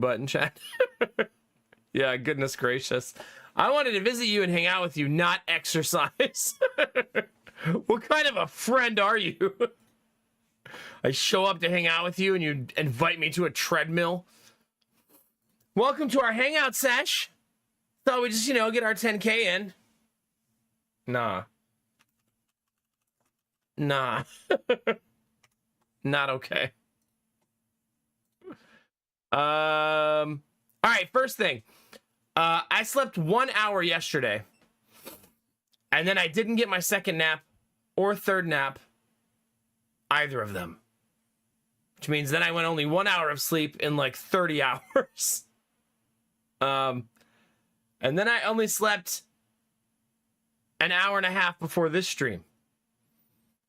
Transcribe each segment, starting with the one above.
button, chat. Yeah, goodness gracious. I wanted to visit you and hang out with you, not exercise. What kind of a friend are you? I show up to hang out with you and you invite me to a treadmill. Welcome to our hangout sesh. Thought we'd just, get our 10K in. Nah. Not okay. All right, first thing. I slept 1 hour yesterday. And then I didn't get my second nap or third nap. Either of them. Which means then I went only 1 hour of sleep in like 30 hours. And then I only slept an hour and a half before this stream.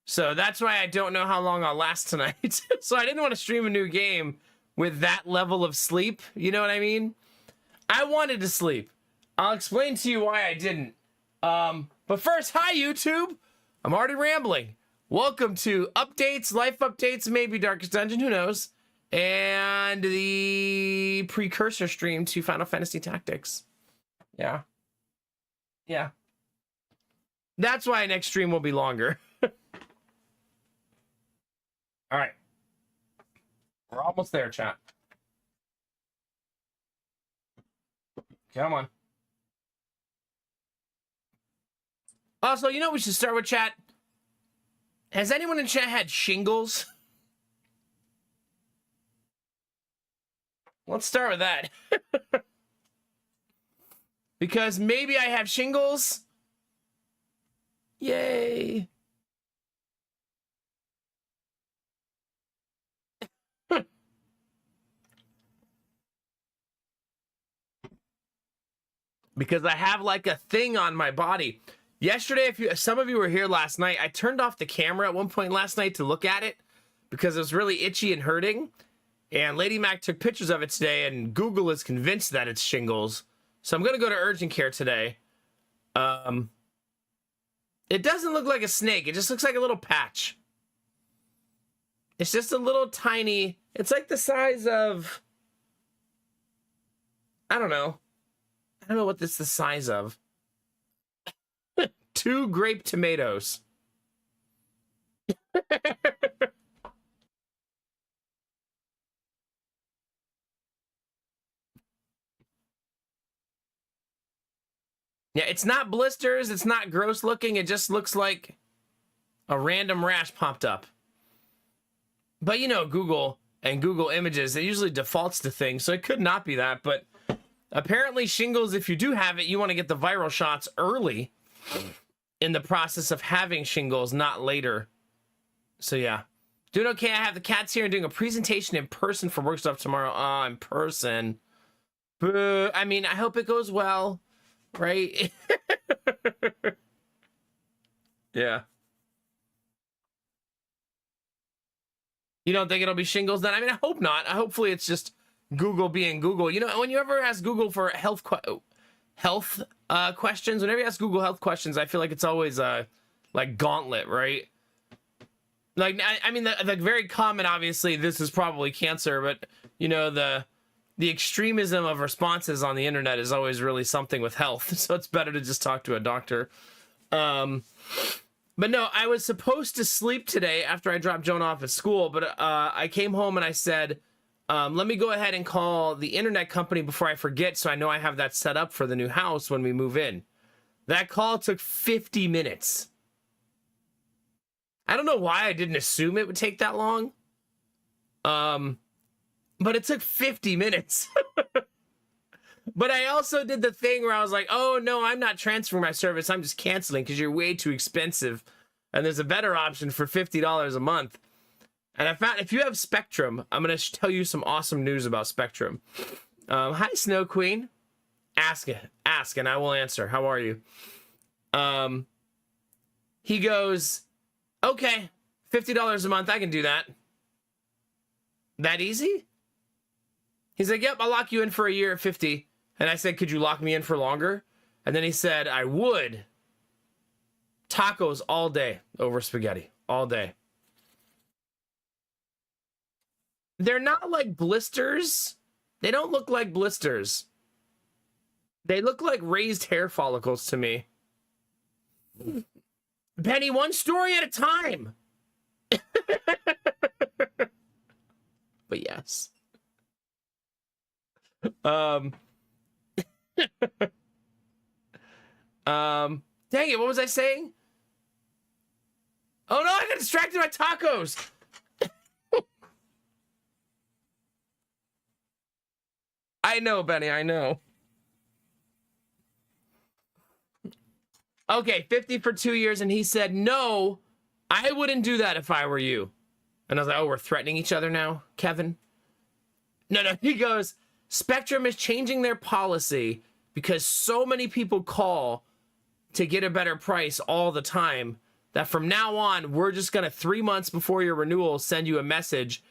So that's why I don't know how long I'll last tonight. So I didn't want to stream a new game with that level of sleep. You know what I mean? I wanted to sleep. I'll explain to you why I didn't. But first, hi YouTube. I'm already rambling. Welcome to updates, life updates, maybe Darkest Dungeon, who knows? And the precursor stream to Final Fantasy Tactics. Yeah. That's why next stream will be longer. All right. We're almost there, chat. Come on. Also, you know we should start with, chat? Has anyone in chat had shingles? Let's start with that. Because maybe I have shingles. Yay. Because I have like a thing on my body. Yesterday, if some of you were here last night, I turned off the camera at one point last night to look at it because it was really itchy and hurting. And Lady Mac took pictures of it today, and Google is convinced that it's shingles. So I'm going to go to urgent care today. It doesn't look like a snake. It just looks like a little patch. It's just a little tiny... It's like the size of... I don't know what this is the size of. 2 grape tomatoes. Yeah, it's not blisters. It's not gross looking. It just looks like a random rash popped up. But you know, Google and Google Images, it usually defaults to things, so it could not be that. But apparently shingles, if you do have it, you want to get the viral shots early in the process of having shingles, not later. So yeah. Doing okay. I have the cats here and doing a presentation in person for work stuff tomorrow. Oh, in person. Boo. I mean, I hope it goes well. Right? Yeah. You don't think it'll be shingles then? I mean, I hope not. Hopefully it's just Google being Google. You know, when you ever ask Google for health questions, whenever you ask Google health questions, I feel like it's always like gauntlet, right? Like, I mean, the very common, obviously, this is probably cancer, but, you know, the extremism of responses on the internet is always really something with health. So it's better to just talk to a doctor. But no, I was supposed to sleep today after I dropped Joan off at school, but I came home and I said, let me go ahead and call the internet company before I forget, so I know I have that set up for the new house when we move in. That call took 50 minutes. I don't know why I didn't assume it would take that long. But it took 50 minutes. But I also did the thing where I was like, oh, no, I'm not transferring my service. I'm just canceling because you're way too expensive. And there's a better option for $50 a month. And I found if you have Spectrum, I'm going to tell you some awesome news about Spectrum. Hi, Snow Queen. Ask and I will answer. How are you? He goes, okay, $50 a month. I can do that. That easy? He's like, yep, I'll lock you in for a year at 50. And I said, could you lock me in for longer? And then he said, I would. Tacos all day over spaghetti. All day. They're not like blisters, They don't look like blisters. They look like raised hair follicles to me. Benny, one story at a time. But yes. Dang it, what was I saying? Oh no, I got distracted by tacos. I know, Benny, I know. Okay, 50 for 2 years, and he said, no, I wouldn't do that if I were you. And I was like, oh, we're threatening each other now, Kevin? No, he goes, Spectrum is changing their policy because so many people call to get a better price all the time that from now on, we're just going to 3 months before your renewal send you a message,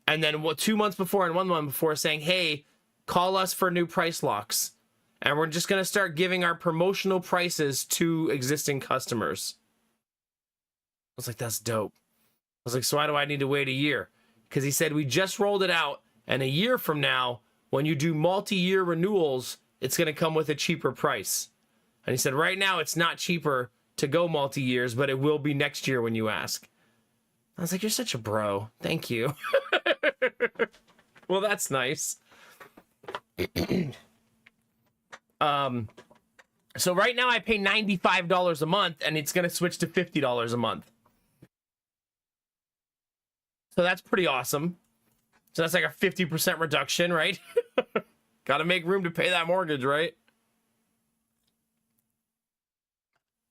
and then 2 months before and 1 month before saying, hey, call us for new price locks. And we're just going to start giving our promotional prices to existing customers. I was like, that's dope. I was like, so why do I need to wait a year? Because he said, we just rolled it out, and a year from now, when you do multi-year renewals, it's going to come with a cheaper price. And he said, right now, it's not cheaper to go multi-years, but it will be next year when you ask. I was like, you're such a bro. Thank you. Well, that's nice. So right now I pay $95 a month, and it's going to switch to $50 a month. So that's pretty awesome. So that's like a 50% reduction, right? Got to make room to pay that mortgage, right?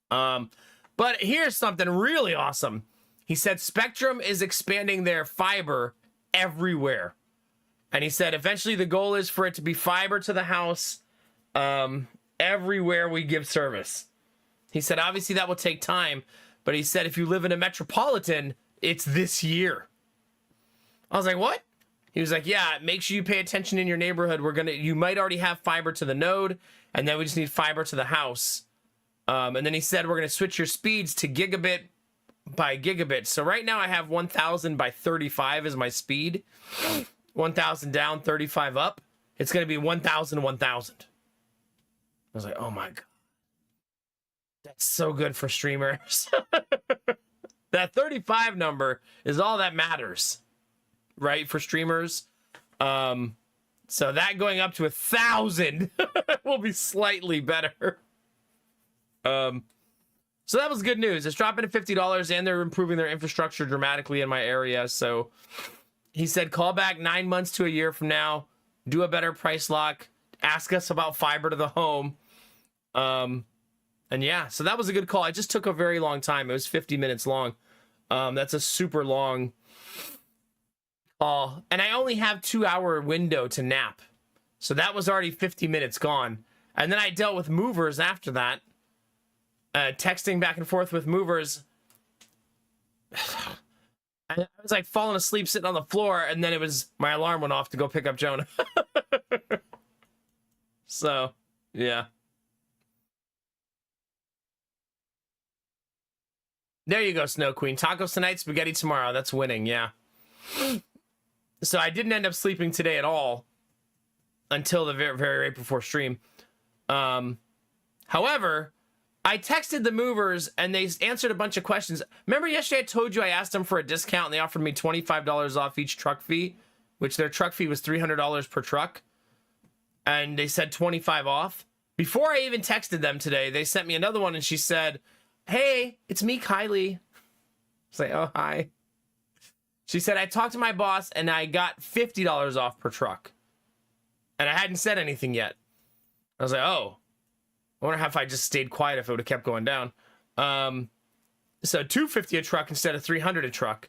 But here's something really awesome. He said Spectrum is expanding their fiber everywhere. And he said eventually the goal is for it to be fiber to the house everywhere we give service. He said obviously that will take time, but he said if you live in a metropolitan, it's this year. I was like, what? He was like, yeah, make sure you pay attention in your neighborhood. You might already have fiber to the node, and then we just need fiber to the house. And then he said, we're going to switch your speeds to gigabit by gigabit. So right now I have 1,000 by 35 is my speed. 1,000 down, 35 up. It's going to be 1,000, 1,000. I was like, oh my God. That's so good for streamers. That 35 number is all that matters, right? For streamers. So that going up to 1,000 will be slightly better. So that was good news. It's dropping to $50 and they're improving their infrastructure dramatically in my area. So he said, call back 9 months to a year from now, do a better price lock, ask us about fiber to the home. And yeah, so that was a good call. It just took a very long time. It was 50 minutes long. That's a super long call. And I only have 2-hour window to nap. So that was already 50 minutes gone. And then I dealt with movers after that. Texting back and forth with movers. I was like falling asleep sitting on the floor, and then my alarm went off to go pick up Jonah. So, yeah. There you go, Snow Queen. Tacos tonight, spaghetti tomorrow. That's winning, yeah. So I didn't end up sleeping today at all until the very, very right before stream. However, I texted the movers and they answered a bunch of questions. Remember yesterday I told you I asked them for a discount and they offered me $25 off each truck fee, which their truck fee was $300 per truck. And they said 25 off. Before I even texted them today, they sent me another one and she said, hey, it's me, Kylie. It's like, oh, hi. She said, I talked to my boss and I got $50 off per truck. And I hadn't said anything yet. I was like, oh. I wonder if I just stayed quiet if it would have kept going down. So $250 a truck instead of $300 a truck.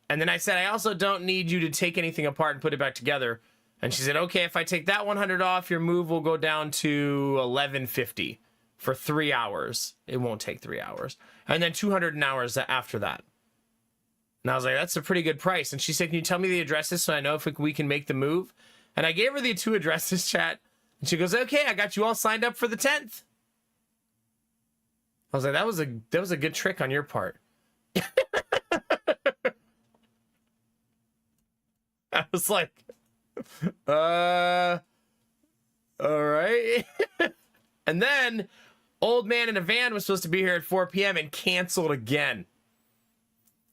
And then I said, I also don't need you to take anything apart and put it back together. And she said, okay, if I take that $100 off, your move will go down to $11.50 for 3 hours. It won't take 3 hours. And then $200 an hour after that. And I was like, that's a pretty good price. And she said, can you tell me the addresses so I know if we can make the move? And I gave her the 2 addresses, chat. And she goes, okay, I got you all signed up for the 10th. I was like, that was a good trick on your part. I was like, All right. And then old man in a van was supposed to be here at 4 p.m. and canceled again.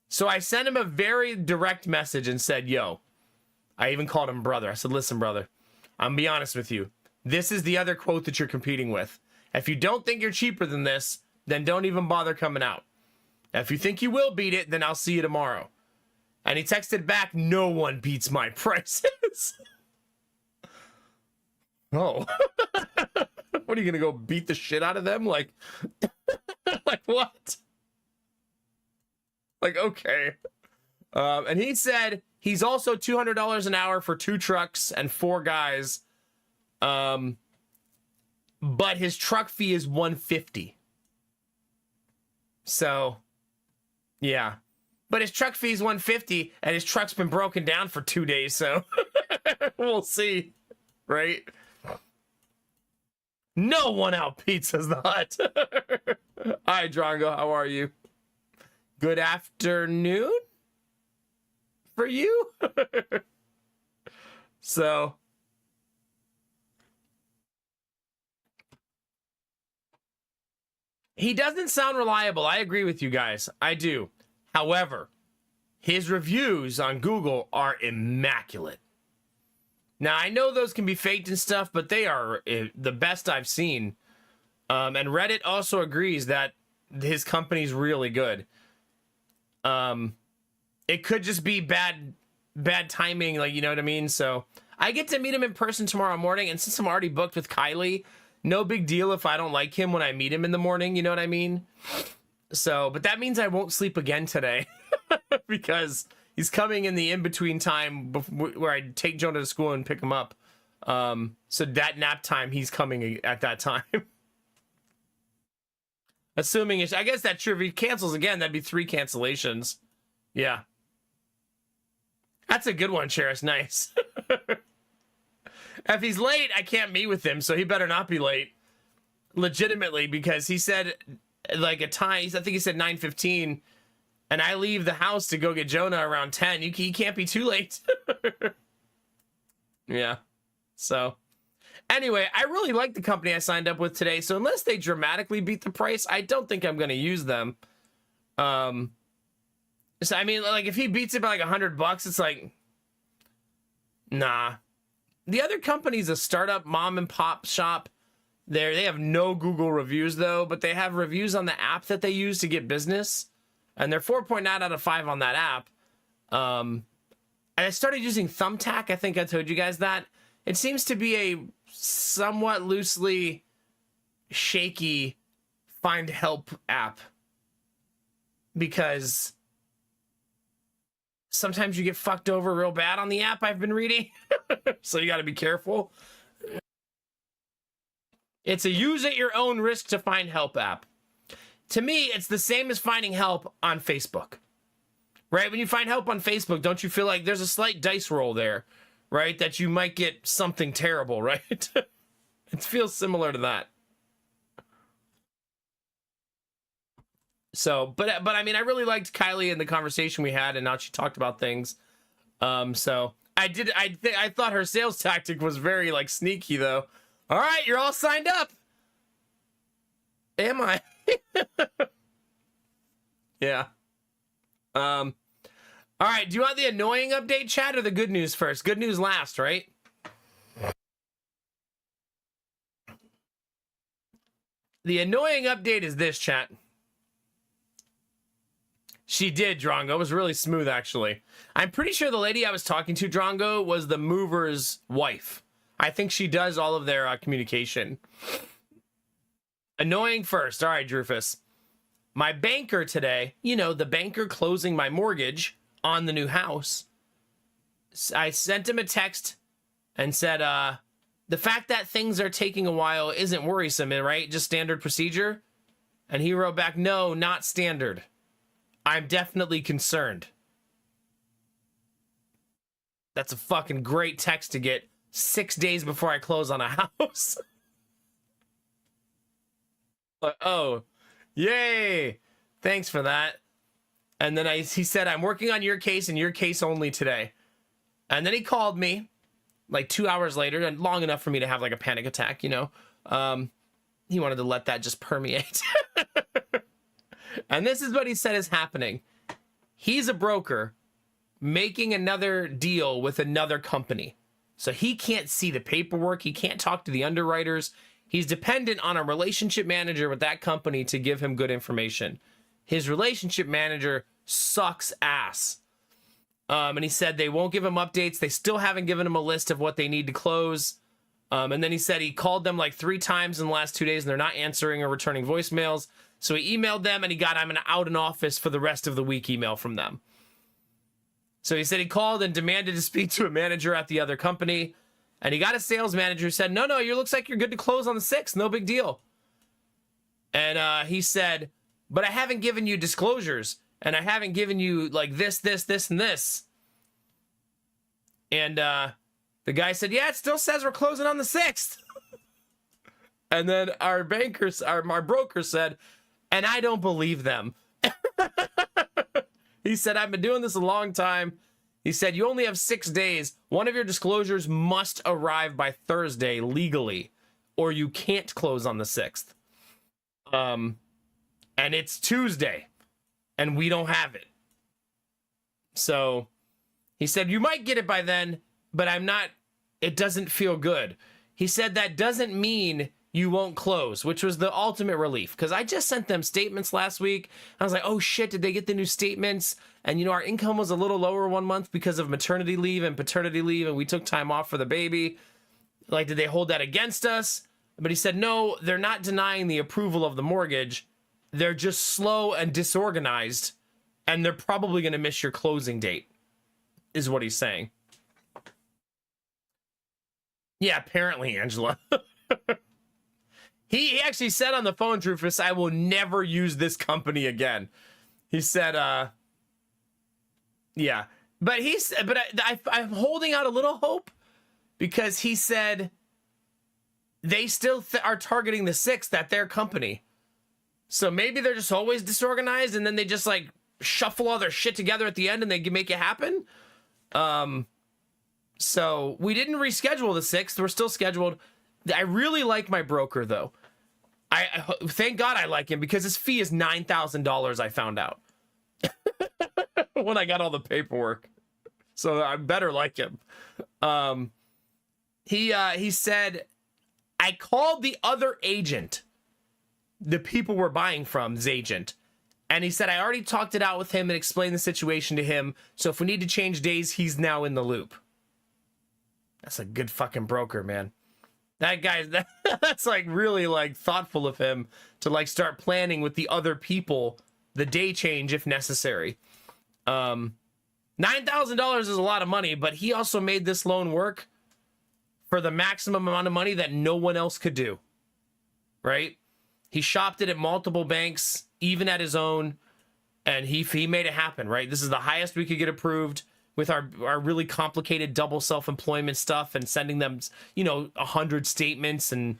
So I sent him a very direct message and said, yo, I even called him brother. I said, listen, brother, I'm gonna be honest with you. This is the other quote that you're competing with. If you don't think you're cheaper than this, then don't even bother coming out. If you think you will beat it, then I'll see you tomorrow. And he texted back, no one beats my prices. Oh. What are you gonna go beat the shit out of them? Like, like what? Like, okay. And he said he's also $200 an hour for 2 trucks and 4 guys. But his truck fee is $150. So, yeah. But his truck fee is $150, and his truck's been broken down for 2 days, so we'll see, right? No one outbeats us the Hut. Hi, Drongo. How are you? Good afternoon for you. So, he doesn't sound reliable. I agree with you guys. I do. However, his reviews on Google are immaculate. Now, I know those can be faked and stuff, but they are the best I've seen. And Reddit also agrees that his company's really good. It could just be bad timing, like, you know what I mean? So I get to meet him in person tomorrow morning, and since I'm already booked with Kylie, no big deal if I don't like him when I meet him in the morning, you know what I mean? So, but that means I won't sleep again today because he's coming in the in-between time where I take Jonah to school and pick him up. So that nap time, he's coming at that time. Assuming I guess that's true. If he cancels again, that'd be 3 cancellations. Yeah. That's a good one, Cheris. Nice. If he's late, I can't meet with him, so he better not be late. Legitimately, because he said like a time, I think he said 9:15, and I leave the house to go get Jonah around 10. He can't be too late. Yeah. So anyway, I really like the company I signed up with today, so unless they dramatically beat the price, I don't think I'm going to use them. So I mean, like, if he beats it by like $100, it's like, nah. The other company's a startup mom and pop shop. They have no Google reviews though, but they have reviews on the app that they use to get business, and they're 4.9 out of 5 on that app. And I started using Thumbtack. I think I told you guys that. It seems to be a somewhat loosely shaky find help app, because sometimes you get fucked over real bad on the app, I've been reading. So you got to be careful. It's a use at your own risk to find help app. To me, it's the same as finding help on Facebook. Right? When you find help on Facebook, don't you feel like there's a slight dice roll there, right? That you might get something terrible, right? It feels similar to that. So, but I mean, I really liked Kylie and the conversation we had, and now she talked about things. So I thought her sales tactic was very like sneaky though. All right, you're all signed up. Am I? Yeah. All right, do you want the annoying update, chat, or the good news first? Good news last, right? The annoying update is this, chat. She did, Drongo. It was really smooth, actually. I'm pretty sure the lady I was talking to, Drongo, was the mover's wife. I think she does all of their communication. Annoying first. All right, Drufus. My banker today, you know, the banker closing my mortgage on the new house, I sent him a text and said, the fact that things are taking a while isn't worrisome, right? Just standard procedure. And he wrote back, no, not standard. I'm definitely concerned. That's a fucking great text to get 6 days before I close on a house. Like, oh, yay. Thanks for that. And then he said, I'm working on your case and your case only today. And then he called me like 2 hours later, and long enough for me to have like a panic attack, you know. He wanted to let that just permeate. And this is what he said is happening. He's a broker making another deal with another company. So he can't see the paperwork. He can't talk to the underwriters. He's dependent on a relationship manager with that company to give him good information. His relationship manager sucks ass. And he said they won't give him updates. They still haven't given him a list of what they need to close. And then he said he called them like 3 times in the last 2 days and they're not answering or returning voicemails. So he emailed them and he got an out in office for the rest of the week email from them. So he said he called and demanded to speak to a manager at the other company. And he got a sales manager who said, no, you looks like you're good to close on the 6th. No big deal. And he said, but I haven't given you disclosures. And I haven't given you like this, and this. And the guy said, yeah, it still says we're closing on the 6th. And then our broker said, and I don't believe them. He said, I've been doing this a long time. He said, you only have 6 days. One of your disclosures must arrive by Thursday legally, or you can't close on the 6th. And it's Tuesday, and we don't have it. So he said, you might get it by then, but it doesn't feel good. He said, that doesn't mean you won't close, which was the ultimate relief. Because I just sent them statements last week. I was like, oh shit, did they get the new statements? And you know, our income was a little lower 1 month because of maternity leave and paternity leave, and we took time off for the baby. Like, did they hold that against us? But he said, no, they're not denying the approval of the mortgage. They're just slow and disorganized, and they're probably going to miss your closing date, is what he's saying. Yeah, apparently, Angela. He actually said on the phone, Rufus, I will never use this company again. He said, yeah. But I'm holding out a little hope because he said they still are targeting the 6th at their company. So maybe they're just always disorganized and then they just like shuffle all their shit together at the end and they can make it happen. So we didn't reschedule the 6th. We're still scheduled. I really like my broker though. I thank God I like him because his fee is $9,000. I found out when I got all the paperwork, so I better like him. He said, I called the other agent, the people we're buying from's agent, and he said I already talked it out with him and explained the situation to him. So if we need to change days, he's now in the loop. That's a good fucking broker, man. That guy, that's like really like thoughtful of him to like start planning with the other people the day change if necessary. $9,000 is a lot of money, but he also made this loan work for the maximum amount of money that no one else could do. Right? He shopped it at multiple banks, even at his own, and he made it happen. Right? This is the highest we could get approved. With our really complicated double self-employment stuff and sending them, 100 statements and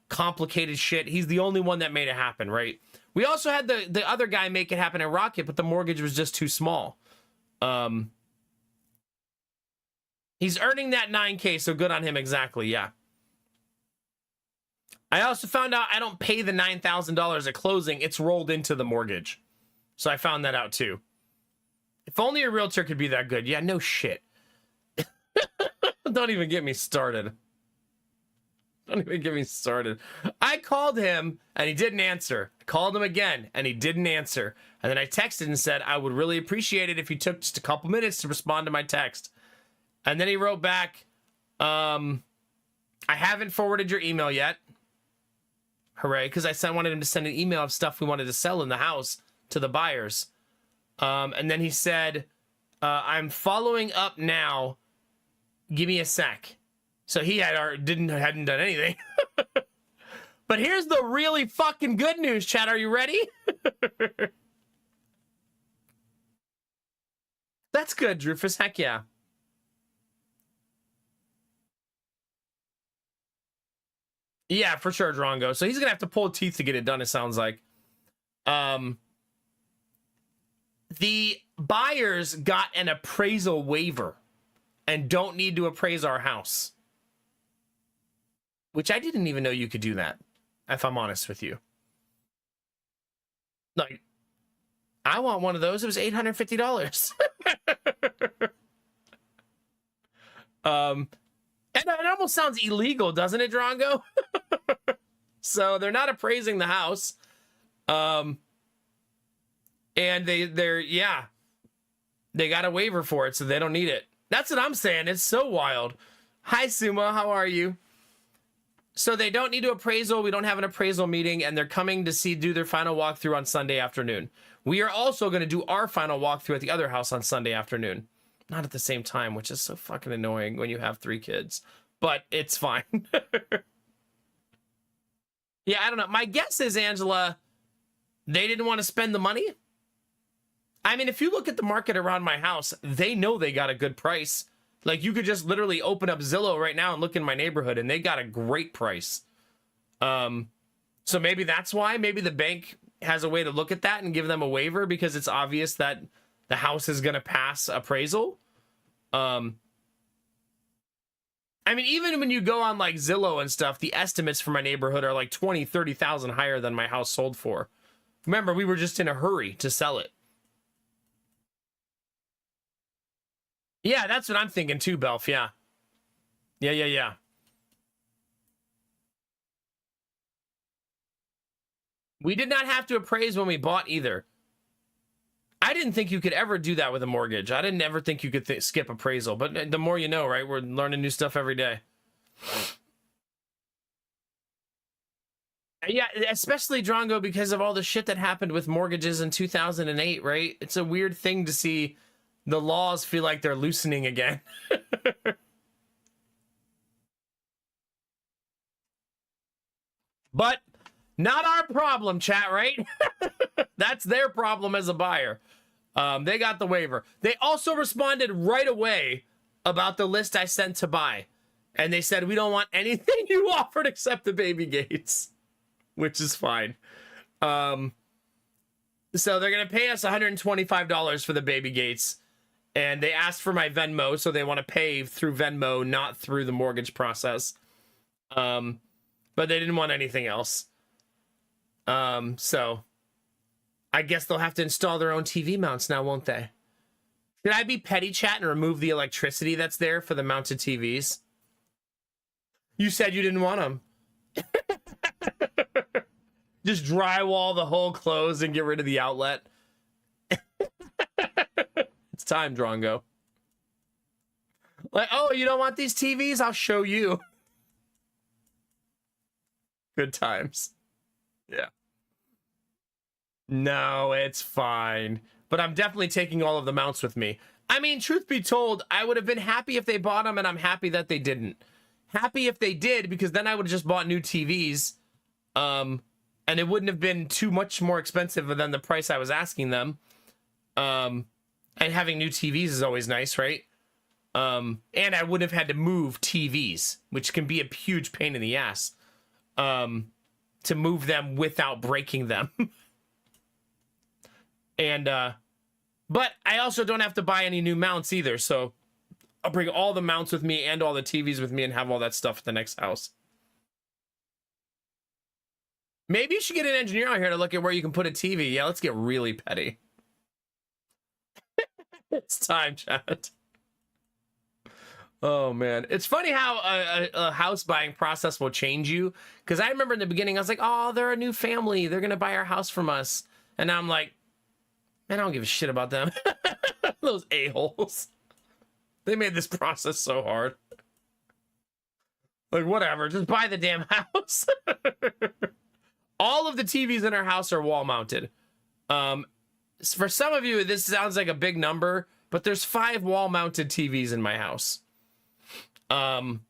complicated shit. He's the only one that made it happen, right? We also had the other guy make it happen at Rocket, but the mortgage was just too small. He's earning that $9K, so good on him, exactly, yeah. I also found out I don't pay the $9,000 at closing. It's rolled into the mortgage. So I found that out, too. If only a realtor could be that good. Yeah, no shit. Don't even get me started. Don't even get me started. I called him and he didn't answer. I called him again and he didn't answer. And then I texted and said, I would really appreciate it if you took just a couple minutes to respond to my text. And then he wrote back, I haven't forwarded your email yet. Hooray, because I wanted him to send an email of stuff we wanted to sell in the house to the buyers. And then he said, I'm following up now. Give me a sec. So he hadn't done anything. But here's the really fucking good news, chat. Are you ready? That's good, Drufus. Heck yeah. Yeah, for sure, Drongo. So he's gonna have to pull teeth to get it done, it sounds like. The buyers got an appraisal waiver and don't need to appraise our house. which I didn't even know you could do that, if I'm honest with you. Like, I want one of those. It was $850. And it almost sounds illegal, doesn't it, Drongo? So they're not appraising the house. And they're they got a waiver for it, so they don't need it. That's what I'm saying. It's so wild. Hi, Suma. How are you? So they don't need to appraisal. We don't have an appraisal meeting, and they're coming to do their final walkthrough on Sunday afternoon. We are also going to do our final walkthrough at the other house on Sunday afternoon. Not at the same time, which is so fucking annoying when you have 3 kids. But it's fine. Yeah, I don't know. My guess is, Angela, they didn't want to spend the money. I mean, if you look at the market around my house, they know they got a good price. Like, you could just literally open up Zillow right now and look in my neighborhood, and they got a great price. So maybe that's why. Maybe the bank has a way to look at that and give them a waiver because it's obvious that the house is going to pass appraisal. I mean, even when you go on like Zillow and stuff, the estimates for my neighborhood are like 20, 30,000 higher than my house sold for. Remember, we were just in a hurry to sell it. Yeah, that's what I'm thinking too, Belf. Yeah. Yeah. We did not have to appraise when we bought either. I didn't think you could ever do that with a mortgage. I didn't ever think you could skip appraisal. But the more you know, right? We're learning new stuff every day. Yeah, especially Drongo because of all the shit that happened with mortgages in 2008, right? It's a weird thing to see the laws feel like they're loosening again. But not our problem, chat, right? That's their problem as a buyer. They got the waiver. They also responded right away about the list I sent to buy. And they said, we don't want anything you offered except the baby gates, which is fine. So they're going to pay us $125 for the baby gates. And they asked for my Venmo, so they want to pay through Venmo, not through the mortgage process. But they didn't want anything else. So I guess they'll have to install their own TV mounts now, won't they? Should I be petty chat and remove the electricity that's there for the mounted TVs? You said you didn't want them. Just drywall the whole closed and get rid of the outlet. It's time, Drongo. Like, oh, you don't want these TVs? I'll show you. Good times. Yeah. No, it's fine. But I'm definitely taking all of the mounts with me. I mean, truth be told, I would have been happy if they bought them, and I'm happy that they didn't. Happy if they did, because then I would have just bought new TVs. And it wouldn't have been too much more expensive than the price I was asking them. And having new TVs is always nice, right? And I wouldn't have had to move TVs, which can be a huge pain in the ass. To move them without breaking them. And, but I also don't have to buy any new mounts either, so I'll bring all the mounts with me and all the TVs with me and have all that stuff at the next house. Maybe you should get an engineer out here to look at where you can put a TV. Yeah, let's get really petty. It's time, chat. Oh, man. It's funny how a house buying process will change you. Because I remember in the beginning, I was like, oh, they're a new family. They're going to buy our house from us. And now I'm like, man, I don't give a shit about them. Those a-holes. They made this process so hard. Like, whatever. Just buy the damn house. All of the TVs in our house are wall mounted. For some of you, this sounds like a big number, but there's 5 wall mounted TVs in my house.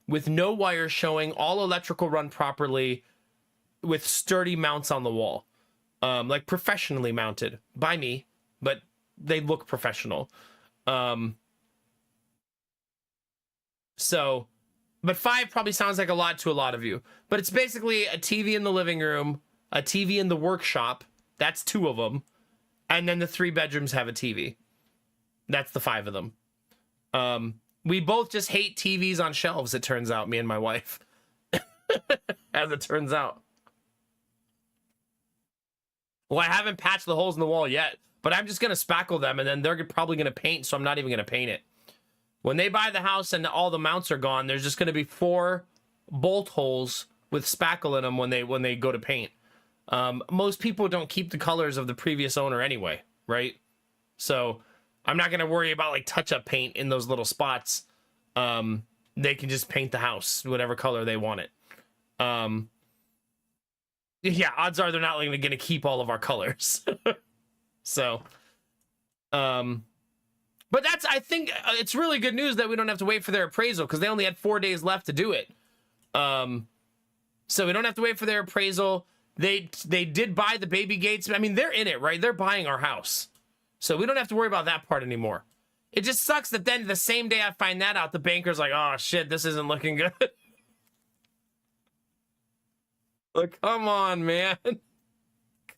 With no wires showing, all electrical run properly, with sturdy mounts on the wall. Like professionally mounted by me, but they look professional. So, but 5 probably sounds like a lot to a lot of you, but it's basically a TV in the living room, a TV in the workshop. That's 2 of them. And then the 3 bedrooms have a TV. That's the 5 of them. We both just hate TVs on shelves, it turns out, me and my wife. as it turns out. Well, I haven't patched the holes in the wall yet, but I'm just going to spackle them, and then they're probably going to paint, so I'm not even going to paint it. When they buy the house and all the mounts are gone, there's just going to be 4 bolt holes with spackle in them when they go to paint. Most people don't keep the colors of the previous owner anyway, right? So I'm not going to worry about like touch-up paint in those little spots. They can just paint the house whatever color they want it. Yeah, odds are they're not going to keep all of our colors. So, but I think it's really good news that we don't have to wait for their appraisal, because they only had 4 days left to do it. So we don't have to wait for their appraisal. They did buy the baby gates. I mean, they're in it, right? They're buying our house. So we don't have to worry about that part anymore. It just sucks that then the same day I find that out, the banker's like, oh shit, this isn't looking good. Like, come on, man.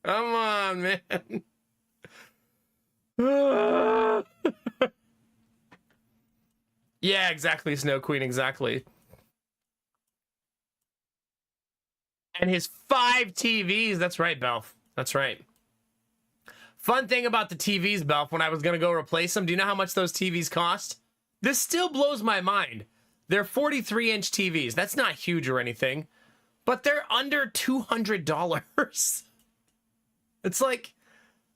Come on, man. Yeah, exactly, Snow Queen, exactly. And his 5 TVs. That's right, Belf. That's right. Fun thing about the TVs, Belf, when I was going to go replace them, do you know how much those TVs cost? This still blows my mind. They're 43-inch TVs. That's not huge or anything, but they're under $200. It's like,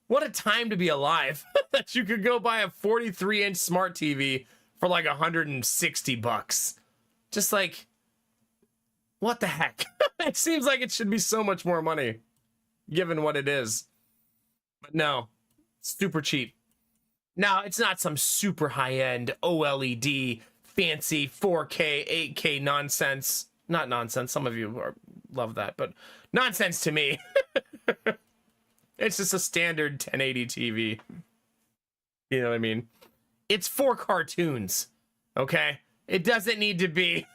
what a time to be alive that you could go buy a 43-inch smart TV for like $160. Just like, what the heck? It seems like it should be so much more money, given what it is. But no, super cheap. Now, it's not some super high-end OLED, fancy 4K, 8K nonsense. Not nonsense. Some of you love that, but nonsense to me. It's just a standard 1080 TV. You know what I mean? It's for cartoons, okay? It doesn't need to be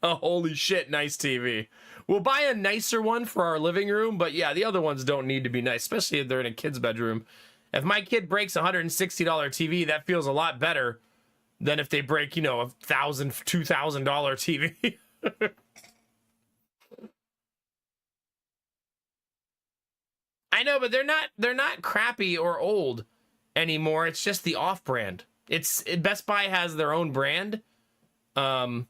a holy shit nice TV. We'll buy a nicer one for our living room, but yeah, the other ones don't need to be nice, especially if they're in a kid's bedroom. If my kid breaks a $160 TV, that feels a lot better than if they break, you know, a $1,000, $2,000 TV. I know, but they're not crappy or old anymore. It's just the off-brand. Best Buy has their own brand. But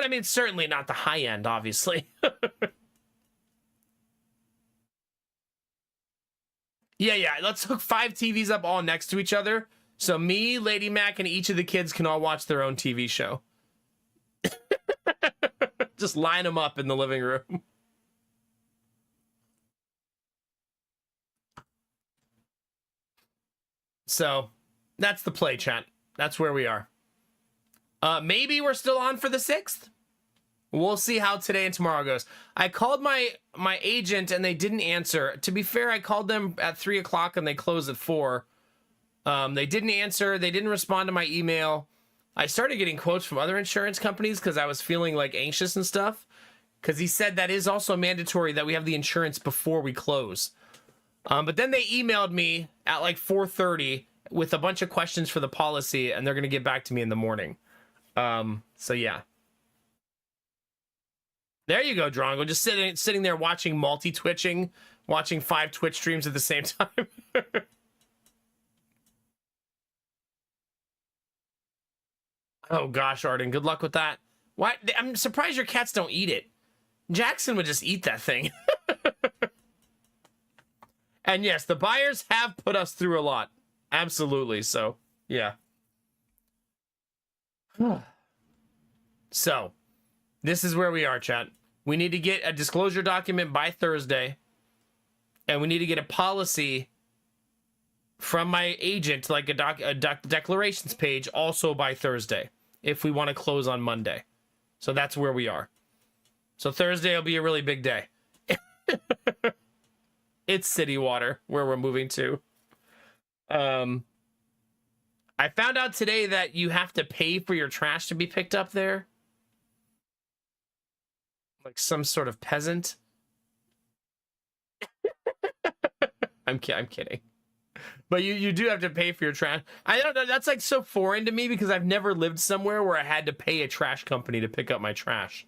I mean, it's certainly not the high end, obviously. Yeah. Let's hook 5 TVs up all next to each other. So me, Lady Mac, and each of the kids can all watch their own TV show. Just line them up in the living room. So that's the play, chat. That's where we are. Maybe we're still on for the 6th. We'll see how today and tomorrow goes. I called my agent and they didn't answer. To be fair, I called them at 3 o'clock and they closed at 4. They didn't answer. They didn't respond to my email. I started getting quotes from other insurance companies because I was feeling like anxious and stuff. Because he said that is also mandatory that we have the insurance before we close. But then they emailed me at like 4:30 with a bunch of questions for the policy, and they're going to get back to me in the morning. So yeah. There you go, Drongo. Just sitting there watching multi-twitching, watching 5 Twitch streams at the same time. Oh gosh, Arden, good luck with that. Why? I'm surprised your cats don't eat it. Jackson would just eat that thing. And yes, the buyers have put us through a lot. Absolutely. So, yeah. So, this is where we are, chat. We need to get a disclosure document by Thursday. And we need to get a policy from my agent, like a declarations page, also by Thursday, if we want to close on Monday. So that's where we are. So Thursday will be a really big day. It's City Water, where we're moving to. I found out today that you have to pay for your trash to be picked up there. Like some sort of peasant. I'm kidding. But you do have to pay for your trash. I don't know. That's like so foreign to me because I've never lived somewhere where I had to pay a trash company to pick up my trash.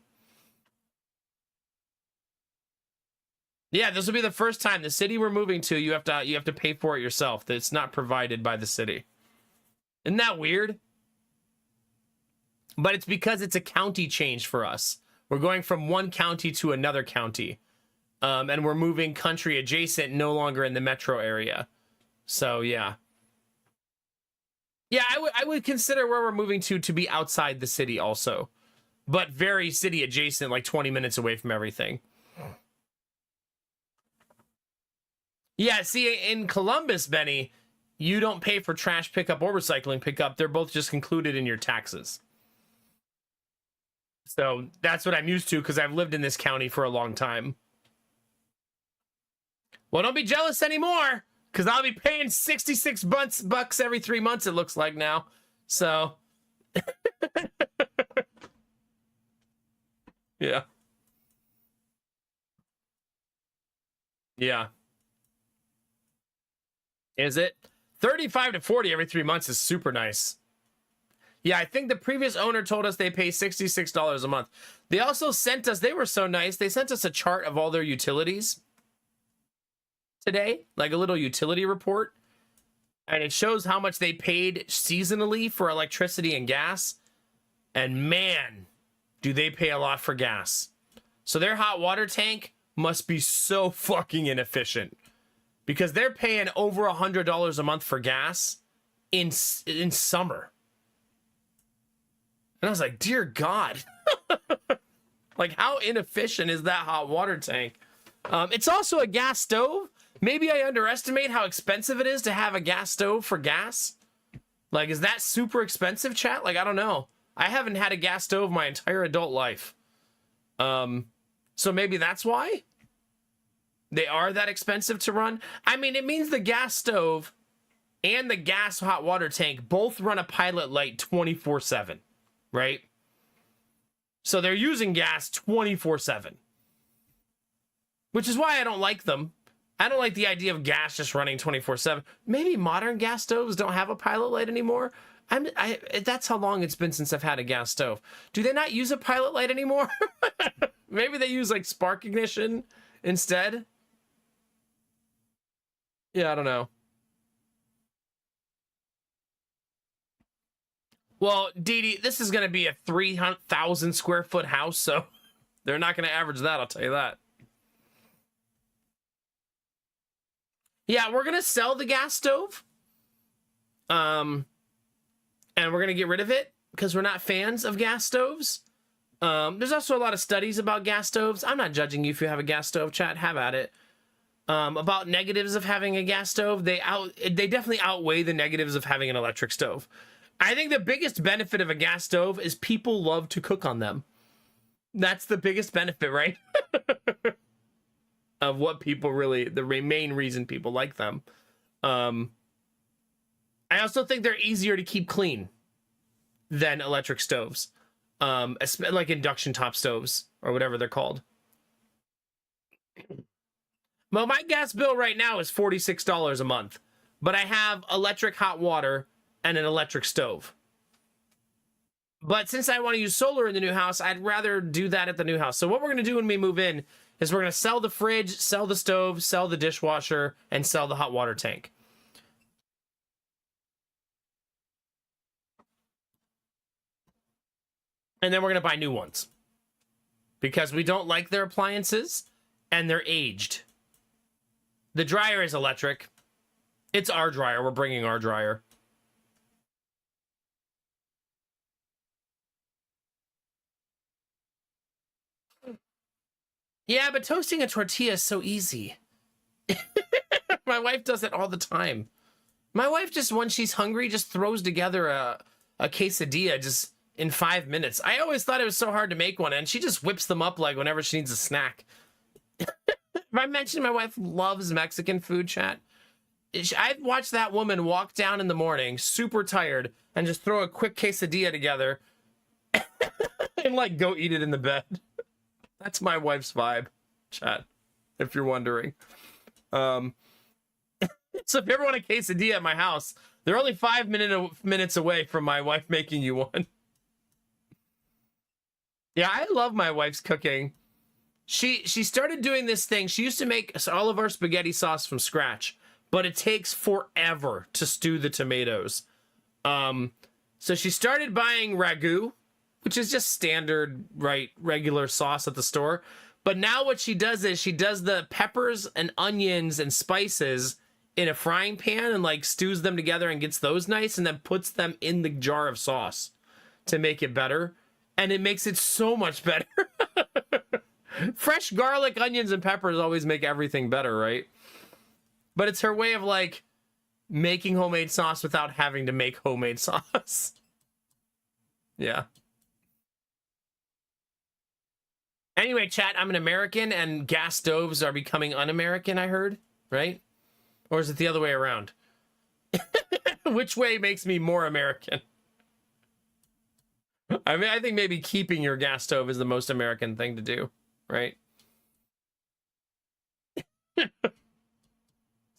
Yeah, this will be the first time. The city we're moving to, you have to pay for it yourself. That it's not provided by the city. Isn't that weird? But it's because it's a county change for us. We're going from one county to another county. And we're moving country adjacent, no longer in the metro area. So, yeah. Yeah, I would consider where we're moving to be outside the city also. But very city adjacent, like 20 minutes away from everything. Yeah, see, in Columbus, Benny, you don't pay for trash pickup or recycling pickup. They're both just included in your taxes. So that's what I'm used to because I've lived in this county for a long time. Well, don't be jealous anymore because I'll be paying 66 bucks every 3 months, it looks like now. So, yeah. Yeah. Is it? 35 to 40 every 3 months is super nice. Yeah, I think the previous owner told us they pay $66 a month. They also sent us, they were so nice, they sent us a chart of all their utilities today, like a little utility report. And it shows how much they paid seasonally for electricity and gas. And man, do they pay a lot for gas. So their hot water tank must be so fucking inefficient. Because they're paying over $100 a month for gas in summer. And I was like, dear God. Like, how inefficient is that hot water tank? It's also a gas stove. Maybe I underestimate how expensive it is to have a gas stove for gas. Like, is that super expensive, chat? Like, I don't know. I haven't had a gas stove my entire adult life. So maybe that's why they are that expensive to run. I mean, it means the gas stove and the gas hot water tank both run a pilot light 24/7, right? So they're using gas 24/7, which is why I don't like them. I don't like the idea of gas just running 24/7. Maybe modern gas stoves don't have a pilot light anymore. That's how long it's been since I've had a gas stove. Do they not use a pilot light anymore? Maybe they use like spark ignition instead. Yeah, I don't know. Well, Dee, this is going to be a 300,000 square foot house, so they're not going to average that, I'll tell you that. Yeah, we're going to sell the gas stove. And we're going to get rid of it because we're not fans of gas stoves. There's also a lot of studies about gas stoves. I'm not judging you if you have a gas stove, chat. Have at it. About negatives of having a gas stove, they definitely outweigh the negatives of having an electric stove. I think the biggest benefit of a gas stove is people love to cook on them. That's the biggest benefit, right? Of what people really, the main reason people like them. I also think they're easier to keep clean than electric stoves. Like induction top stoves or whatever they're called. Well, my gas bill right now is $46 a month, but I have electric hot water and an electric stove. But since I want to use solar in the new house, I'd rather do that at the new house. So what we're going to do when we move in is we're going to sell the fridge, sell the stove, sell the dishwasher, and sell the hot water tank. And then we're going to buy new ones. Because we don't like their appliances, and they're aged. The dryer is electric. It's our dryer. We're bringing our dryer. Yeah, but toasting a tortilla is so easy. My wife does it all the time. My wife just, when she's hungry, just throws together a quesadilla just in 5 minutes. I always thought it was so hard to make one, and she just whips them up like whenever she needs a snack. If I mentioned my wife loves Mexican food, chat, I've watched that woman walk down in the morning, super tired, and just throw a quick quesadilla together and like go eat it in the bed. That's my wife's vibe, chat, if you're wondering. So if you ever want a quesadilla at my house, they're only 5 minutes away from my wife making you one. Yeah, I love my wife's cooking. She started doing this thing. She used to make all of our spaghetti sauce from scratch, but it takes forever to stew the tomatoes. So she started buying ragu, which is just standard, right, regular sauce at the store. But now what she does is she does the peppers and onions and spices in a frying pan and like stews them together and gets those nice and then puts them in the jar of sauce to make it better. And it makes it so much better. Fresh garlic, onions, and peppers always make everything better, right? But it's her way of like making homemade sauce without having to make homemade sauce. Yeah. Anyway, chat, I'm an American and gas stoves are becoming un-American, I heard, right? Or is it the other way around? Which way makes me more American? I mean, I think maybe keeping your gas stove is the most American thing to do, right?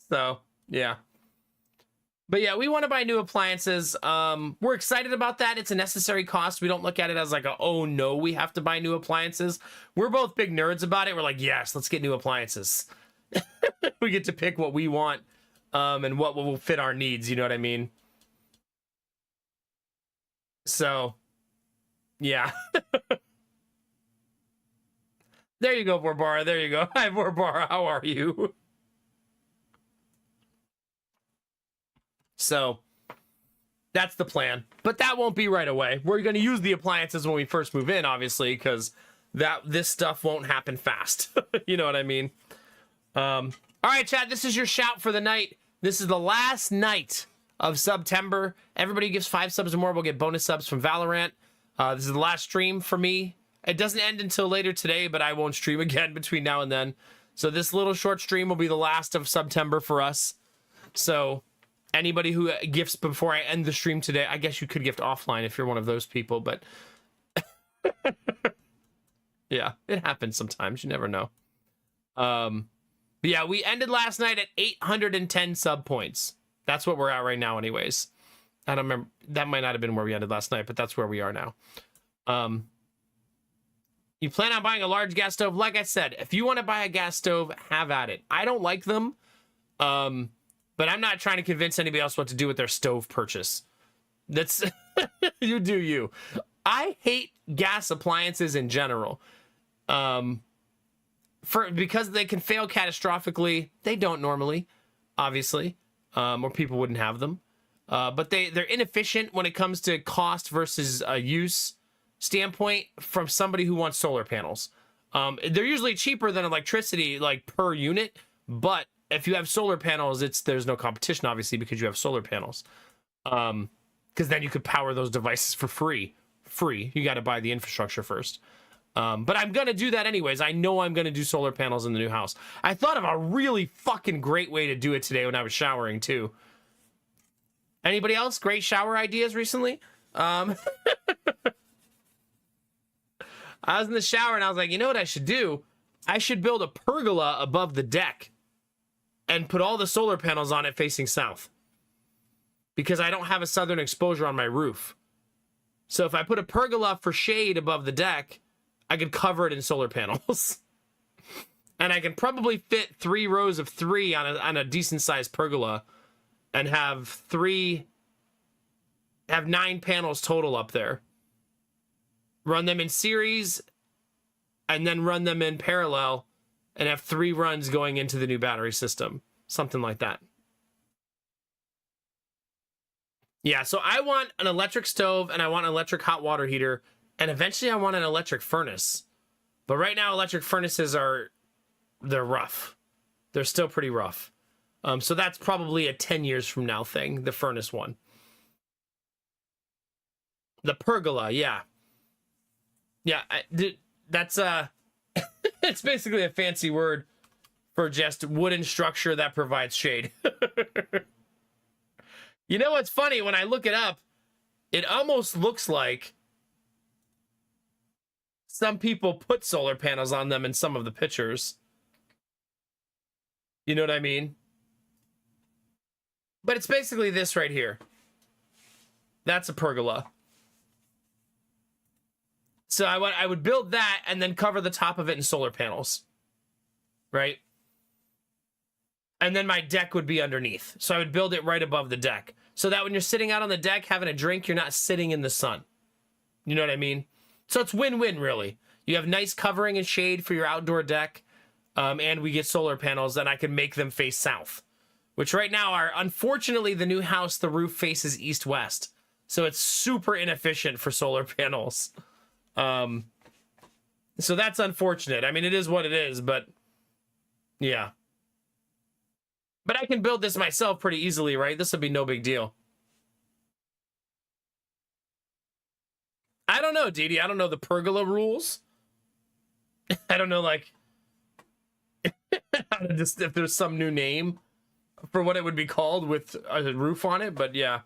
So, yeah. But yeah, we want to buy new appliances. We're excited about that. It's a necessary cost. We don't look at it as like a, oh no, we have to buy new appliances. We're both big nerds about it. We're like, yes, let's get new appliances. We get to pick what we want, and what will fit our needs. You know what I mean? So, yeah. There you go, Borbara. There you go. Hi, Borbara. How are you? So, that's the plan. But that won't be right away. We're going to use the appliances when we first move in, obviously, because this stuff won't happen fast. You know what I mean? All right, chat, this is your shout for the night. This is the last night of September. Everybody gives 5 subs or more. We'll get bonus subs from Valorant. This is the last stream for me. It doesn't end until later today, but I won't stream again between now and then. So this little short stream will be the last of September for us. So anybody who gifts before I end the stream today, I guess you could gift offline if you're one of those people, but yeah, it happens sometimes. You never know. But yeah, we ended last night at 810 sub points. That's what we're at right now anyways. I don't remember. That might not have been where we ended last night, but that's where we are now. You plan on buying a large gas stove? Like I said, if you want to buy a gas stove, have at it. I don't like them. But I'm not trying to convince anybody else what to do with their stove purchase. That's you do you. I hate gas appliances in general. Because they can fail catastrophically. They don't normally, obviously, or people wouldn't have them. But they're inefficient when it comes to cost versus use standpoint from somebody who wants solar panels. They're usually cheaper than electricity, like per unit. But if you have solar panels, there's no competition, obviously, because you have solar panels. Because then you could power those devices for free. You got to buy the infrastructure first. But I'm going to do that anyways. I know I'm going to do solar panels in the new house. I thought of a really fucking great way to do it today when I was showering, too. Anybody else? Great shower ideas recently? I was in the shower and I was like, you know what I should do? I should build a pergola above the deck and put all the solar panels on it facing south. Because I don't have a southern exposure on my roof. So if I put a pergola for shade above the deck, I could cover it in solar panels. And I can probably fit 3 rows of 3 on a decent sized pergola and have 9 panels total up there. Run them in series and then run them in parallel and have 3 runs going into the new battery system. Something like that. Yeah, so I want an electric stove and I want an electric hot water heater. And eventually I want an electric furnace. But right now electric furnaces they're rough. They're still pretty rough. So that's probably a 10 years from now thing, the furnace one. The pergola, yeah. Yeah, that's it's basically a fancy word for just wooden structure that provides shade. You know what's funny? When I look it up, it almost looks like some people put solar panels on them in some of the pictures. You know what I mean? But it's basically this right here. That's a pergola. So I would build that and then cover the top of it in solar panels. Right? And then my deck would be underneath. So I would build it right above the deck. So that when you're sitting out on the deck having a drink, you're not sitting in the sun. You know what I mean? So it's win-win, really. You have nice covering and shade for your outdoor deck. And we get solar panels, and I can make them face south. Which right now are, unfortunately, the new house, the roof faces east-west. So it's super inefficient for solar panels. So that's unfortunate. I mean, it is what it is, but yeah. But I can build this myself pretty easily, right? This would be no big deal. I don't know, Didi. I don't know the pergola rules. I don't know, like, if there's some new name for what it would be called with a roof on it, but yeah.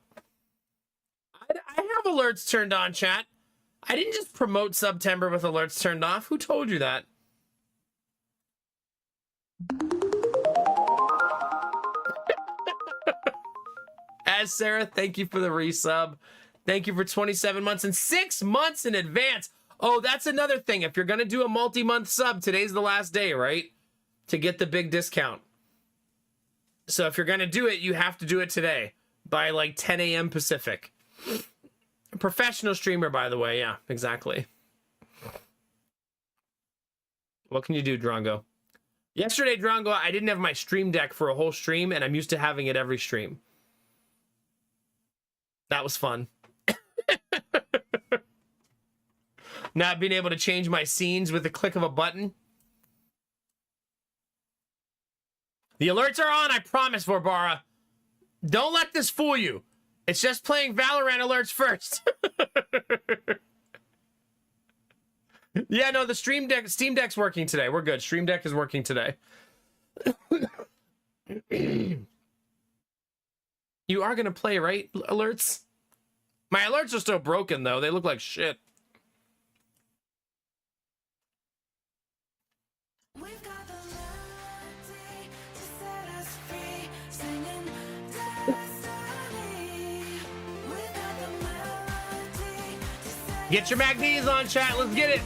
I have alerts turned on, chat. I didn't just promote September with alerts turned off. Who told you that? As Sarah, thank you for the resub. Thank you for 27 months and 6 months in advance. Oh, that's another thing. If you're going to do a multi-month sub, today's the last day, right? To get the big discount. So if you're going to do it, you have to do it today by like 10 a.m. Pacific. Professional streamer, by the way. Yeah, exactly. What can you do, Drongo? Yesterday, Drongo, I didn't have my stream deck for a whole stream, and I'm used to having it every stream. That was fun. Not being able to change my scenes with the click of a button. The alerts are on, I promise, Vorbara. Don't let this fool you. It's just playing Valorant alerts first. Yeah, no, the Steam Deck's working today. We're good. Stream Deck is working today. You are going to play, right? Alerts? My alerts are still broken, though. They look like shit. Get your MACDs on, chat. Let's get it.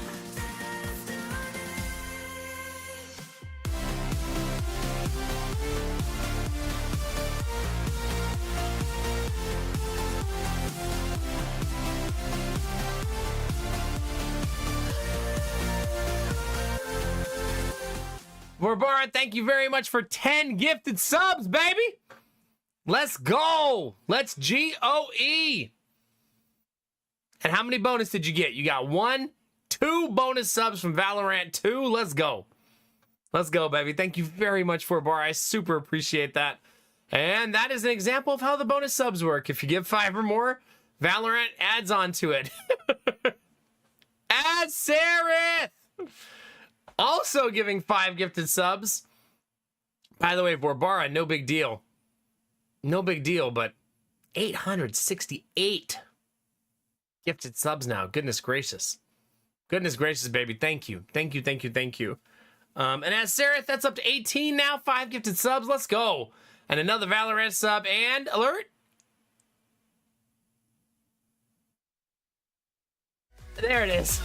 Vorbara, thank you very much for 10 gifted subs, baby. Let's go. Let's GOE. And how many bonus did you get? You got 1, 2 bonus subs from Valorant 2. Let's go. Let's go, baby. Thank you very much, Vorbara. I super appreciate that. And that is an example of how the bonus subs work. If you give 5 or more, Valorant adds on to it. Add Sereth! Also giving 5 gifted subs. By the way, Vorbara, no big deal. No big deal, but 868 gifted subs now. Goodness gracious. Goodness gracious, baby. Thank you. Thank you, thank you, thank you. And as Sereth, that's up to 18 now. 5 gifted subs. Let's go. And another Valorant sub and alert. There it is.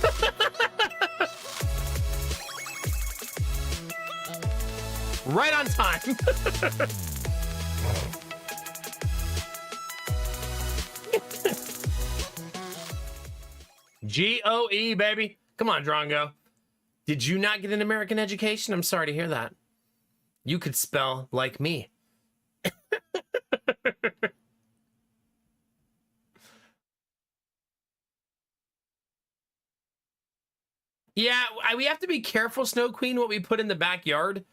Right on time. GOE, baby. Come on, Drongo. Did you not get an American education? I'm sorry to hear that. You could spell like me. Yeah, we have to be careful, Snow Queen, what we put in the backyard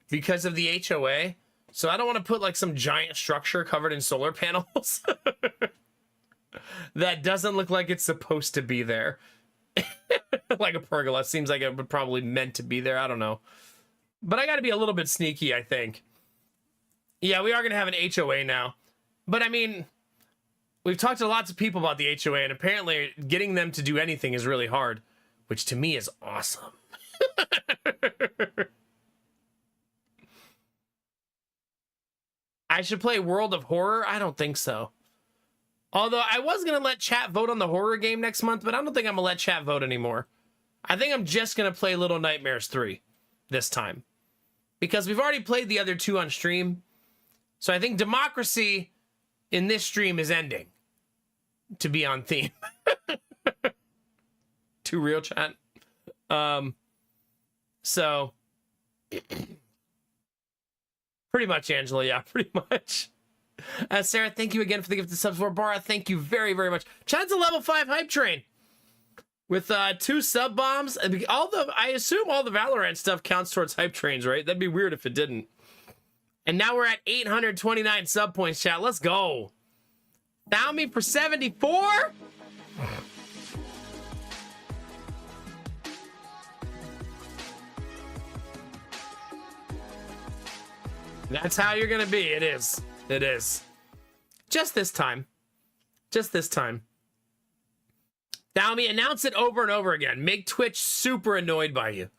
because of the HOA. So I don't want to put like some giant structure covered in solar panels that doesn't look like it's supposed to be there. Like a pergola. Seems like it would probably meant to be there. I don't know. But I got to be a little bit sneaky, I think. Yeah, we are going to have an HOA now. But I mean, we've talked to lots of people about the HOA, and apparently getting them to do anything is really hard, which to me is awesome. I should play World of Horror? I don't think so. Although I was going to let chat vote on the horror game next month, but I don't think I'm going to let chat vote anymore. I think I'm just going to play Little Nightmares 3 this time. Because we've already played the other 2 on stream. So I think democracy in this stream is ending. To be on theme. Too real, chat. So... pretty much, Angela. Yeah, pretty much. Sarah, thank you again for the gift of subs. Barbara, thank you very, very much. Chat's a level 5 hype train. With 2 sub bombs. I assume all the Valorant stuff counts towards hype trains, right? That'd be weird if it didn't. And now we're at 829 sub points, chat. Let's go. Down me for 74? That's how you're gonna be. It is. It is. Just this time. Just this time. Dalmy, announce it over and over again. Make Twitch super annoyed by you.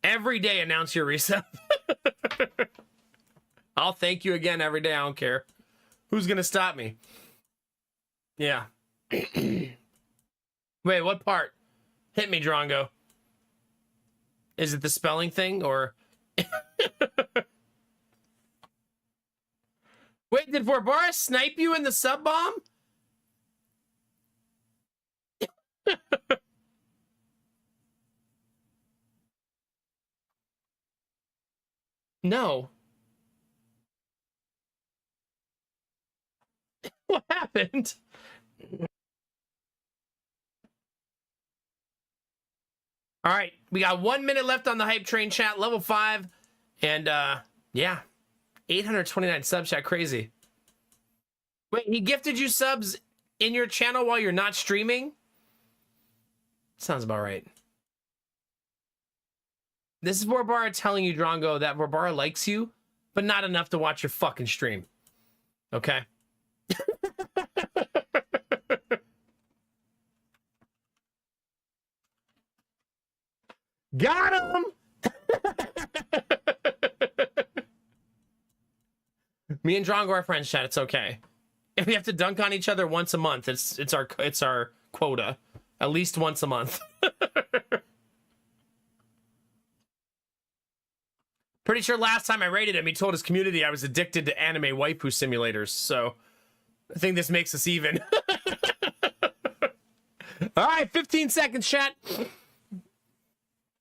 Every day announce your resub. I'll thank you again every day. I don't care. Who's gonna stop me? Yeah. Wait, what part? Hit me, Drongo. Is it the spelling thing or... Wait, did Vorbara snipe you in the sub bomb? No. What happened? All right, we got 1 minute left on the hype train, chat, level 5. And yeah. 829 subs, chat, crazy. Wait, he gifted you subs in your channel while you're not streaming? Sounds about right. This is Vorbara telling you, Drongo, that Vorbara likes you, but not enough to watch your fucking stream. Okay? Got him! Me and Drongo are friends, chat. It's okay. If we have to dunk on each other once a month, it's our quota. At least once a month. Pretty sure last time I rated him, he told his community I was addicted to anime waifu simulators. So I think this makes us even. All right, 15 seconds, chat.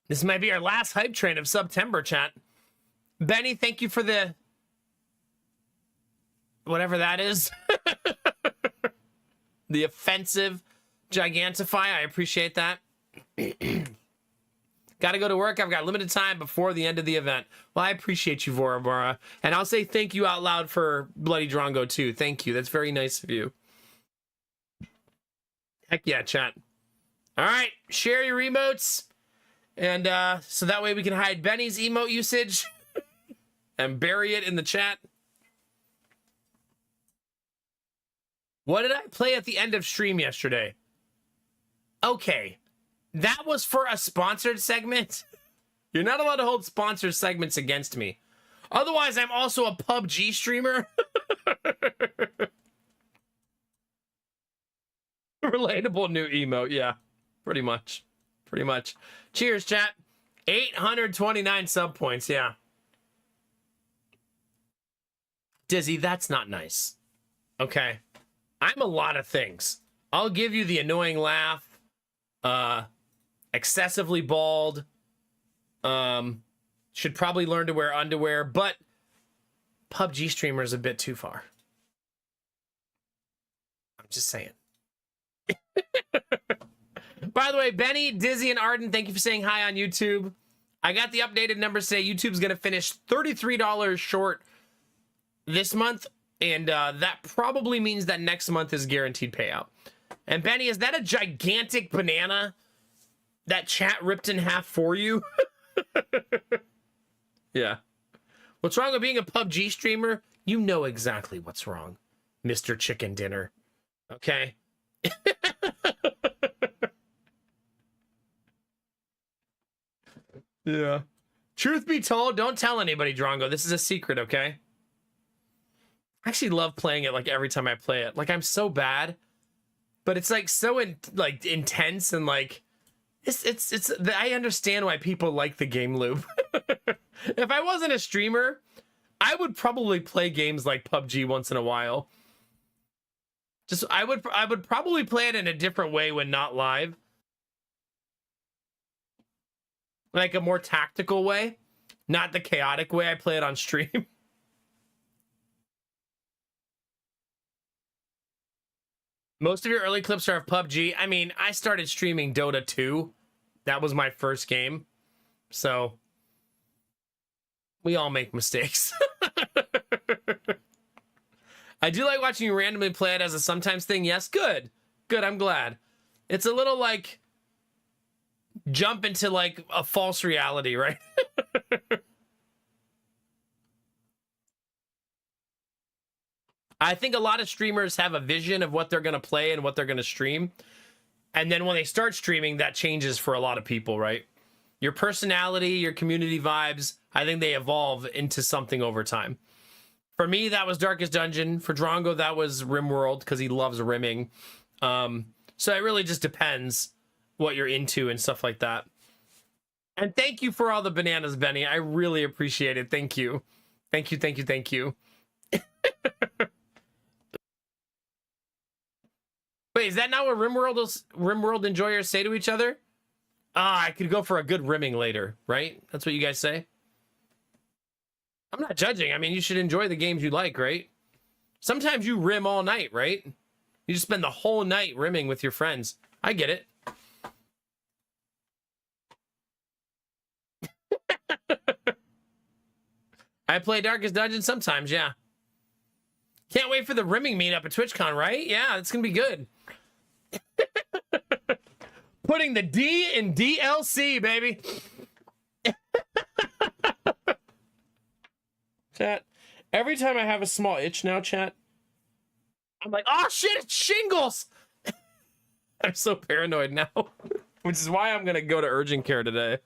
This might be our last hype train of September, chat. Benny, thank you for the... whatever that is. The offensive Gigantify. I appreciate that. Got to go to work. I've got limited time before the end of the event. Well, I appreciate you, Vorabara. And I'll say thank you out loud for Bloody Drongo, too. Thank you. That's very nice of you. Heck yeah, chat. All right. Share your emotes. And so that way we can hide Benny's emote usage and bury it in the chat. What did I play at the end of stream yesterday? Okay. That was for a sponsored segment. You're not allowed to hold sponsored segments against me. Otherwise, I'm also a PUBG streamer. Relatable new emote. Yeah, pretty much. Pretty much. Cheers, chat. 829 sub points. Yeah. Dizzy, that's not nice. Okay. I'm a lot of things. I'll give you the annoying laugh. Excessively bald. Should probably learn to wear underwear, but PUBG streamer is a bit too far. I'm just saying. By the way, Benny, Dizzy, and Arden, thank you for saying hi on YouTube. I got the updated numbers today. YouTube's going to finish $33 short this month, and that probably means that next month is guaranteed payout. And Benny, is that a gigantic banana that chat ripped in half for you? Yeah. What's wrong with being a PUBG streamer? You know exactly what's wrong, Mr. Chicken Dinner. Okay? Yeah. Truth be told, don't tell anybody, Drongo. This is a secret, okay? I actually love playing it like every time I play it. Like I'm so bad, but it's like so intense and like it's I understand why people like the game loop. If I wasn't a streamer, I would probably play games like PUBG once in a while. Just I would probably play it in a different way when not live. Like a more tactical way, not the chaotic way I play it on stream. Most of your early clips are of PUBG. I mean, I started streaming Dota 2. That was my first game. So we all make mistakes. I do like watching you randomly play it as a sometimes thing. Yes, good. Good, I'm glad. It's a little like jump into like a false reality, right? I think a lot of streamers have a vision of what they're going to play and what they're going to stream. And then when they start streaming, that changes for a lot of people, right? Your personality, your community vibes, I think they evolve into something over time. For me, that was Darkest Dungeon. For Drongo, that was RimWorld because he loves rimming. So it really just depends what you're into and stuff like that. And thank you for all the bananas, Benny. I really appreciate it. Thank you. Thank you, thank you, thank you. Wait, is that not what RimWorld enjoyers say to each other? Ah, I could go for a good rimming later, right? That's what you guys say? I'm not judging. I mean, you should enjoy the games you like, right? Sometimes you rim all night, right? You just spend the whole night rimming with your friends. I get it. I play Darkest Dungeon sometimes, yeah. Can't wait for the rimming meetup at TwitchCon, right? Yeah, it's gonna be good. Putting the D in DLC, baby. Chat. Every time I have a small itch now, chat, I'm like, oh shit, it's shingles. I'm so paranoid now. Which is why I'm gonna go to urgent care today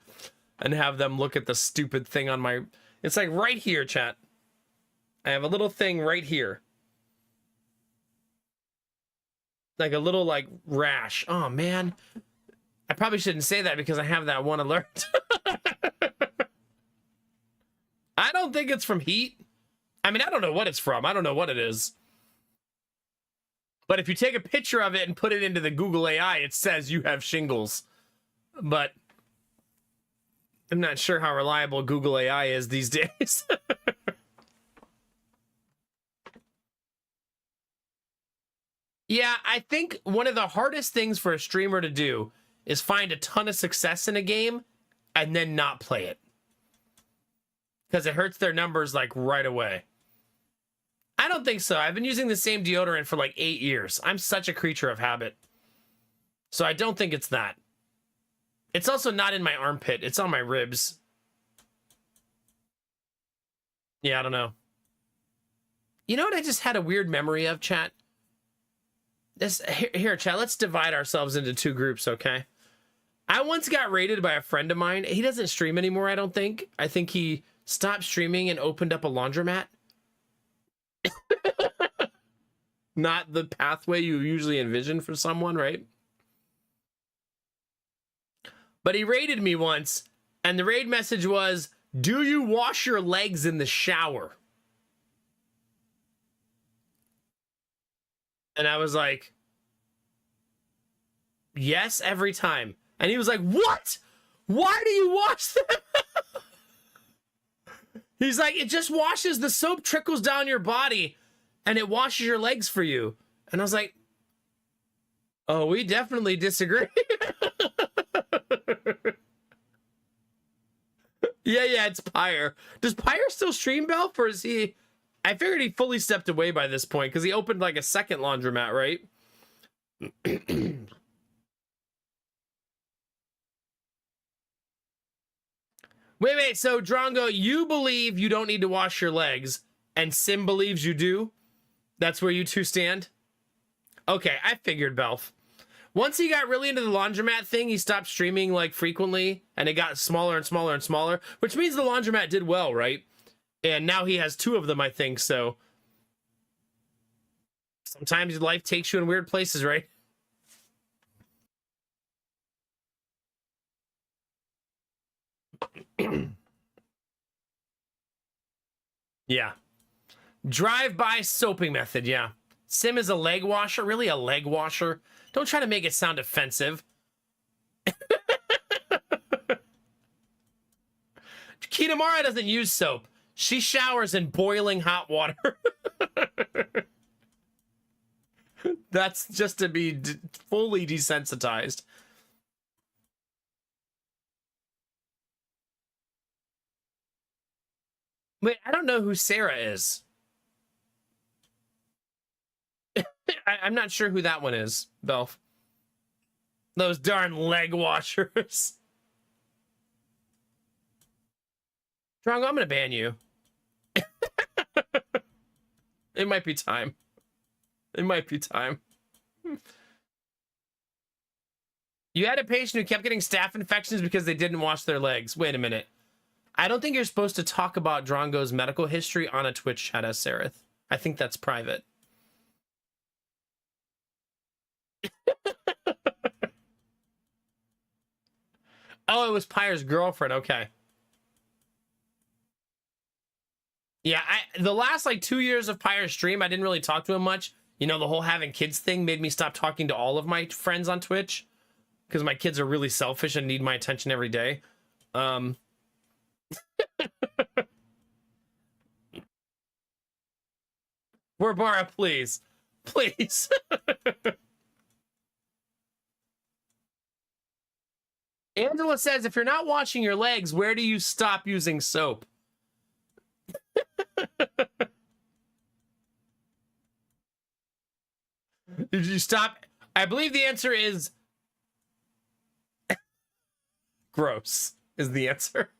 and have them look at the stupid thing on my... It's like right here, chat. I have a little thing right here. Like a little like rash. Oh man. I probably shouldn't say that because I have that one alert. I don't think it's from heat. I mean, I don't know what it's from. I don't know what it is. But if you take a picture of it and put it into the Google AI, it says you have shingles. But I'm not sure how reliable Google AI is these days. Yeah, I think one of the hardest things for a streamer to do is find a ton of success in a game and then not play it. Because it hurts their numbers like right away. I don't think so. I've been using the same deodorant for like 8 years. I'm such a creature of habit. So I don't think it's that. It's also not in my armpit. It's on my ribs. Yeah, I don't know. You know what I just had a weird memory of, chat? Here, chat, let's divide ourselves into two groups, okay? I once got raided by a friend of mine. He doesn't stream anymore, I don't think. I think he stopped streaming and opened up a laundromat. Not the pathway you usually envision for someone, right? But he raided me once, and the raid message was, "Do you wash your legs in the shower?" And I was like, yes, every time. And he was like, what? Why do you wash them? He's like, it just washes, the soap trickles down your body and it washes your legs for you. And I was like, oh, we definitely disagree. Yeah, it's Pyre. Does Pyre still stream, Belf, or is he... I figured he fully stepped away by this point because he opened like a second laundromat, right? Wait, so Drongo, you believe you don't need to wash your legs, and Sim believes you do? That's where you two stand? Okay, I figured, Belf. Once he got really into the laundromat thing, he stopped streaming like frequently, and it got smaller and smaller and smaller, which means the laundromat did well, right? And now he has 2 of them, I think, so... Sometimes life takes you in weird places, right? Yeah. Drive-by soaping method, yeah. Sim is a leg washer. Really, a leg washer? Don't try to make it sound offensive. Kitamara doesn't use soap. She showers in boiling hot water. That's just to be fully desensitized. Wait, I don't know who Sarah is. I'm not sure who that one is, Belf. Those darn leg washers. Drongo, I'm gonna ban you. It might be time. It might be time. You had a patient who kept getting staph infections because they didn't wash their legs. Wait a minute. I don't think you're supposed to talk about Drongo's medical history on a Twitch chat as Sereth. I think that's private. Oh, it was Pyre's girlfriend. Okay. Yeah, the last like 2 years of Pyre's stream, I didn't really talk to him much. You know, the whole having kids thing made me stop talking to all of my friends on Twitch because my kids are really selfish and need my attention every day. Warbara, please. Please. Angela says, if you're not washing your legs, where do you stop using soap? Did you stop? I believe the answer is gross is the answer.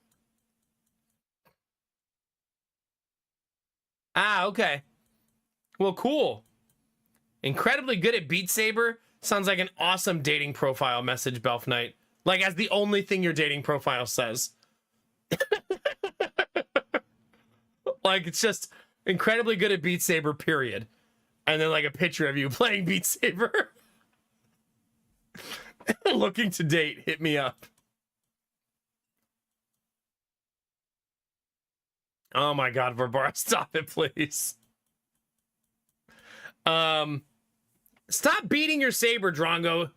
Ah, okay. Well, cool. Incredibly good at Beat Saber. Sounds like an awesome dating profile message, Belf Knight. Like, as the only thing your dating profile says. Like, it's just incredibly good at Beat Saber, period. And then, like, a picture of you playing Beat Saber. Looking to date, hit me up. Oh my god, Verbara, stop it, please. Stop beating your saber, Drongo.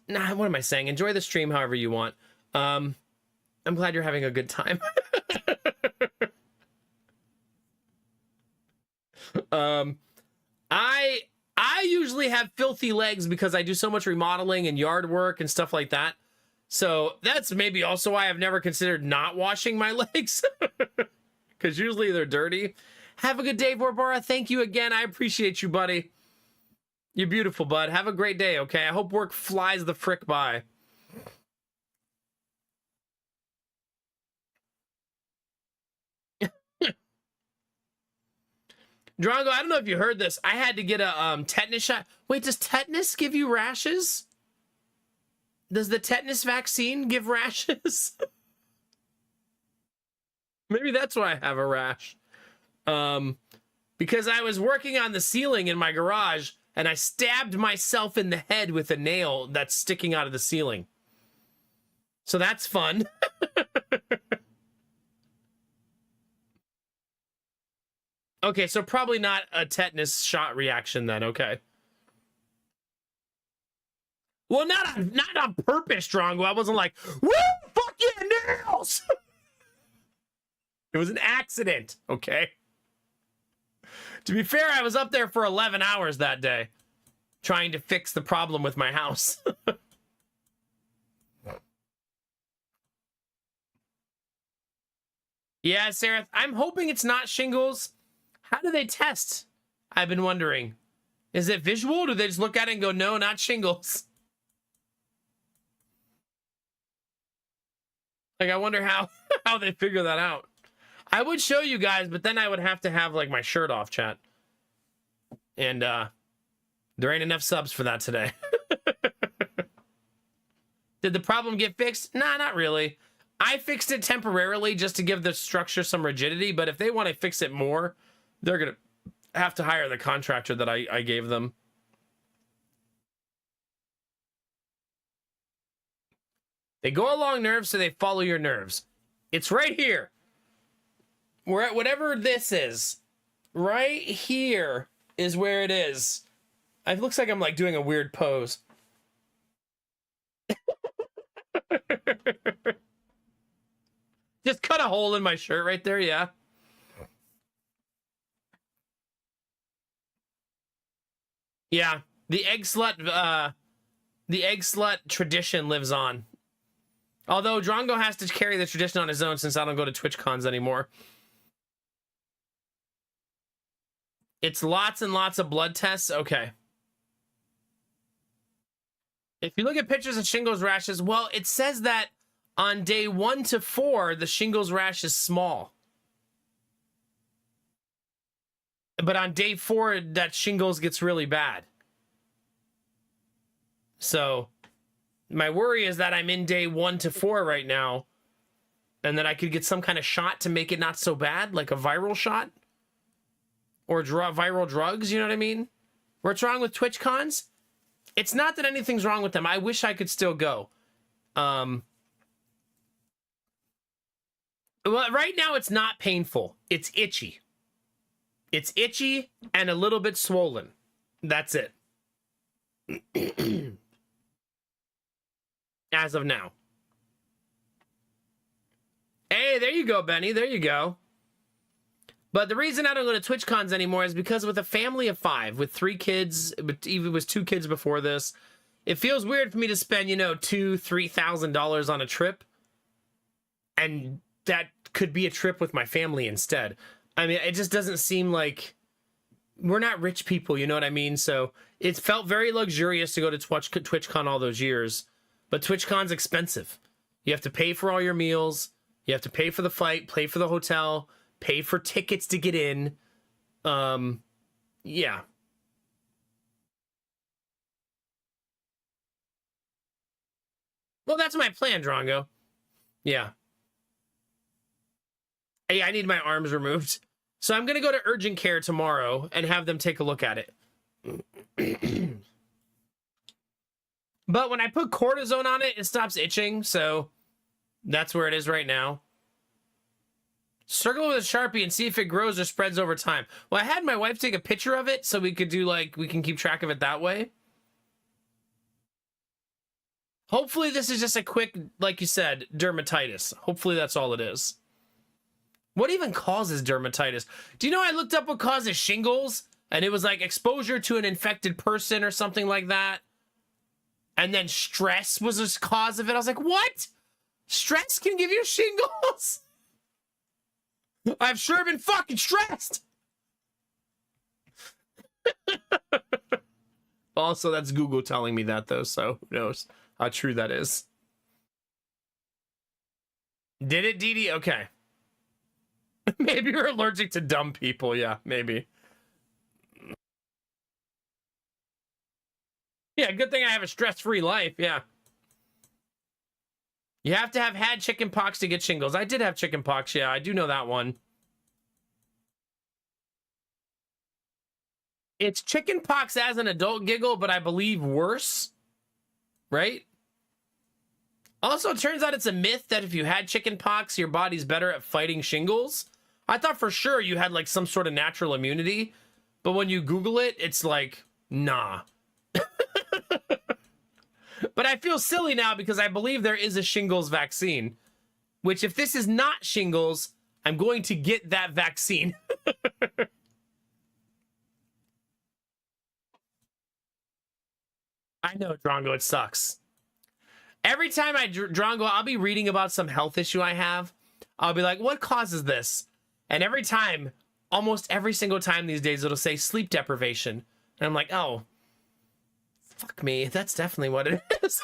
Nah, what am I saying? Enjoy the stream however you want. I'm glad you're having a good time. I usually have filthy legs because I do so much remodeling and yard work and stuff like that. So that's maybe also why I've never considered not washing my legs. Because usually they're dirty. Have a good day, Vorbara. Thank you again. I appreciate you, buddy. You're beautiful, bud. Have a great day, okay? I hope work flies the frick by. Drongo, I don't know if you heard this. I had to get a tetanus shot. Wait, does tetanus give you rashes? Does the tetanus vaccine give rashes? Maybe that's why I have a rash. Because I was working on the ceiling in my garage and I stabbed myself in the head with a nail that's sticking out of the ceiling. So that's fun. Okay, so probably not a tetanus shot reaction then, okay. Well, not on purpose, Drongo. I wasn't like, woo, fuck yeah, nails! It was an accident, okay? To be fair, I was up there for 11 hours that day trying to fix the problem with my house. Yeah, Sarah, I'm hoping it's not shingles. How do they test? I've been wondering. Is it visual? Do they just look at it and go, no, not shingles? Like, I wonder how they figure that out. I would show you guys, but then I would have to have, like, my shirt off, chat. And, there ain't enough subs for that today. Did the problem get fixed? Nah, not really. I fixed it temporarily just to give the structure some rigidity, but if they want to fix it more, they're gonna have to hire the contractor that I gave them. They go along nerves, so they follow your nerves. It's right here. We're at whatever this is. Right here is where it is. It looks like I'm like doing a weird pose. Just cut a hole in my shirt right there, yeah. Yeah, the egg slut tradition lives on. Although Drongo has to carry the tradition on his own since I don't go to Twitch cons anymore. It's lots and lots of blood tests. Okay. If you look at pictures of shingles rashes, well, it says that on day 1 to 4, the shingles rash is small. But on day 4, that shingles gets really bad. So my worry is that I'm in day 1 to 4 right now, and that I could get some kind of shot to make it not so bad, like a viral shot or viral drugs. You know what I mean? What's wrong with Twitch cons? It's not that anything's wrong with them. I wish I could still go. Well, right now it's not painful. It's itchy. It's itchy and a little bit swollen. That's it. As of now. Hey, there you go, Benny. There you go. But the reason I don't go to Twitch cons anymore is because with a family of 5, with 3 kids, but even was 2 kids before this, it feels weird for me to spend, you know, $2,000-$3,000 on a trip, and that could be a trip with my family instead. I mean, it just doesn't seem like we're not rich people, you know what I mean? So it felt very luxurious to go to TwitchCon all those years, but TwitchCon's expensive. You have to pay for all your meals, you have to pay for the flight, pay for the hotel, pay for tickets to get in. Yeah. Well, that's my plan, Drongo. Yeah. Hey, I need my arms removed. So I'm going to go to urgent care tomorrow and have them take a look at it. But when I put cortisone on it, it stops itching. So that's where it is right now. Circle with a Sharpie and see if it grows or spreads over time. Well, I had my wife take a picture of it so we could do like, we can keep track of it that way. Hopefully this is just a quick, like you said, dermatitis. Hopefully that's all it is. What even causes dermatitis? Do you know I looked up what causes shingles? And it was like exposure to an infected person or something like that. And then stress was the cause of it. I was like, what? Stress can give you shingles? I've sure been fucking stressed. Also, that's Google telling me that, though, so who knows how true that is. Did it, Dee Dee? Okay. Maybe you're allergic to dumb people. Yeah, maybe. Yeah, good thing I have a stress-free life. Yeah. You have to have had chicken pox to get shingles. I did have chicken pox. Yeah, I do know that one. It's chicken pox as an adult, Giggle, but I believe worse. Right? Also, it turns out it's a myth that if you had chicken pox, your body's better at fighting shingles. I thought for sure you had like some sort of natural immunity, but when you Google it, it's like, nah. But I feel silly now because I believe there is a shingles vaccine, which if this is not shingles, I'm going to get that vaccine. I know, Drongo, it sucks. Every time Drongo, I'll be reading about some health issue I have. I'll be like, what causes this? And every time, almost every single time these days, it'll say sleep deprivation. And I'm like, oh, fuck me. That's definitely what it is.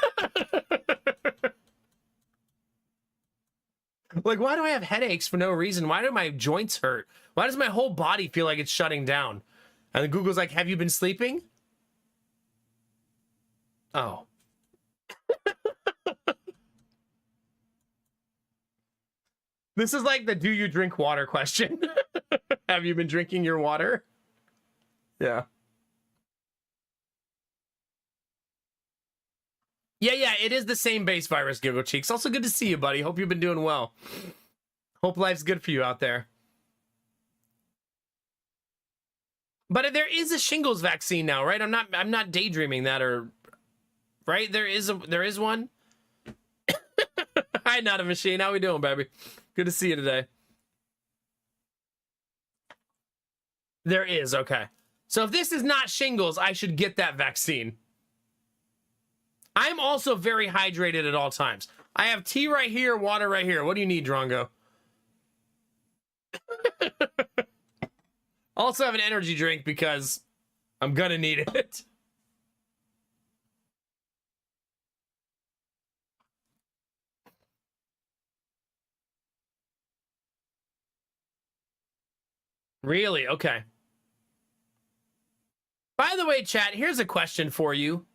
Like, why do I have headaches for no reason? Why do my joints hurt? Why does my whole body feel like it's shutting down? And then Google's like, have you been sleeping? Oh. This is like the do you drink water question. Have you been drinking your water? Yeah. Yeah, yeah, it is the same base virus, Giggle Cheeks. Also good to see you, buddy. Hope you've been doing well. Hope life's good for you out there. But there is a shingles vaccine now, right? I'm not daydreaming that, or right? There is one. Hi, not a machine. How we doing, baby? Good to see you today. There is, okay. So if this is not shingles, I should get that vaccine. I'm also very hydrated at all times. I have tea right here, water right here. What do you need, Drongo? Also have an energy drink because I'm gonna need it. Really? Okay. By the way, chat, here's a question for you.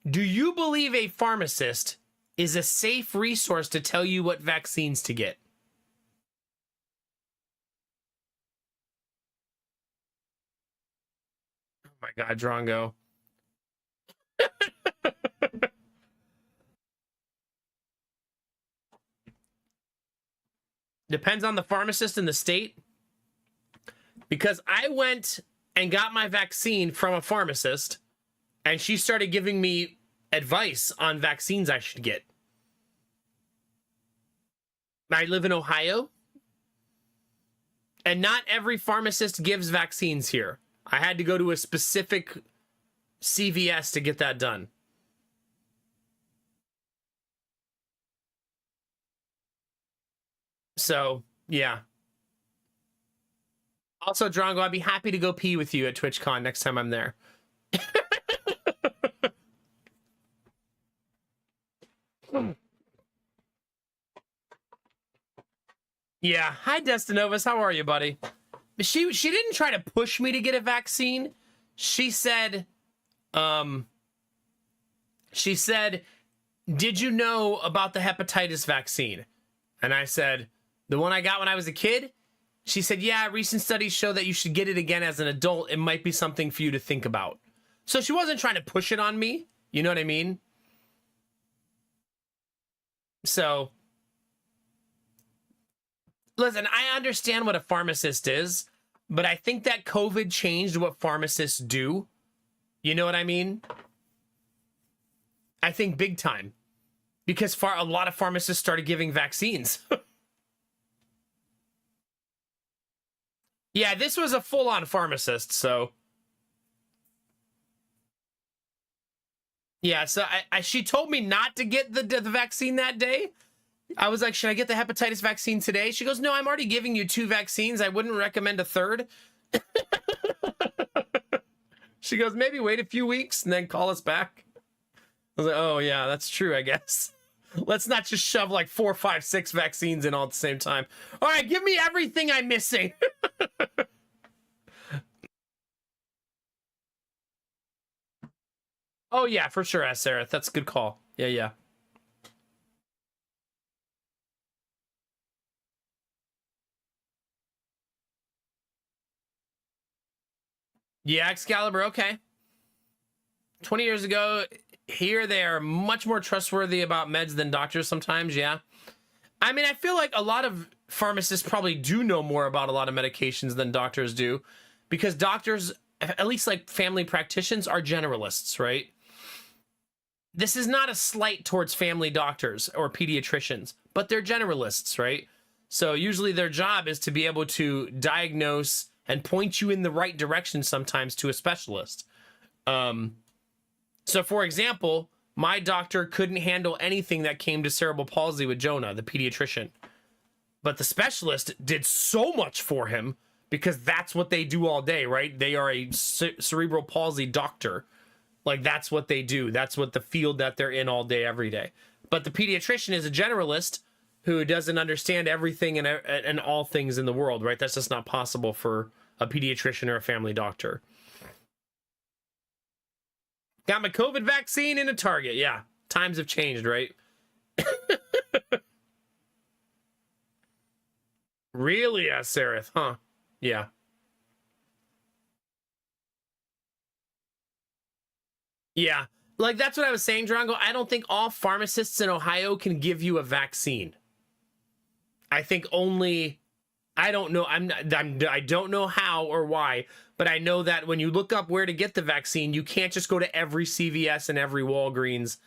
Do you believe a pharmacist is a safe resource to tell you what vaccines to get? Oh my God, Drongo. Depends on the pharmacist in the state. Because I went and got my vaccine from a pharmacist, and she started giving me advice on vaccines I should get. I live in Ohio, and not every pharmacist gives vaccines here. I had to go to a specific CVS to get that done. So, yeah. Also, Drongo, I'd be happy to go pee with you at TwitchCon next time I'm there. Yeah. Hi, Destinovus. How are you, buddy? She didn't try to push me to get a vaccine. She said, did you know about the hepatitis vaccine? And I said, the one I got when I was a kid? She said, yeah, recent studies show that you should get it again as an adult. It might be something for you to think about. So she wasn't trying to push it on me. You know what I mean? So, listen, I understand what a pharmacist is, but I think that COVID changed what pharmacists do. You know what I mean? I think big time. Because a lot of pharmacists started giving vaccines. Yeah, this was a full-on pharmacist, so... Yeah, so she told me not to get the vaccine that day. I was like, should I get the hepatitis vaccine today? She goes, no, I'm already giving you 2 vaccines. I wouldn't recommend a third. She goes, maybe wait a few weeks and then call us back. I was like, oh, yeah, that's true, I guess. Let's not just shove like 4, 5, 6 vaccines in all at the same time. All right, give me everything I'm missing. Oh, yeah, for sure, Sarah. That's a good call. Yeah, yeah. Yeah, Excalibur, okay. 20 years ago, here they are much more trustworthy about meds than doctors sometimes, yeah. I mean, I feel like a lot of pharmacists probably do know more about a lot of medications than doctors do, because doctors, at least like family practitioners, are generalists, right? This is not a slight towards family doctors or pediatricians, but they're generalists, right? So usually their job is to be able to diagnose and point you in the right direction sometimes to a specialist. So for example, my doctor couldn't handle anything that came to cerebral palsy with Jonah, the pediatrician. But the specialist did so much for him because that's what they do all day, right? They are a cerebral palsy doctor. Like, that's what they do. That's what the field that they're in all day, every day. But the pediatrician is a generalist who doesn't understand everything and all things in the world, right? That's just not possible for a pediatrician or a family doctor. Got my COVID vaccine in a Target. Yeah, times have changed, right? Really, Sarith, huh? Yeah. Yeah. Like, that's what I was saying, Drongo. I don't think all pharmacists in Ohio can give you a vaccine. I think only, I don't know. I don't know how or why, but I know that when you look up where to get the vaccine, you can't just go to every CVS and every Walgreens.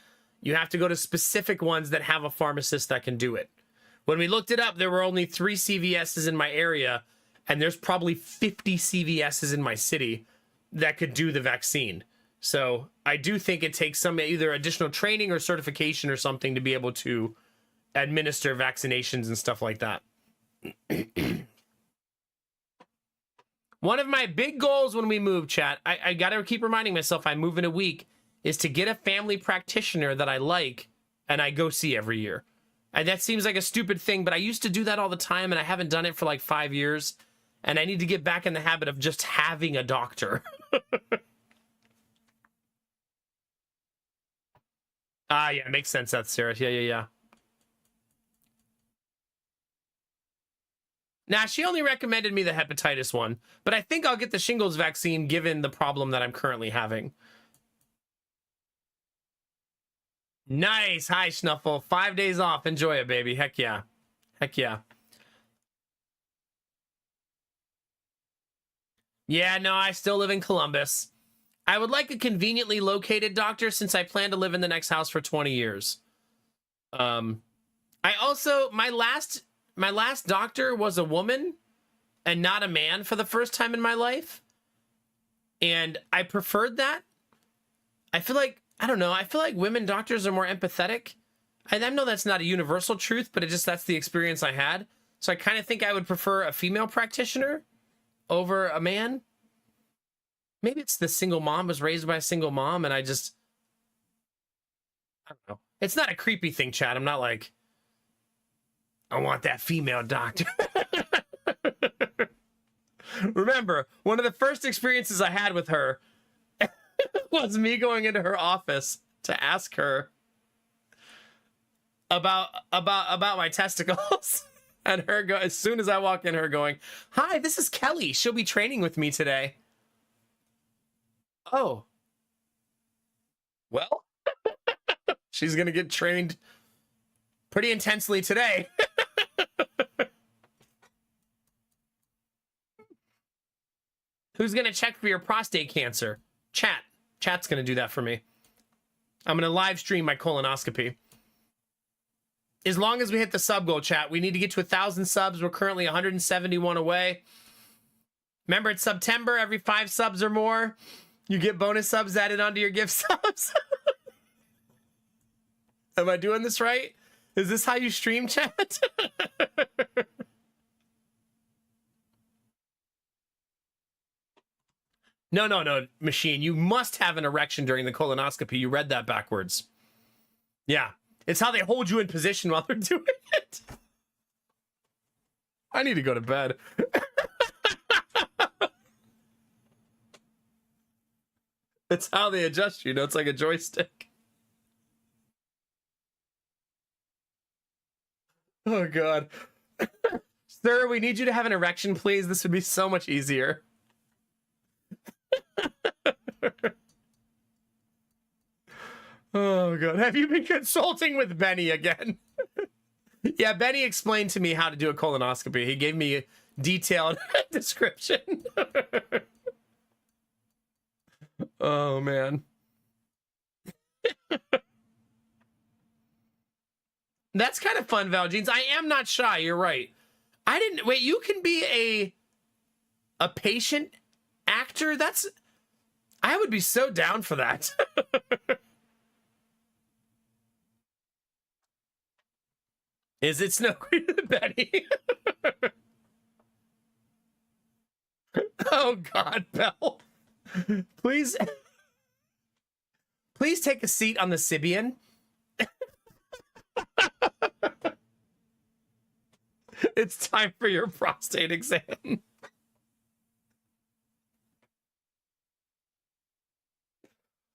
You have to go to specific ones that have a pharmacist that can do it. When we looked it up, there were only 3 CVSs in my area, and there's probably 50 CVSs in my city that could do the vaccine. So I do think it takes some either additional training or certification or something to be able to administer vaccinations and stuff like that. One of my big goals when we move, chat, I gotta keep reminding myself I move in a week, is to get a family practitioner that I like and I go see every year. And that seems like a stupid thing, but I used to do that all the time and I haven't done it for like 5 years. And I need to get back in the habit of just having a doctor. Yeah, makes sense. That's Sarah. Yeah. Nah, she only recommended me the hepatitis one, but I think I'll get the shingles vaccine given the problem that I'm currently having. Nice. Hi, Schnuffle. 5 days off. Enjoy it, baby. Heck yeah. Heck yeah. Yeah, no, I still live in Columbus. I would like a conveniently located doctor since I plan to live in the next house for 20 years. I also, my last doctor was a woman and not a man for the first time in my life. And I preferred that. I feel like, I don't know, I feel like women doctors are more empathetic. I know that's not a universal truth, but that's the experience I had. So I kind of think I would prefer a female practitioner over a man. Maybe it's the single mom, was raised by a single mom, and I don't know. It's not a creepy thing, Chad. I'm not like, I want that female doctor. Remember, one of the first experiences I had with her was me going into her office to ask her about my testicles. And her as soon as I walk in, her going, "Hi, this is Kelly. She'll be training with me today." Oh. Well, she's going to get trained pretty intensely today. Who's going to check for your prostate cancer? Chat's going to do that for me. I'm going to live stream my colonoscopy. As long as we hit the sub goal, chat, we need to get to 1,000 subs. We're currently 171 away. Remember, it's September. Every 5 subs or more, you get bonus subs added onto your gift subs. Am I doing this right? Is this how you stream, chat? No, machine. You must have an erection during the colonoscopy. You read that backwards. Yeah. It's how they hold you in position while they're doing it. I need to go to bed. It's how they adjust you. It's like a joystick. Oh, God. Sir, we need you to have an erection, please. This would be so much easier. Oh, God. Have you been consulting with Benny again? Yeah, Benny explained to me how to do a colonoscopy. He gave me a detailed description. Oh, man. That's kind of fun, Valjeans. I am not shy. You're right. I didn't... Wait, you can be a patient actor? I would be so down for that. Is it Snow Queen and Betty? Oh, God, Belle. Please take a seat on the Sibian. It's time for your prostate exam.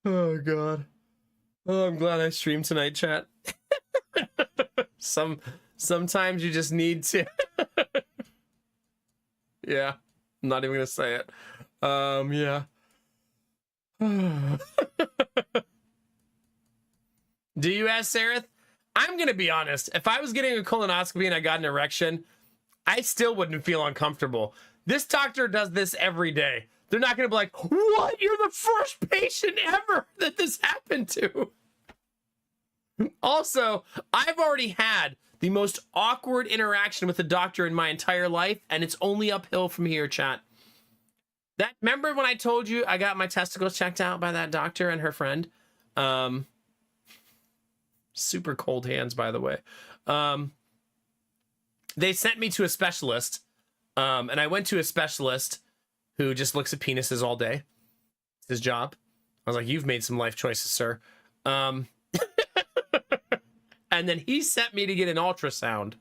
Oh, God. Oh, I'm glad I streamed tonight, chat. Sometimes you just need to. Yeah, I'm not even gonna say it. Yeah. Do you ask Sarah? I'm going to be honest. If I was getting a colonoscopy and I got an erection, I still wouldn't feel uncomfortable. This doctor does this every day. They're not going to be like, what? You're the first patient ever that this happened to. Also, I've already had the most awkward interaction with a doctor in my entire life, and it's only uphill from here, chat. Remember when I told you I got my testicles checked out by that doctor and her friend? Super cold hands, by the way. They sent me to a specialist, and I went to a specialist who just looks at penises all day. It's his job. I was like, you've made some life choices, sir. And then he sent me to get an ultrasound.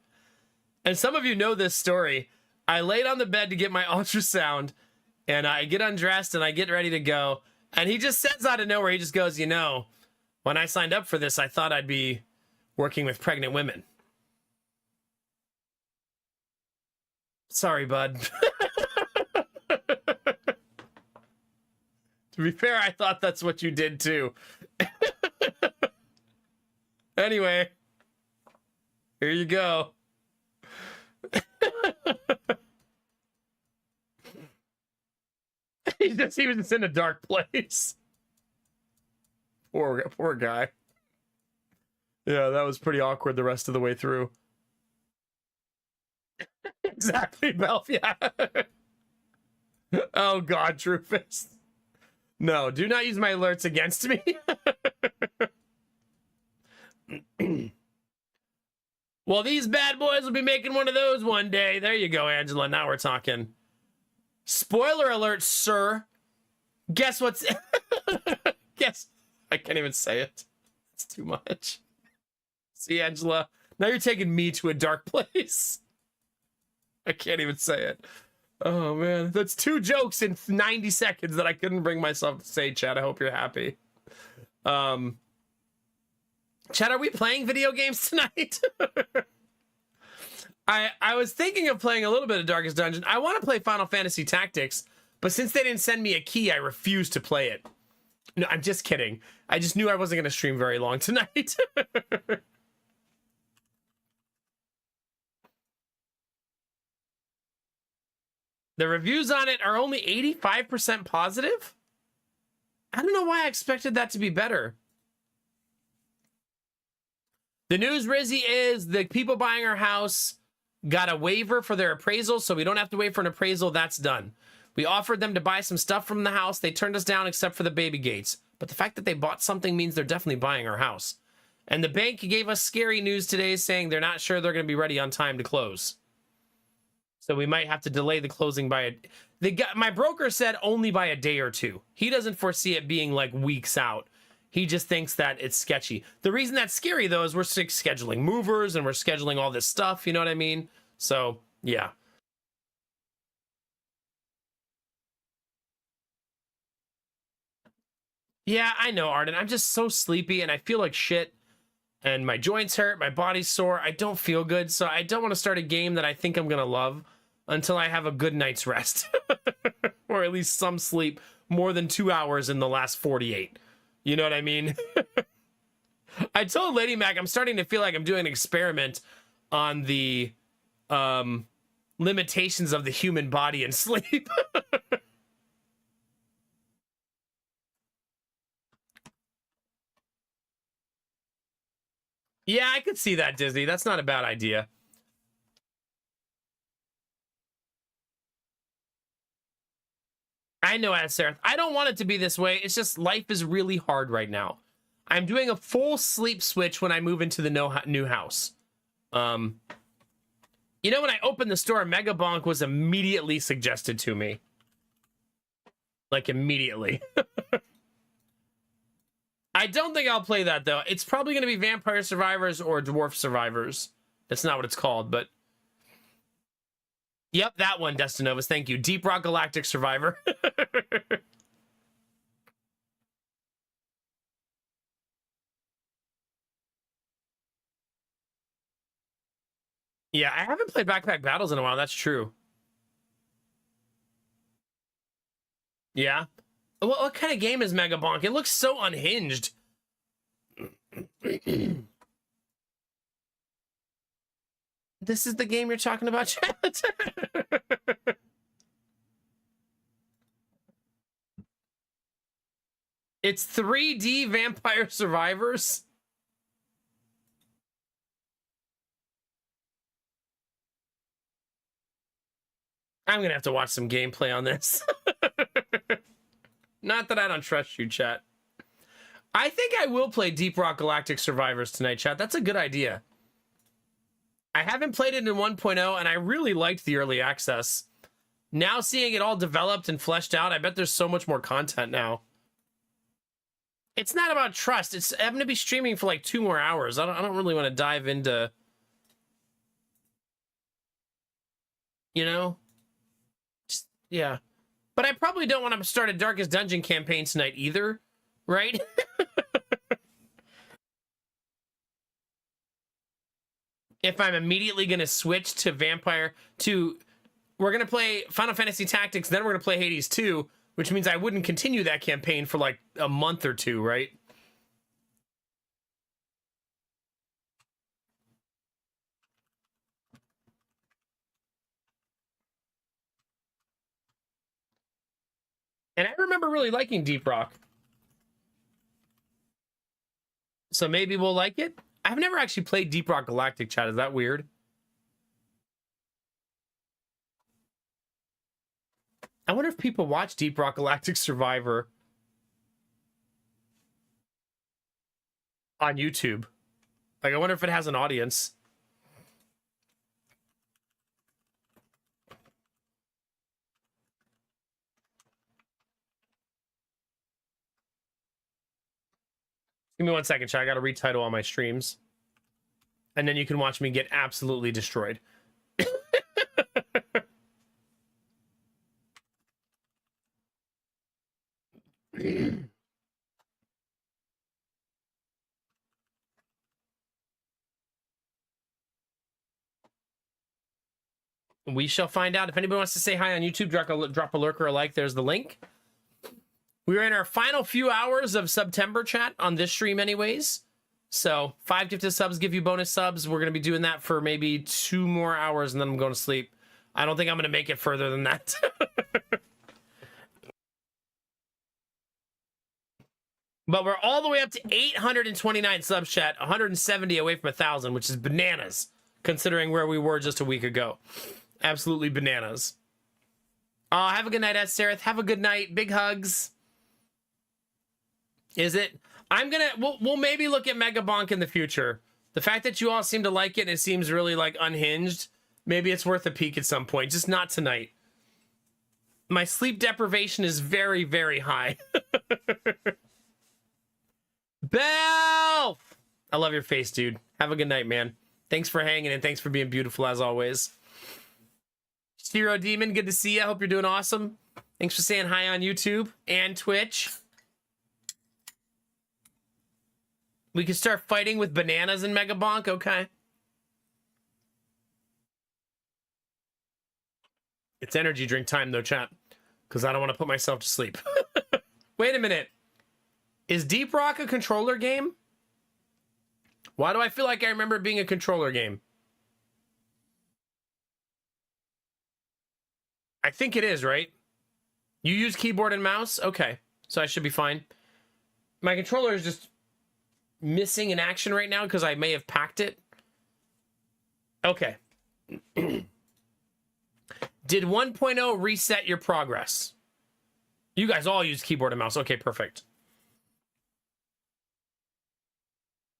And some of you know this story. I laid on the bed to get my ultrasound, and I get undressed and I get ready to go. And he just says out of nowhere, he just goes, you know, when I signed up for this, I thought I'd be working with pregnant women. Sorry, bud. To be fair, I thought that's what you did too. Anyway, here you go. He was just in a dark place. Poor guy. Yeah, that was pretty awkward the rest of the way through. Exactly, Belf, yeah. Oh God, Truefist. No, do not use my alerts against me. Well, these bad boys will be making one of those one day. There you go, Angela. Now we're talking. Spoiler alert, sir. Guess what's... Guess... I can't even say it. It's too much. See, Angela? Now you're taking me to a dark place. I can't even say it. Oh, man. That's 2 jokes in 90 seconds that I couldn't bring myself to say, Chad. I hope you're happy. Chad, are we playing video games tonight? I was thinking of playing a little bit of Darkest Dungeon. I want to play Final Fantasy Tactics, but since they didn't send me a key, I refuse to play it. No, I'm just kidding. I just knew I wasn't going to stream very long tonight. The reviews on it are only 85% positive? I don't know why I expected that to be better. The news, Rizzy, is the people buying our house got a waiver for their appraisal, so we don't have to wait for an appraisal. That's done. We offered them to buy some stuff from the house. They turned us down except for the baby gates. But the fact that they bought something means they're definitely buying our house. And the bank gave us scary news today saying they're not sure they're going to be ready on time to close. So we might have to delay the closing by my broker said only by a day or 2. He doesn't foresee it being like weeks out. He just thinks that it's sketchy. The reason that's scary, though, is we're scheduling movers and we're scheduling all this stuff. You know what I mean? So, yeah. Yeah, I know, Arden. I'm just so sleepy and I feel like shit. And my joints hurt, my body's sore. I don't feel good, so I don't want to start a game that I think I'm going to love until I have a good night's rest. Or at least some sleep, more than 2 hours in the last 48. You know what I mean? I told Lady Mac I'm starting to feel like I'm doing an experiment on the limitations of the human body and sleep. Yeah, I could see that, Disney. That's not a bad idea. I know, Sarah. I don't want it to be this way. It's just life is really hard right now. I'm doing a full sleep switch when I move into the new house. You know, when I opened the store, Mega Bonk was immediately suggested to me. Like, immediately. I don't think I'll play that, though. It's probably going to be Vampire Survivors or Dwarf Survivors. That's not what it's called, but... Yep, that one, Destinovas. Thank you. Deep Rock Galactic Survivor. Yeah, I haven't played Backpack Battles in a while. That's true. Yeah. What kind of game is Mega Bonk? It looks so unhinged. This is the game you're talking about, chat? It's 3D Vampire Survivors. I'm gonna have to watch some gameplay on this. Not that I don't trust you, chat. I think I will play Deep Rock Galactic Survivors tonight, chat. That's a good idea. I haven't played it in 1.0, and I really liked the early access. Now seeing it all developed and fleshed out, I bet there's so much more content now. It's not about trust. I'm going to be streaming for like 2 more hours. I don't really want to dive into, you know? Just, yeah. But I probably don't want to start a Darkest Dungeon campaign tonight either, right? If I'm immediately going to switch to Vampire to... We're going to play Final Fantasy Tactics, then we're going to play Hades 2, which means I wouldn't continue that campaign for like a month or 2, right? And I remember really liking Deep Rock. So maybe we'll like it? I've never actually played Deep Rock Galactic, chat. Is that weird? I wonder if people watch Deep Rock Galactic Survivor on YouTube. Like, I wonder if it has an audience. Give me 1 second, chat. I gotta retitle all my streams. And then you can watch me get absolutely destroyed. We shall find out. If anybody wants to say hi on YouTube, drop a lurker or like. There's the link. We're in our final few hours of September, chat, on this stream anyways. So 5 gifted subs give you bonus subs. We're going to be doing that for maybe 2 more hours, and then I'm going to sleep. I don't think I'm going to make it further than that. But we're all the way up to 829 subs, chat. 170 away from 1,000, which is bananas, considering where we were just a week ago. Absolutely bananas. Have a good night, Sareth. Have a good night. Big hugs. Is it? We'll maybe look at Mega Bonk in the future. The fact that you all seem to like it and it seems really like unhinged, maybe it's worth a peek at some point. Just not tonight. My sleep deprivation is very, very high. Belle! I love your face, dude. Have a good night, man. Thanks for hanging and thanks for being beautiful as always. Shiro Demon, good to see you. I hope you're doing awesome. Thanks for saying hi on YouTube and Twitch. We can start fighting with bananas and Mega Bonk, okay? It's energy drink time though, chat. Because I don't want to put myself to sleep. Wait a minute. Is Deep Rock a controller game? Why do I feel like I remember it being a controller game? I think it is, right? You use keyboard and mouse? Okay. So I should be fine. My controller is just missing in action right now because I may have packed it. Okay. Did 1.0 reset your progress? You guys all use keyboard and mouse. Okay, perfect.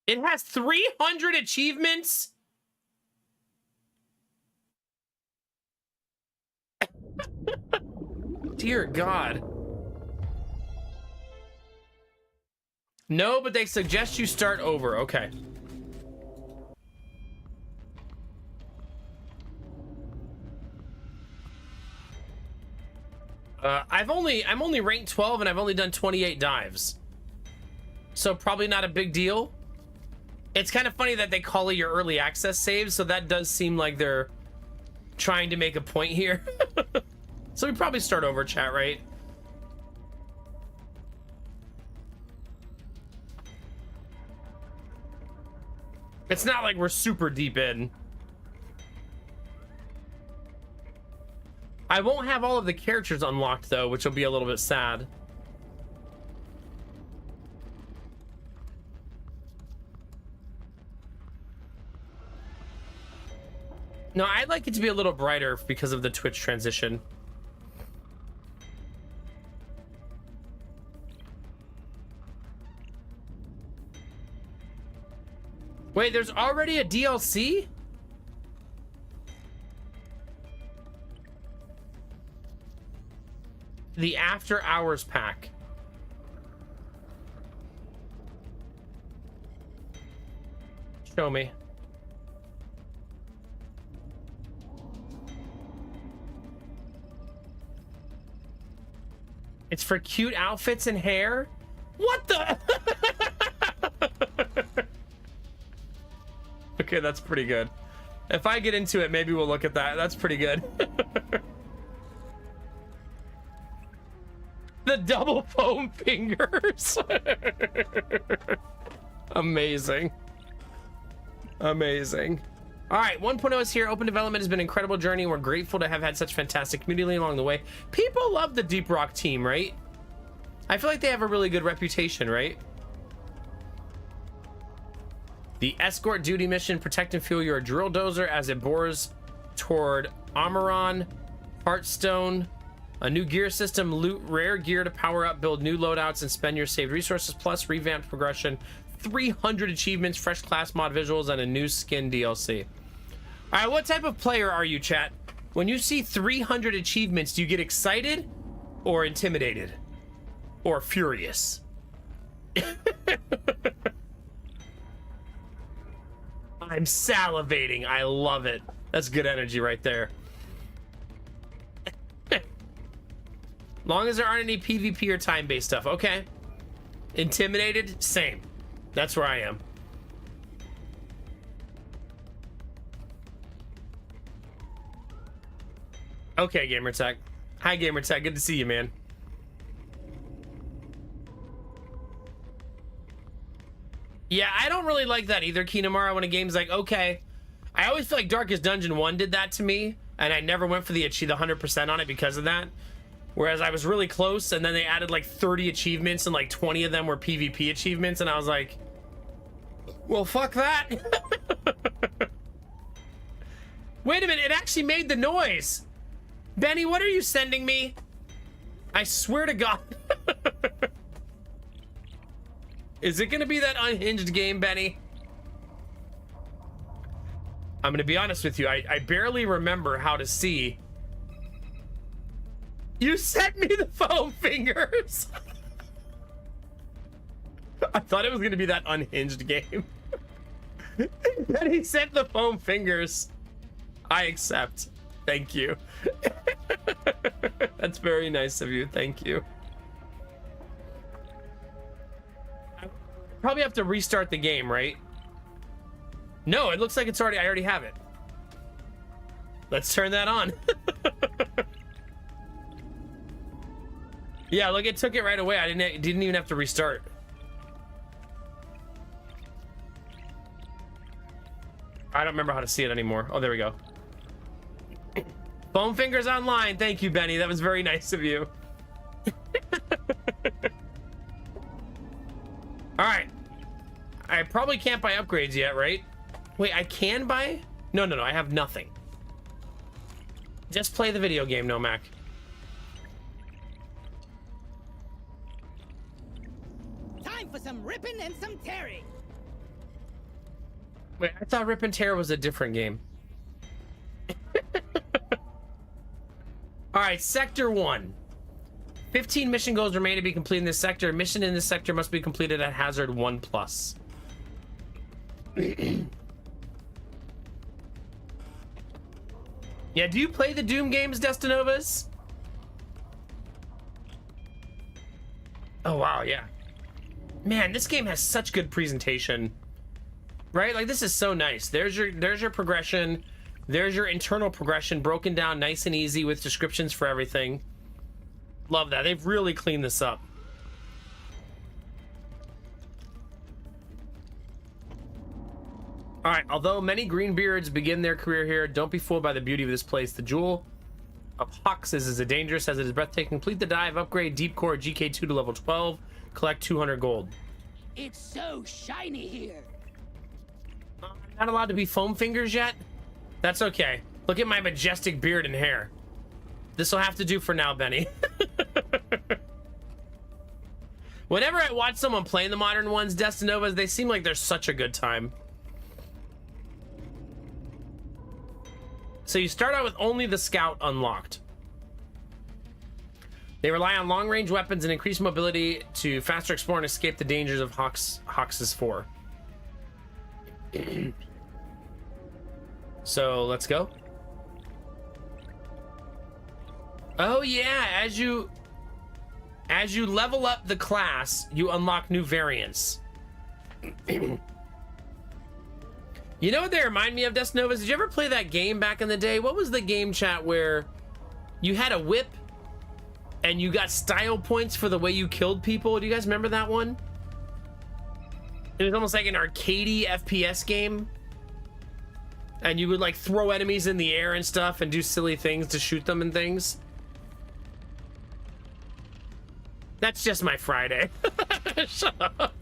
It has 300 achievements? Dear God. No, but they suggest you start over. Okay. I'm only ranked 12 and I've only done 28 dives. So probably not a big deal. It's kind of funny that they call it your early access saves, so that does seem like they're trying to make a point here. So we probably start over, chat, right? It's not like we're super deep in. I won't have all of the characters unlocked though, which will be a little bit sad. No, I'd like it to be a little brighter because of the Twitch transition. Wait, there's already a DLC? The After Hours pack. Show me. It's for cute outfits and hair? What the? Okay, that's pretty good. If I get into it, maybe we'll look at that. That's pretty good. The double foam fingers. Amazing. Amazing. All right, 1.0 is here. Open development has been an incredible journey. We're grateful to have had such fantastic community along the way. People love the Deep Rock team, right? I feel like they have a really good reputation, right? The escort duty mission, protect and fuel your drill dozer as it bores toward Amaron, Heartstone, a new gear system, loot rare gear to power up, build new loadouts, and spend your saved resources, plus revamped progression, 300 achievements, fresh class mod visuals, and a new skin DLC. All right, what type of player are you, chat? When you see 300 achievements, do you get excited or intimidated or furious? I'm salivating. I love it. That's good energy right there. Long as there aren't any PvP or time-based stuff. Okay. Intimidated? Same. That's where I am. Okay, Gamertech. Hi, Gamertech. Good to see you, man. Yeah, I don't really like that either, Kinamara, when a game's like, okay. I always feel like Darkest Dungeon 1 did that to me, and I never went for the 100% on it because of that. Whereas I was really close, and then they added like 30 achievements, and like 20 of them were PvP achievements, and I was like, well, fuck that. Wait a minute, it actually made the noise. Benny, what are you sending me? I swear to God. Is it gonna be that unhinged game, Benny? I'm gonna be honest with you, I barely remember how to see. You sent me the foam fingers. I thought it was gonna be that unhinged game. Then he sent the foam fingers. I accept. Thank you. That's very nice of you. Thank you. I probably have to restart the game, right? No, it looks like it's already, I already have it. Let's turn that on. Yeah, look, it took it right away. I didn't even have to restart. I don't remember how to see it anymore. Oh, there we go. Foam fingers online. Thank you, Benny. That was very nice of you. All right. I probably can't buy upgrades yet, right? Wait, I can buy? No, I have nothing. Just play the video game, Nomac. Time for some ripping and some tearing. Wait, I thought Rip and Tear was a different game. All right, Sector 1. 15 mission goals remain to be completed in this sector. Mission in this sector must be completed at hazard 1+. Yeah, do you play the Doom games, Destinovas? Oh, wow, yeah. Man, this game has such good presentation. Right? Like, this is so nice. There's your progression. There's your internal progression broken down nice and easy with descriptions for everything. Love that. They've really cleaned this up. All right, although many greenbeards begin their career here, don't be fooled by the beauty of this place. The Jewel of Hawks is as dangerous as it is breathtaking. Complete the dive, upgrade Deep Core GK2 to level 12, collect 200 gold. It's so shiny here. Not allowed to be foam fingers yet? That's okay. Look at my majestic beard and hair. This will have to do for now, Benny. Whenever I watch someone playing the modern ones, Destinovas, they seem like they're such a good time. So you start out with only the Scout unlocked. They rely on long-range weapons and increased mobility to faster explore and escape the dangers of Hawks' 4. So let's go. Oh yeah, as you level up the class, you unlock new variants. You know what they remind me of, Destinovas? Did you ever play that game back in the day? What was the game, chat, where you had a whip and you got style points for the way you killed people? Do you guys remember that one? It was almost like an arcadey FPS game. And you would like throw enemies in the air and stuff and do silly things to shoot them and things. That's just my Friday. Shut up.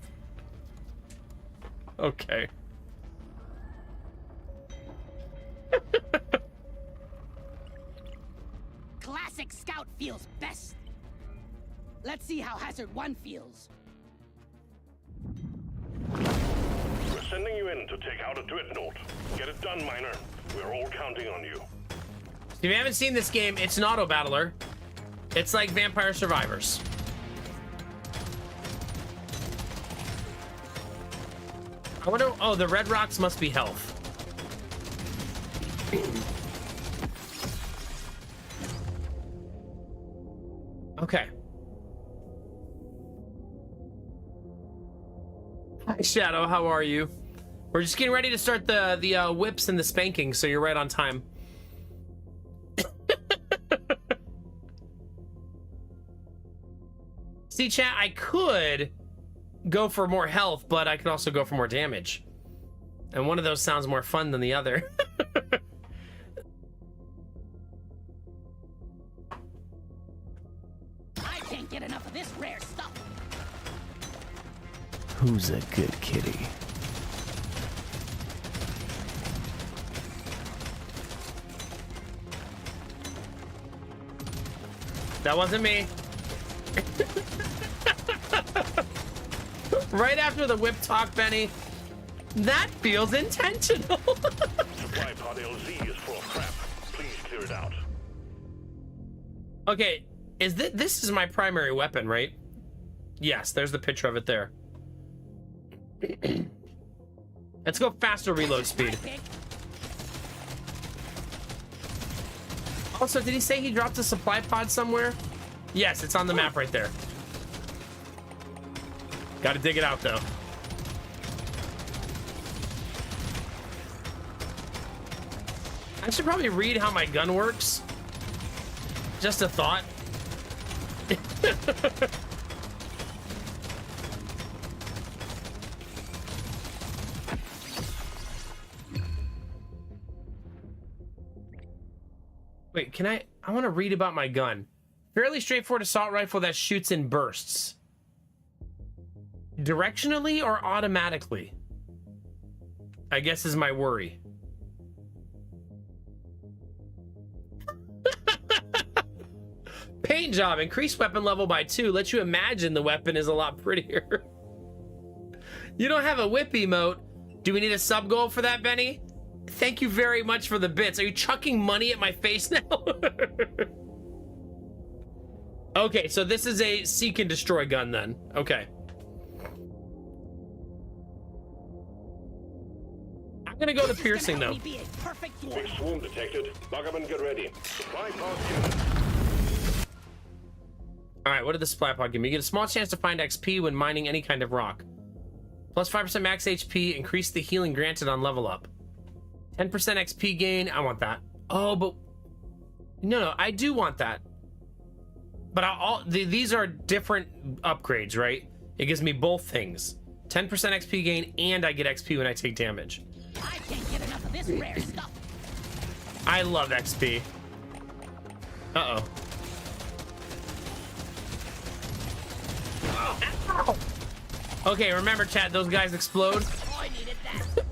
Okay. Classic Scout feels best. Let's see how Hazard 1 feels. We're sending you in to take out a dreadnought. Get it done, Miner. We're all counting on you. If you haven't seen this game, it's an auto battler. It's like Vampire Survivors. I wonder. Oh, the red rocks must be health. Okay. Hi, Shadow. How are you? We're just getting ready to start the whips and the spanking, so you're right on time. See, chat, I could go for more health, but I could also go for more damage. And one of those sounds more fun than the other. I can't get enough of this rare stuff. Who's a good kitty? That wasn't me. Right after the whip talk, Benny. That feels intentional. Supply pod LZ is full of crap. Please clear it out. Okay, is this is my primary weapon, right? Yes, there's the picture of it there. Let's go faster reload speed. Also, did he say he dropped a supply pod somewhere? Yes, it's on the map right there. Gotta dig it out, though. I should probably read how my gun works. Just a thought. Wait, can I want to read about my gun. Fairly straightforward assault rifle that shoots in bursts. Directionally or automatically? I guess is my worry. Paint job. Increased weapon level by 2. Lets you imagine the weapon is a lot prettier. You don't have a whip emote. Do we need a sub goal for that, Benny? Thank you very much for the bits. Are you chucking money at my face now? Okay, so this is a seek and destroy gun then. Okay. I'm gonna go the piercing though. Big swarm detected. Buggerman, get ready. Supply pod unit. All right, what did the supply pod give me? You get a small chance to find XP when mining any kind of rock. Plus 5% max HP. Increase the healing granted on level up. 10% XP gain. I want that. Oh, but no, I do want that. But these are different upgrades, right? It gives me both things. 10% XP gain, and I get XP when I take damage. I this rare stuff. I love XP. Uh-oh. Ow. Okay, remember, chat, those guys explode. Oh, I needed that.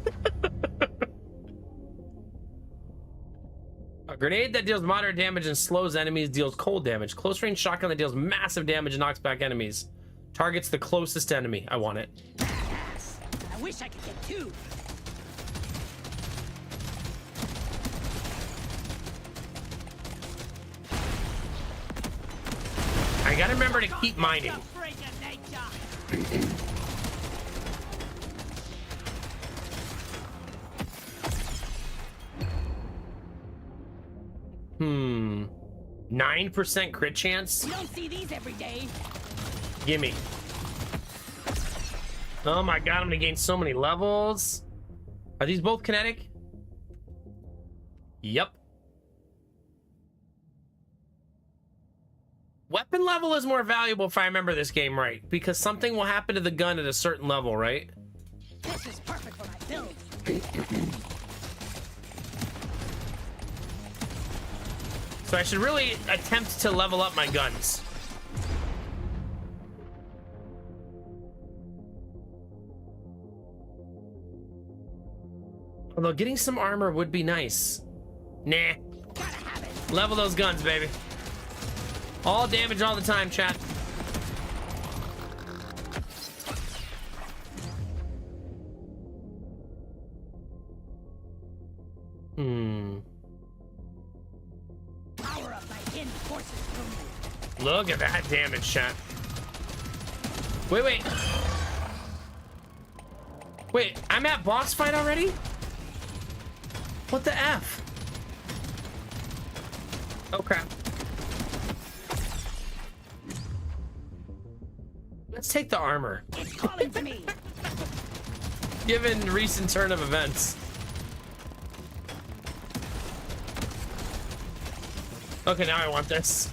A grenade that deals moderate damage and slows enemies deals cold damage. Close range shotgun that deals massive damage and knocks back enemies. Targets the closest enemy. I want it. Yes. I wish I could get two. I gotta remember to keep mining. Freak of nature. 9% crit chance? You don't see these every day. Gimme. Oh my god, I'm gonna gain so many levels. Are these both kinetic? Yep. Weapon level is more valuable if I remember this game right, because something will happen to the gun at a certain level, right? This is perfect for my build. So I should really attempt to level up my guns. Although getting some armor would be nice. Nah. Gotta have it. Level those guns, baby. All damage all the time, chat. Power of my hidden forces through me. Look at that damage, chat. Wait. Wait, I'm at boss fight already? What the F? Oh crap. Let's take the armor. It's calling to me. Given recent turn of events. Okay, now I want this.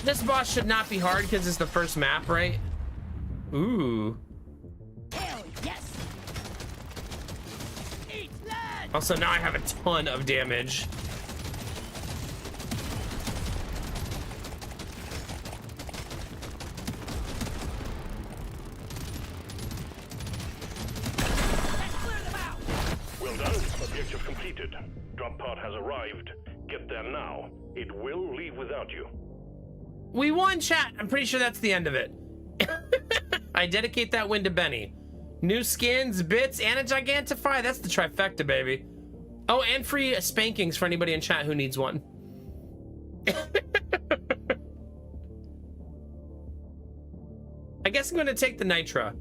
This boss should not be hard because it's the first map, right? Ooh. Hell yes. Eat lead. Also, now I have a ton of damage. Let's clear them out. Well done. Objective completed. Drop pod has arrived. Get there now. It will leave without you. We won, chat. I'm pretty sure that's the end of it. I dedicate that win to Benny. New skins, bits, and a Gigantify. That's the trifecta, baby. Oh, and free spankings for anybody in chat who needs one. I guess I'm going to take the Nitra,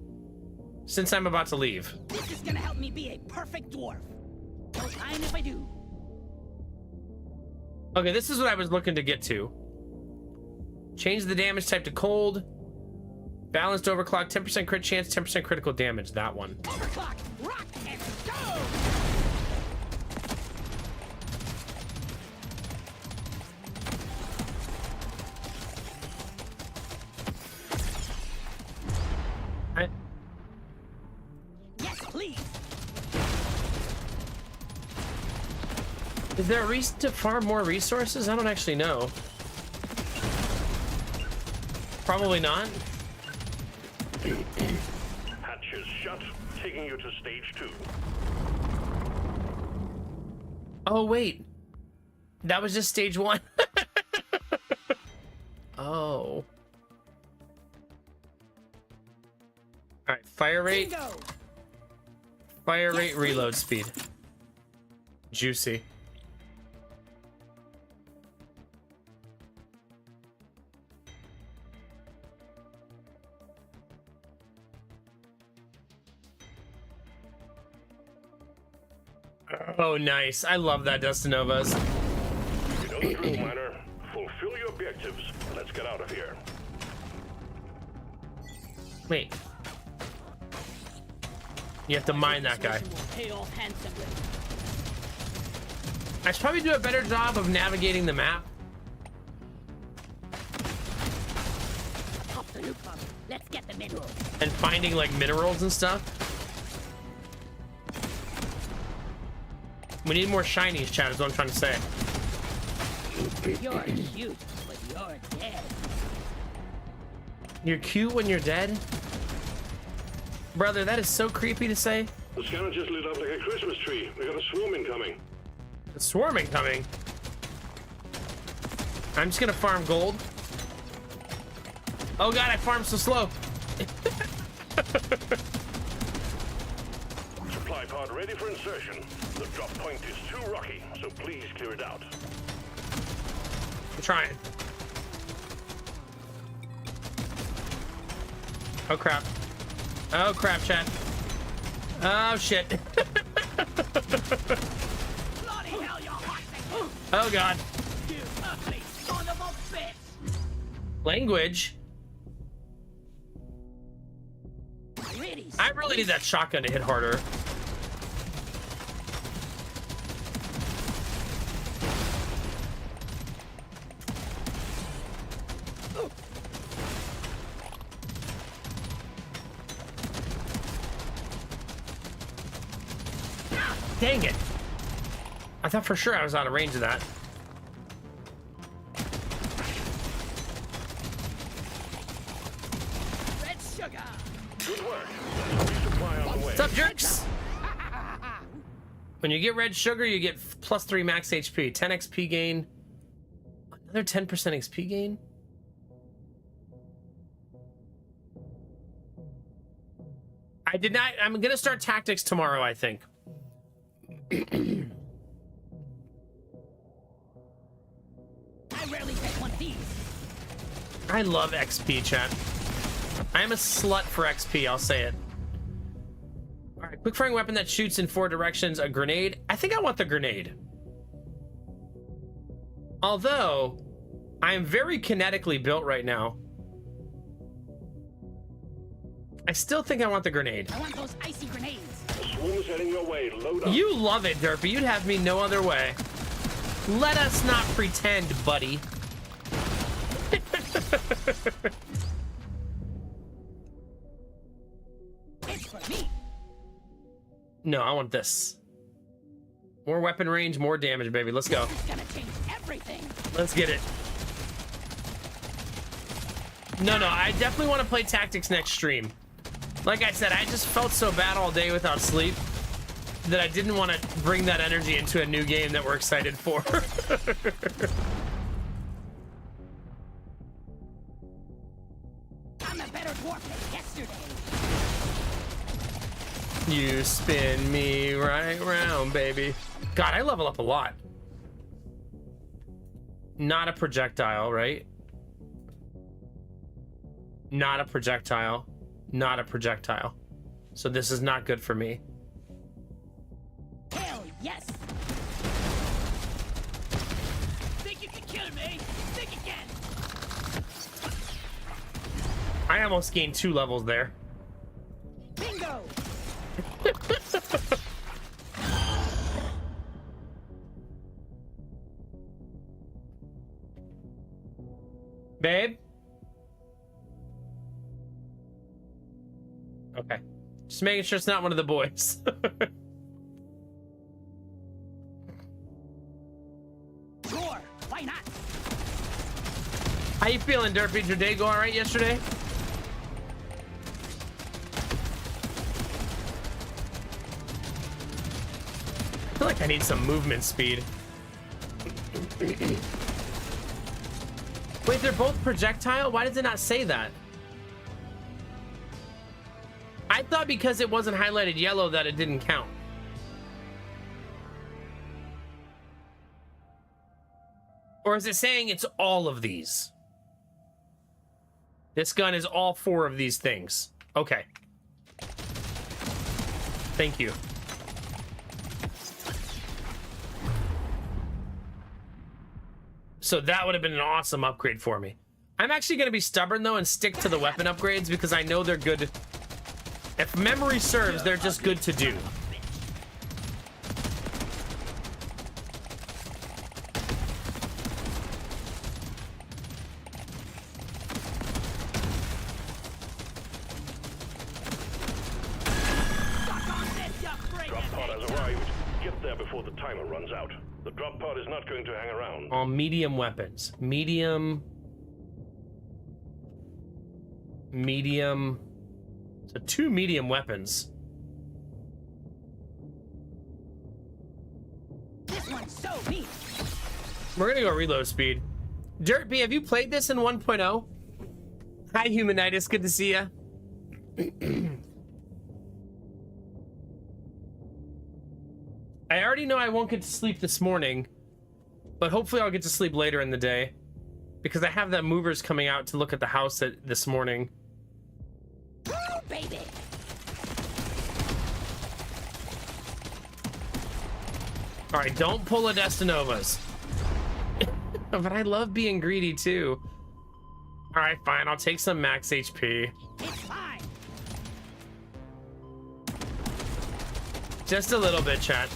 since I'm about to leave. This is gonna help me be a perfect dwarf. Don't mind if I do. Okay, this is what I was looking to get to. Change the damage type to cold. Balanced overclock, 10% crit chance, 10% critical damage. That one. Overclock, rock, and go! Yes, please. Is there a reason to farm more resources? I don't actually know. Probably not. Hatches shut, taking you to stage 2. Oh, wait. That was just stage 1. Oh. All right, fire rate. Bingo! Fire rate, reload speed. Juicy. Oh, nice. I love that, Dustinovas. You know the drill, miner. Fulfill your objectives. Let's get out of here. Wait. You have to mine that guy. Will pay off handsomely. I should probably do a better job of navigating the map. Pop the nuke minerals. And finding like minerals and stuff. We need more shinies, chat, is what I'm trying to say. You're cute, but you're dead. You're cute when you're dead? Brother, that is so creepy to say. The scanner just lit up like a Christmas tree. We got a swarm incoming. The swarm incoming. I'm just gonna farm gold. Oh god, I farmed so slow. Supply pod ready for insertion. The drop point is too rocky, so please clear it out. I'm trying. Oh crap. Oh crap, chat. Oh shit. Bloody hell, you're hot. Oh god. You ugly son of a bitch. Language. Pretty I really need that shotgun to hit harder. Dang it. I thought for sure I was out of range of that. red sugar. Good work. Resupply on the way. What's up, jerks? When you get red sugar, you get +3 max HP, 10 XP gain, another 10% XP gain. I did not. I'm gonna start tactics tomorrow, I think. I rarely get one of these. I love XP, chat. I'm a slut for XP, I'll say it. All right, quick firing weapon that shoots in 4 directions, a grenade. I think I want the grenade. Although, I am very kinetically built right now. I still think I want the grenade. I want those icy grenades. The swarm's heading your way. Load up. You love it, Derpy. You'd have me no other way. Let us not pretend, buddy. It's for me. No, I want this. More weapon range, more damage, baby. Let's go. It's gonna change everything. Let's get it. No, I definitely want to play tactics next stream. Like I said, I just felt so bad all day without sleep that I didn't want to bring that energy into a new game that we're excited for. I'm a better dwarf than yesterday. You spin me right round, baby. God, I level up a lot. Not a projectile, right? Not a projectile. Not a projectile. So this is not good for me. Hell yes. Think you can kill me? Think again. I almost gained 2 levels there. Bingo. Babe? Okay. Just making sure it's not one of the boys. Sure. Why not? How you feeling, Derpy? Did your day go all right yesterday? I feel like I need some movement speed. Wait, they're both projectile? Why does it not say that? I thought because it wasn't highlighted yellow that it didn't count. Or is it saying it's all of these? This gun is all 4 of these things. Okay. Thank you. So that would have been an awesome upgrade for me. I'm actually going to be stubborn, though, and stick to the weapon upgrades because I know they're good. If memory serves, they're just good to do. before the timer runs out. The drop pod is not going to hang around. All medium weapons. Medium. So 2 medium weapons. This one's so mean. We're gonna go reload speed. Dirt B, have you played this in 1.0? Hi, Humanitis. Good to see ya. I already know I won't get to sleep this morning, but hopefully I'll get to sleep later in the day because I have that movers coming out to look at the house this morning. Woo, baby. All right, don't pull a Destinovas. But I love being greedy too. All right, fine. I'll take some max HP. It's fine. Just a little bit, chat.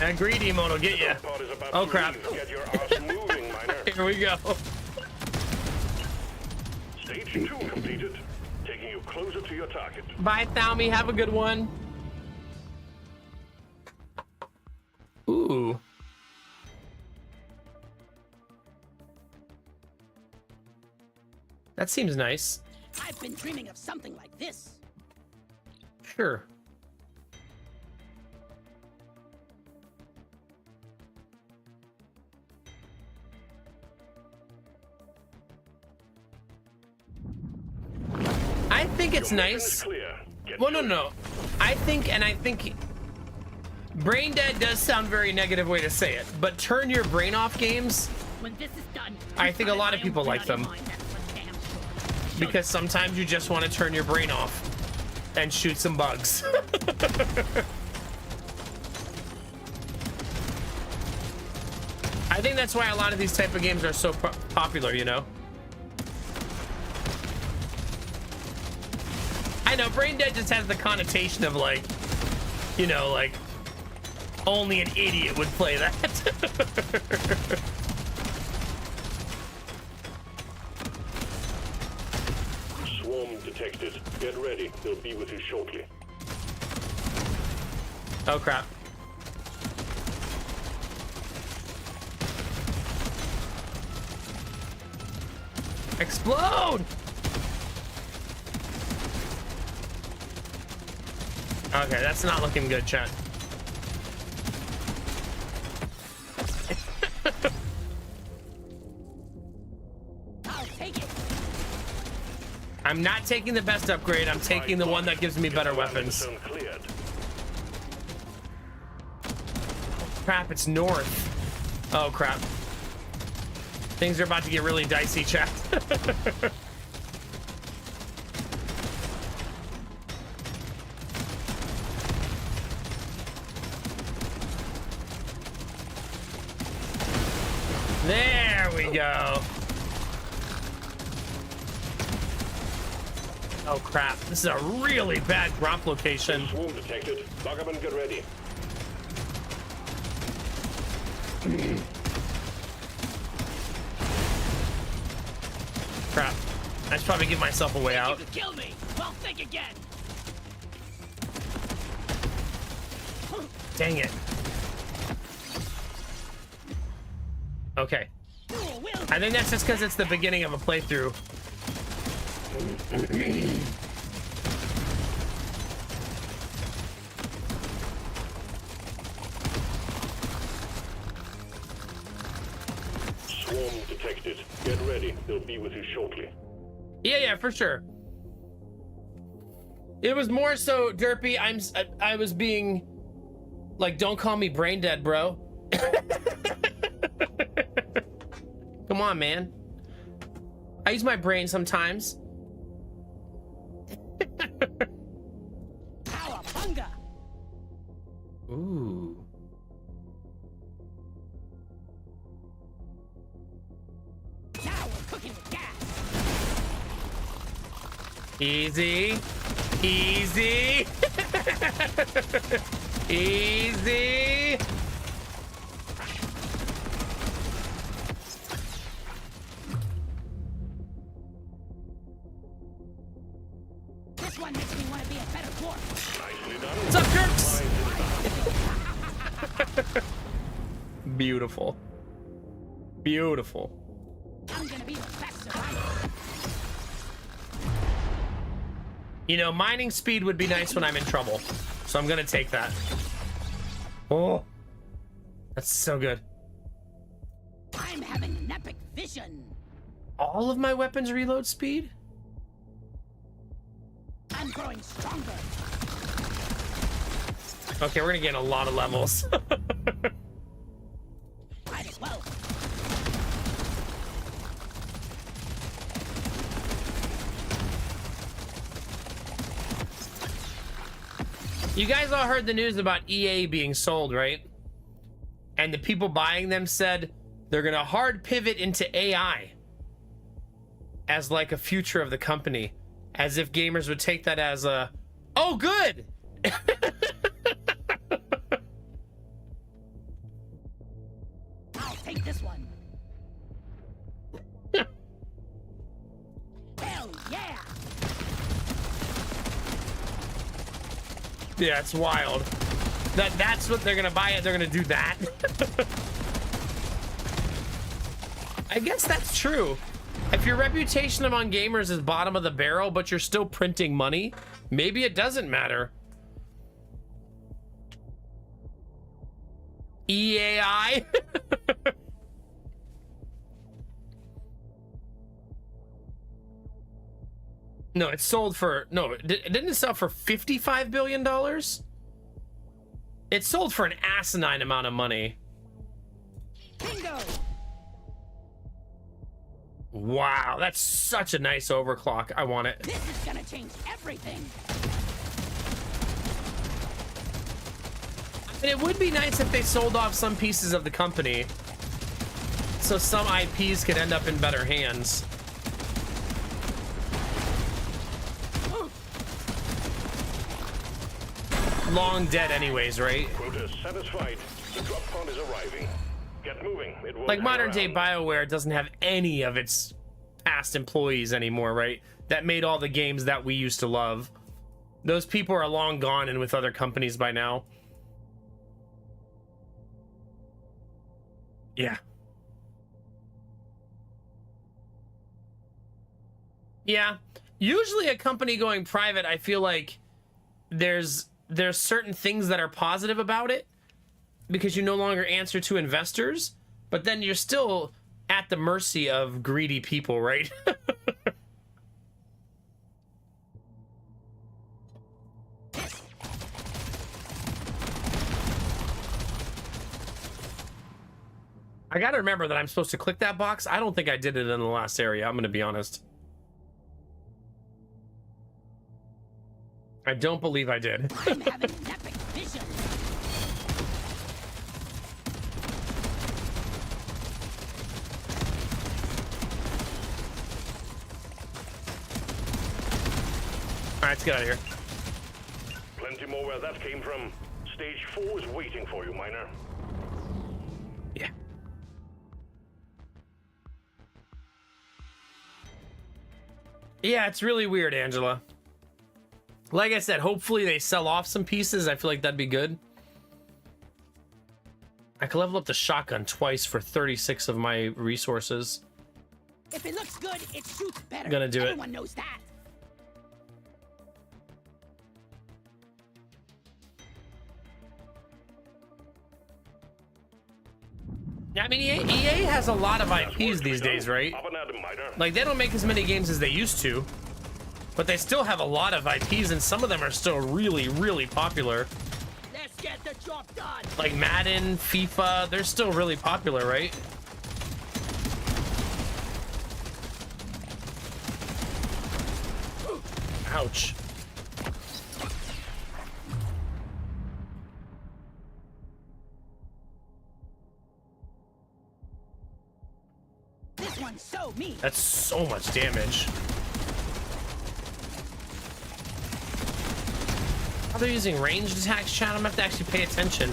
And greedy mode will get you. The pod is about Oh to crap. leave. Get your ass moving, miner. Here we go. Stage 2 completed. Taking you closer to your target. Bye, Thalmy. Have a good one. Ooh. That seems nice. I've been dreaming of something like this. Sure. I think it's Your mission nice. is clear. Get Well, to no. it. I think brain dead does sound very negative way to say it, but turn your brain off games, When this is done, I think a lot of people like them. Because sometimes you just want to turn your brain off and shoot some bugs. I think that's why a lot of these type of games are so popular, you know? I know, brain dead just has the connotation of like, you know, like, only an idiot would play that. Swarm detected. Get ready. They'll be with you shortly. Oh crap. Explode! Okay, that's not looking good, chat. I'll take it. I'm not taking the best upgrade. I'm taking the one that gives me better weapons. Zone cleared. Crap, it's north. Oh crap. Things are about to get really dicey, chat. There we go. Oh crap, this is a really bad drop location. Swarm detected. Lock up and get ready. Crap. I should probably give myself a way out. You could kill me. Well, think again. Dang it. Okay. I think that's just because it's the beginning of a playthrough. Swarm detected. Get ready. They'll be with you shortly. Yeah, for sure. It was more so, Derpy, I was being like, don't call me brain dead, bro. Come on, man. I use my brain sometimes. Cowabunga! Ooh. Now we're cooking with gas. Easy. Easy. Easy. This one makes me want to be a better dwarf. Nicely done. What's up, jerks? Beautiful. Beautiful. I'm gonna be the best survivor. You know, mining speed would be nice when I'm in trouble. So I'm gonna take that. Oh. That's so good. I'm having an epic vision. All of my weapons reload speed? I'm growing stronger. Okay, we're gonna gain a lot of levels. Might as well. You guys all heard the news about EA being sold, right? And the people buying them said they're gonna hard pivot into AI as like a future of the company, as if gamers would take that as a, oh, good. I'll take this one. Hell yeah! Yeah, it's wild. That's what they're gonna buy it. They're gonna do that. I guess that's true. If your reputation among gamers is bottom of the barrel, but you're still printing money, maybe it doesn't matter. EAI. No, it sold for, no, didn't it sell for $55 billion? It sold for an asinine amount of money. Bingo! Wow, that's such a nice overclock. I want it. This is gonna change everything. And it would be nice if they sold off some pieces of the company so some IPs could end up in better hands. Long dead anyways, right? Quota satisfied. The drop pod is arriving. Get moving. It won't Like hang modern day around. BioWare doesn't have any of its past employees anymore, right? That made all the games that we used to love. Those people are long gone and with other companies by now. Yeah. Yeah. Usually a company going private, I feel like there's certain things that are positive about it because you no longer answer to investors, but then you're still at the mercy of greedy people, right? I gotta remember that I'm supposed to click that box. I don't think I did it in the last area. I'm gonna be honest. I don't believe I did. I'm having an epic vision. All right, let's get out of here. Plenty more where that came from. Stage 4 is waiting for you, miner. Yeah. Yeah, it's really weird, Angela. Like I said, hopefully they sell off some pieces. I feel like that'd be good. I could level up the shotgun twice for 36 of my resources. If it looks good, it shoots better. Gonna do it. Everyone knows that. I mean, EA has a lot of IPs these days, right? Up and at 'em, miner. Like, they don't make as many games as they used to, but they still have a lot of IPs, and some of them are still really, really popular. Let's get the job done. Like Madden, FIFA, they're still really popular, right? Ouch. This one's so mean. That's so much damage. How they're using ranged attacks, chat? I'm gonna have to actually pay attention.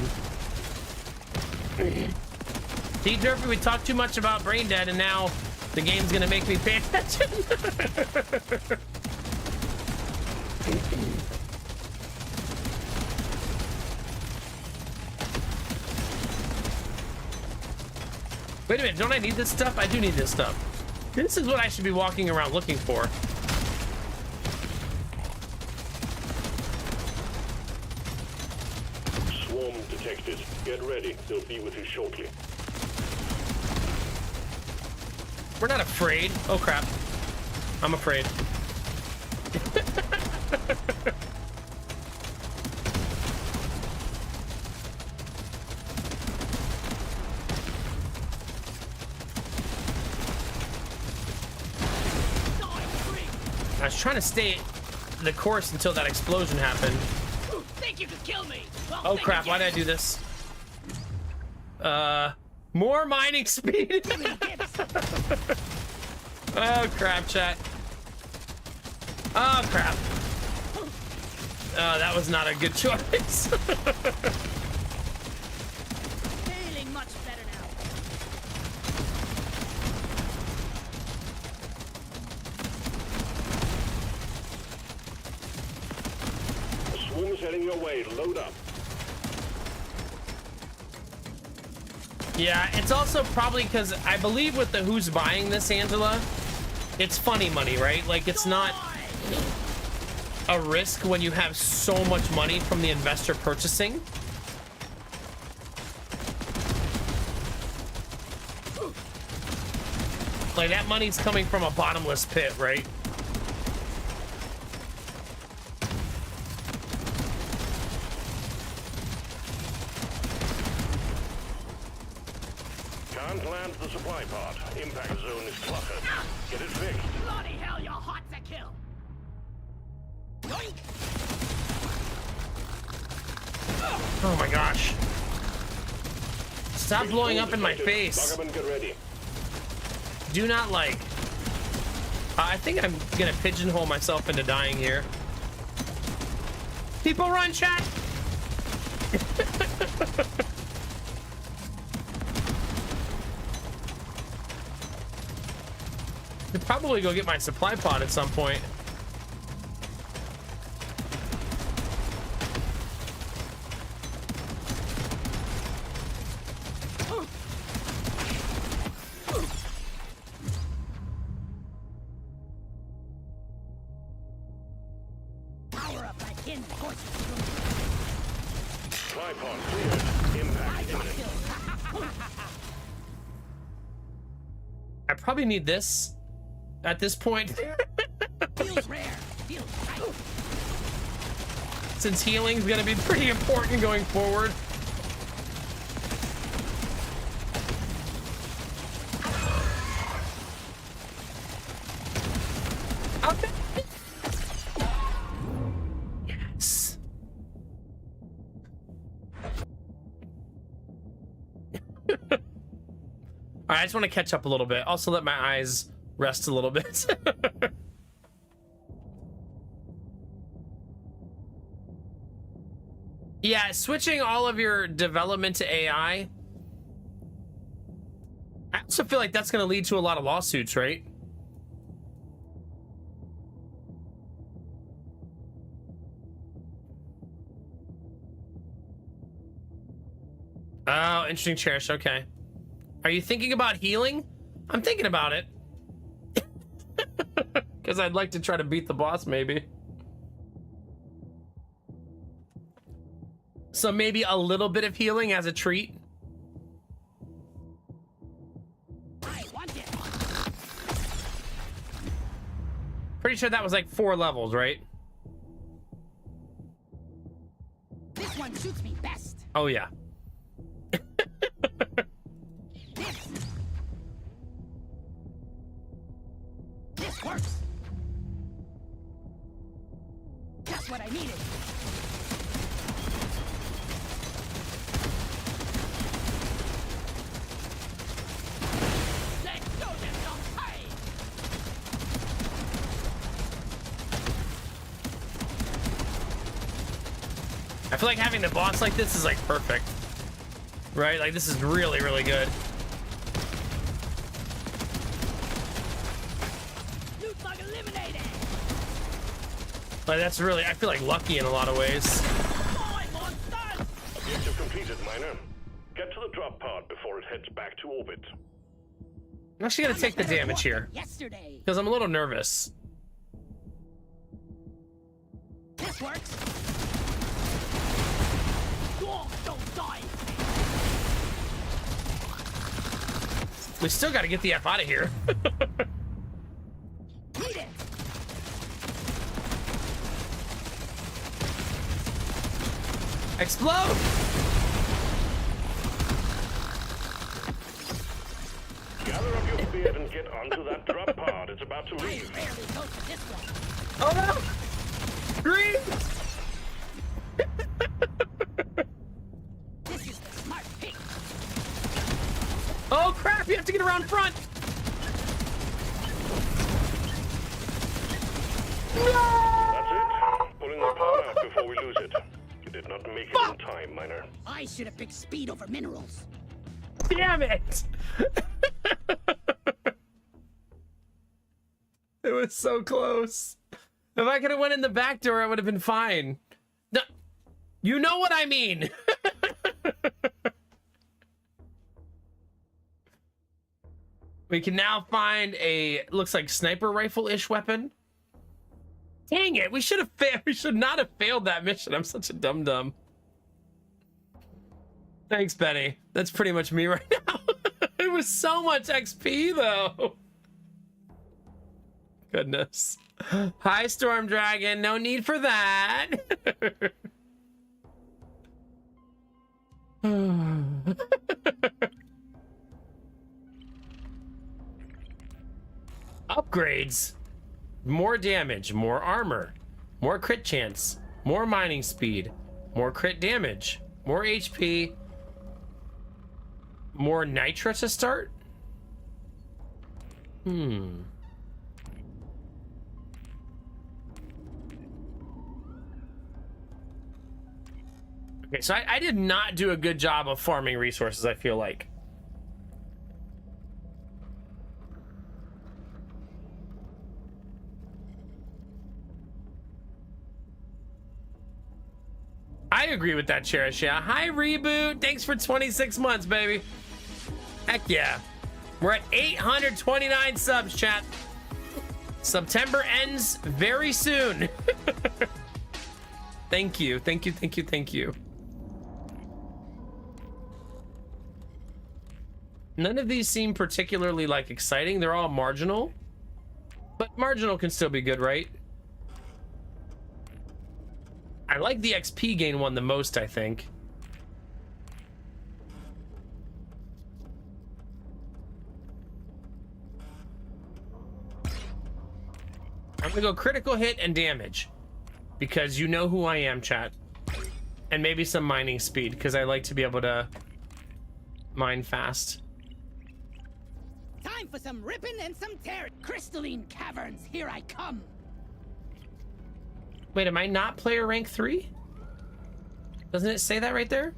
See, Durfee, we talked too much about Brain Dead, and now the game's gonna make me pay attention. Wait a minute, don't I need this stuff? I do need this stuff. This is what I should be walking around looking for. Swarm detected. Get ready. They'll be with you shortly. We're not afraid. Oh crap. I'm afraid. I was trying to stay the course until that explosion happened. Think you could kill me? Well, Oh crap, why did I do this? More mining speed. Oh crap, chat. Oh crap. Oh, that was not a good choice. Feeling much better now. The swarm's heading your way. Load up. Yeah, it's also probably because I believe with the who's buying this, Angela, it's funny money, right? Like, it's not a risk when you have so much money from the investor purchasing. Like, that money's coming from a bottomless pit, right? Can't land the supply pod. Impact zone is cluttered. Get it fixed. Bloody hell, you're hot to kill. Yoink. Oh my gosh. Stop blowing up in my face. Lock up and get ready. Do not like. I think I'm gonna pigeonhole myself into dying here. People run, chat! Could probably go get my supply pod at some point. Power up my kin forces. Supply pod cleared. Impact imminent. I probably need this at this point. Feels rare. Feels tight. Since healing's gonna be pretty important going forward. Okay. Yes. All right, I just want to catch up a little bit. Also, let my eyes rest a little bit. Yeah, switching all of your development to AI. I also feel like that's going to lead to a lot of lawsuits, right? Oh, interesting, Cherish. Okay. Are you thinking about healing? I'm thinking about it. Because I'd like to try to beat the boss, maybe. So maybe a little bit of healing as a treat. I want it. Pretty sure that was like 4 levels, right? This one suits me best. Oh, yeah. This works. Just what I needed. Let's go them some pain. I feel like having the boss like this is like perfect. Right? Like this is really, really good. Loot bug eliminated. Like that's really, I feel like lucky in a lot of ways. Boy, monster. Objective completed, Miner. Get to the drop pod before it heads back to orbit. I'm actually gonna take the damage here Yesterday. because I'm a little nervous. This works. Oh, don't die. We still got to get the F out of here. Eat it. Explode! Gather up your beard and get onto that drop pod. It's about to I leave. rarely go to this one. Oh no! Green! This is the smart pick. Oh crap! You have to get around front. That's it. Pulling the pod out before we lose it. You did not make it in time, Miner. I should have picked speed over minerals. Damn it! It was so close. If I could have went in the back door, I would have been fine. No, you know what I mean. We can now find a looks like sniper rifle-ish weapon. Dang it! We should have we should not have failed that mission. I'm such a dum-dum. Thanks, Benny. That's pretty much me right now. It was so much XP though. Goodness. Hi, Storm Dragon. No need for that. Upgrades. More damage, more armor, more crit chance, more mining speed, more crit damage, more HP, more nitra to start? Okay, so I did not do a good job of farming resources, I feel like. I agree with that, Cherish. Yeah. Hi, Reboot. Thanks for 26 months, baby. Heck yeah. We're at 829 subs, chat. September ends very soon. Thank you. Thank you. Thank you. Thank you. None of these seem particularly like exciting. They're all marginal, but marginal can still be good, right? I like the XP gain one the most, I think. I'm gonna go critical hit and damage because you know who I am, chat. And maybe some mining speed because I like to be able to mine fast. Time for some ripping and some tearing. Crystalline caverns, here I come. Wait, am I not player rank 3? Doesn't it say that right there?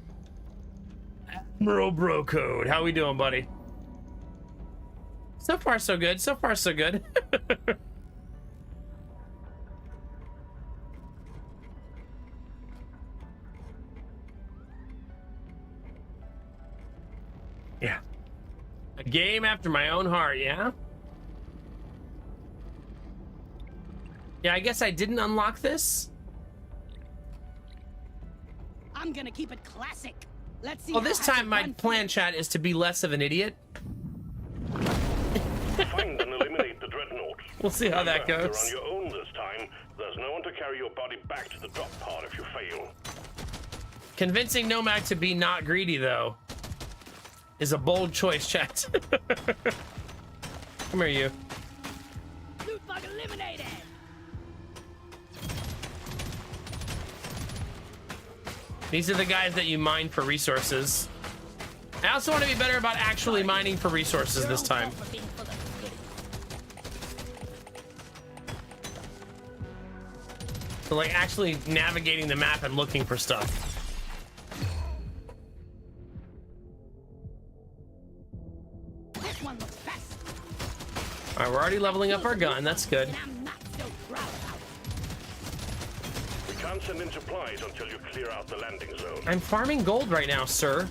Admiral Bro Code. How we doing, buddy? So far, so good. So far, so good. Yeah. A game after my own heart, yeah? Yeah, I guess I didn't unlock this. I'm gonna keep it classic. Let's see. Well, this time my plan, chat, is to be less of an idiot. Find and eliminate the dreadnought. We'll see how that Remember, goes. You're on your own this time. There's no one to carry your body back to the drop pod if you fail. Convincing Nomad to be not greedy, though, is a bold choice, chat. Come here, you. Loot bug eliminated. These are the guys that you mine for resources. I also want to be better about actually mining for resources this time. So, like, actually navigating the map and looking for stuff. This one looks best. All right, we're already leveling up our gun. That's good. And I'm not so proud about it. We can't send in supplies until you clear out the landing zone. I'm farming gold right now, sir.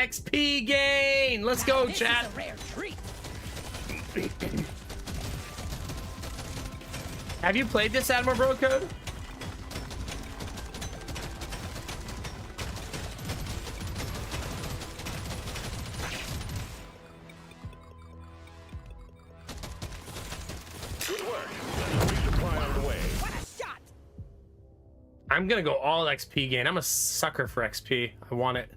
XP gain. Let's go, This chat. is a rare treat. Have you played this Admiral Bro Code? Good work. There's a resupply on the way. What a shot! I'm gonna go all XP gain. I'm a sucker for XP. I want it.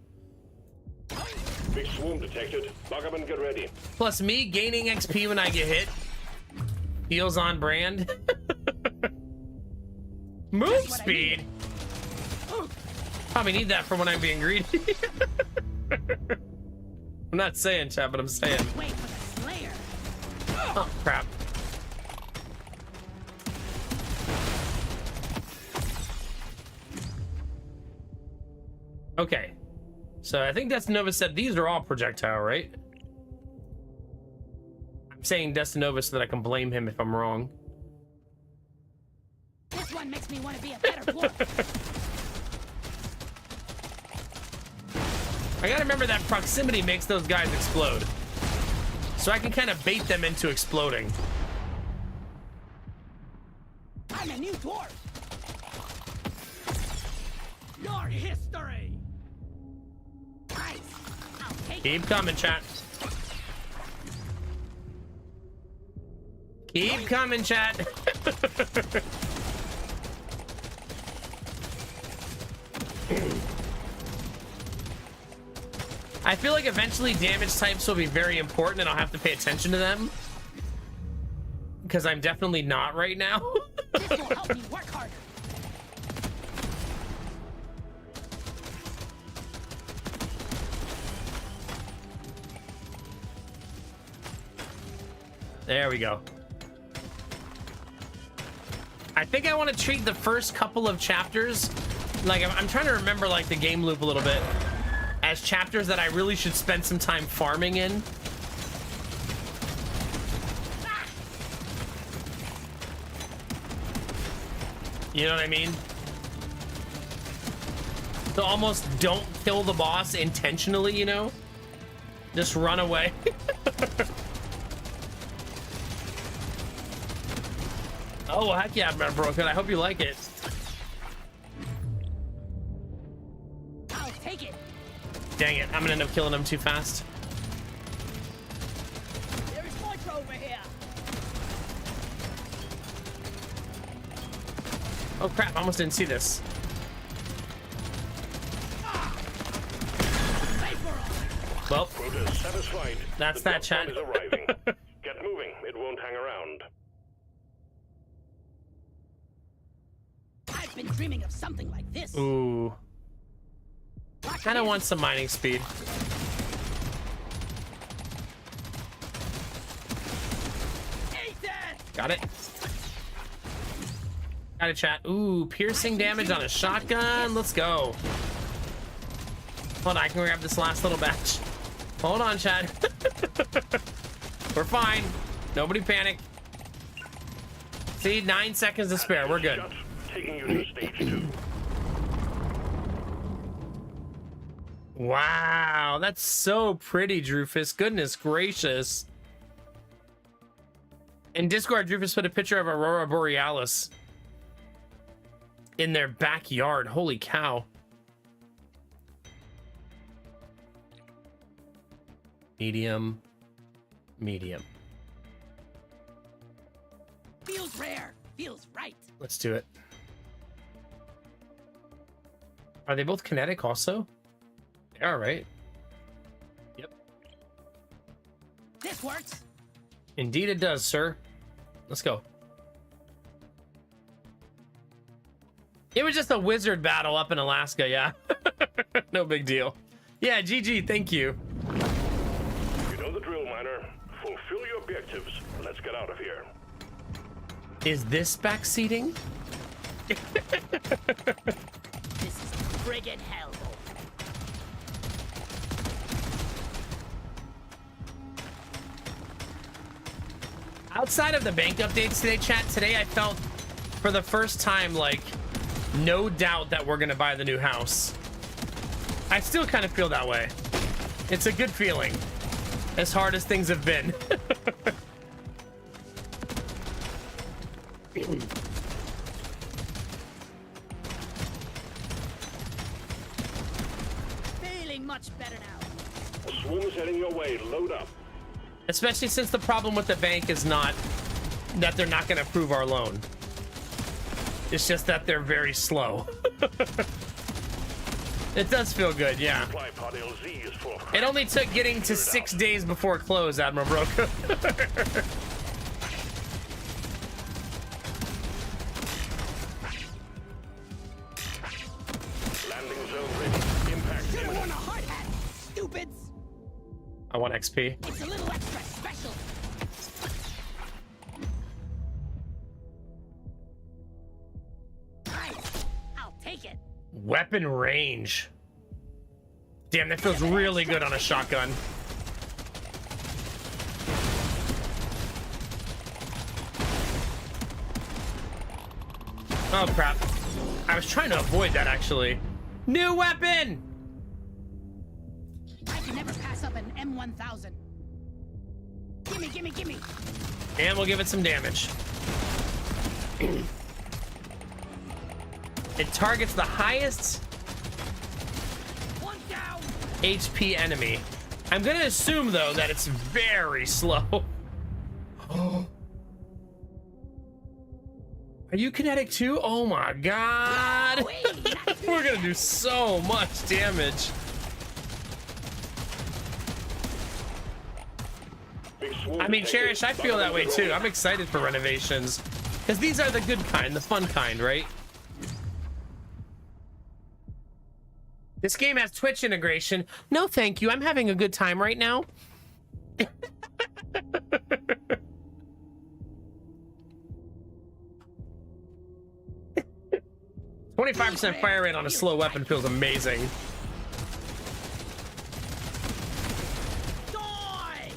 Big swarm detected. Lock up and get ready. Plus me gaining XP when I get hit feels on brand. Move speed. Probably need that for when I'm being greedy. I'm not saying, chat, but I'm saying. Wait for the Slayer. Oh crap. Okay. So I think Destinova said these are all projectile, right? I'm saying Destinova so that I can blame him if I'm wrong. This one makes me want to be a better dwarf. I gotta remember that proximity makes those guys explode. So I can kind of bait them into exploding. I'm a new dwarf. Your history. Nice. I'll take it. Keep coming, chat. Keep coming, chat. I feel like eventually damage types will be very important and I'll have to pay attention to them. Because I'm definitely not right now. This will help me work harder. There we go. I think I want to treat the first couple of chapters, like I'm trying to remember like the game loop a little bit, as chapters that I really should spend some time farming in. You know what I mean? So almost don't kill the boss intentionally, you know? Just run away. Oh, well, heck yeah, man, broken. I hope you like it. I'll take it. Dang it, I'm gonna end up killing him too fast. There's Moitra over here. Oh crap, I almost didn't see this. Well, Quota is satisfied. that's The that, drop pod chat. is arriving. Get moving. It won't hang around. I've been dreaming of something like this. Ooh. Kind of want some mining speed. Got it. Got it, chat. Ooh, piercing damage on a shotgun. Let's go. Hold on, I can grab this last little batch. Hold on, chat. We're fine. Nobody panic. See, 9 seconds to spare. We're good. Shut. Taking you to stage 2. Wow, that's so pretty, Drufus. Goodness gracious. In Discord, Drufus put a picture of Aurora Borealis in their backyard. Holy cow. Medium. Medium. Feels rare. Feels right. Let's do it. Are they both kinetic also? They are, right? Yep. This works. Indeed it does, sir. Let's go. It was just a wizard battle up in Alaska, yeah. No big deal. Yeah, GG, thank you. You know the drill, Miner. Fulfill your objectives. Let's get out of here. Is this backseating? This is friggin' hell. Outside of the bank updates today, chat, today I felt for the first time like no doubt that we're gonna buy the new house. I still kind of feel that way. It's a good feeling. As hard as things have been. Feeling much better now. A swarm is heading your way. Load up. Especially since the problem with the bank is not that they're not going to approve our loan. It's just that they're very slow. It does feel good, yeah. Supply pod LZ is full of crap. It only took getting to 6 days before close, Admiral Broca. Landing zone ready. Impact Should've worn imminent. a hard hat, stupids. I want XP. It's a little extra special. Nice. I'll take it. Weapon range. Damn, that feels really good on a shotgun. Oh, crap. I was trying to avoid that, actually. New weapon! I can never pass up an M1000. Gimme, gimme, gimme. And we'll give it some damage. It targets the highest One down. HP enemy. I'm gonna assume, though, that it's very slow. Are you kinetic too? Oh my god! We're gonna do so much damage. Big swarm I mean, is Cherish, I headed. feel that way too. I'm excited for renovations. Because these are the good kind, the fun kind, right? This game has Twitch integration. No, thank you. I'm having a good time right now. 25% fire rate on a slow weapon feels amazing. Die!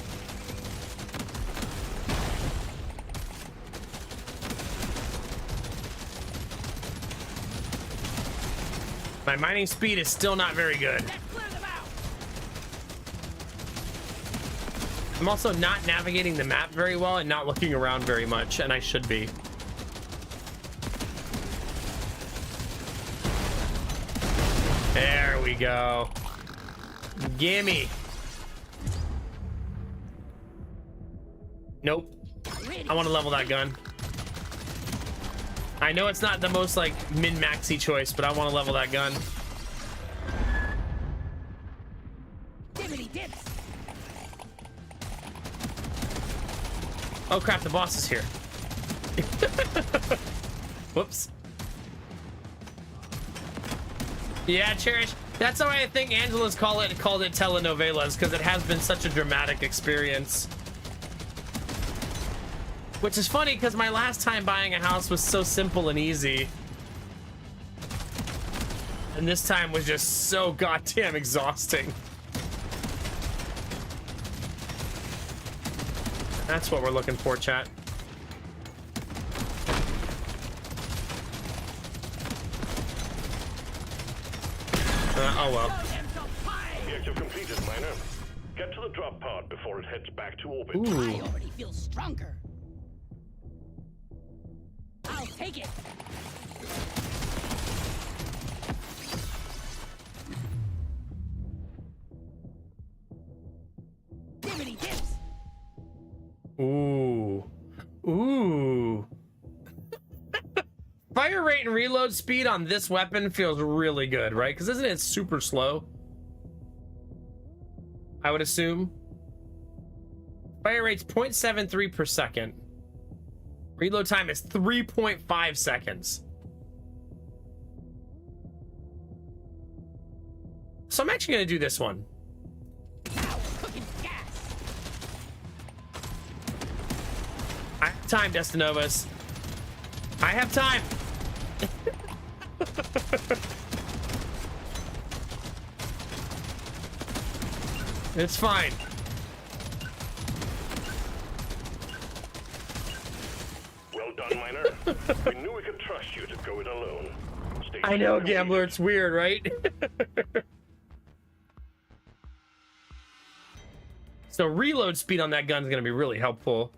My mining speed is still not very good. Let's clear them out. I'm also not navigating the map very well and not looking around very much, and I should be. There we go. Gimme. Nope. Ready. I want to level that gun. I know it's not the most like min-maxy choice, but I want to level that gun. Dibbity dips. Oh crap, the boss is here. Whoops. Yeah, Cherish. That's why I think Angela's called it telenovelas, because it has been such a dramatic experience. Which is funny, because my last time buying a house was so simple and easy. And this time was just so goddamn exhausting. That's what we're looking for, chat. Oh well. Objective completed, miner. Get to the drop pod before it heads back to orbit. Ooh. I already feel stronger. I'll take it. Dibbity dips. Ooh. Ooh. Fire rate and reload speed on this weapon feels really good, right? Because isn't it super slow? I would assume. Fire rate's 0.73 per second. Reload time is 3.5 seconds. So I'm actually going to do this one. Now we're cooking gas. I have time, Destinovas. I have time. It's fine. Well done, miner. We knew we could trust you to go it alone. Stay I know, strong and Gambler. It's weird, right? So reload speed on that gun is going to be really helpful.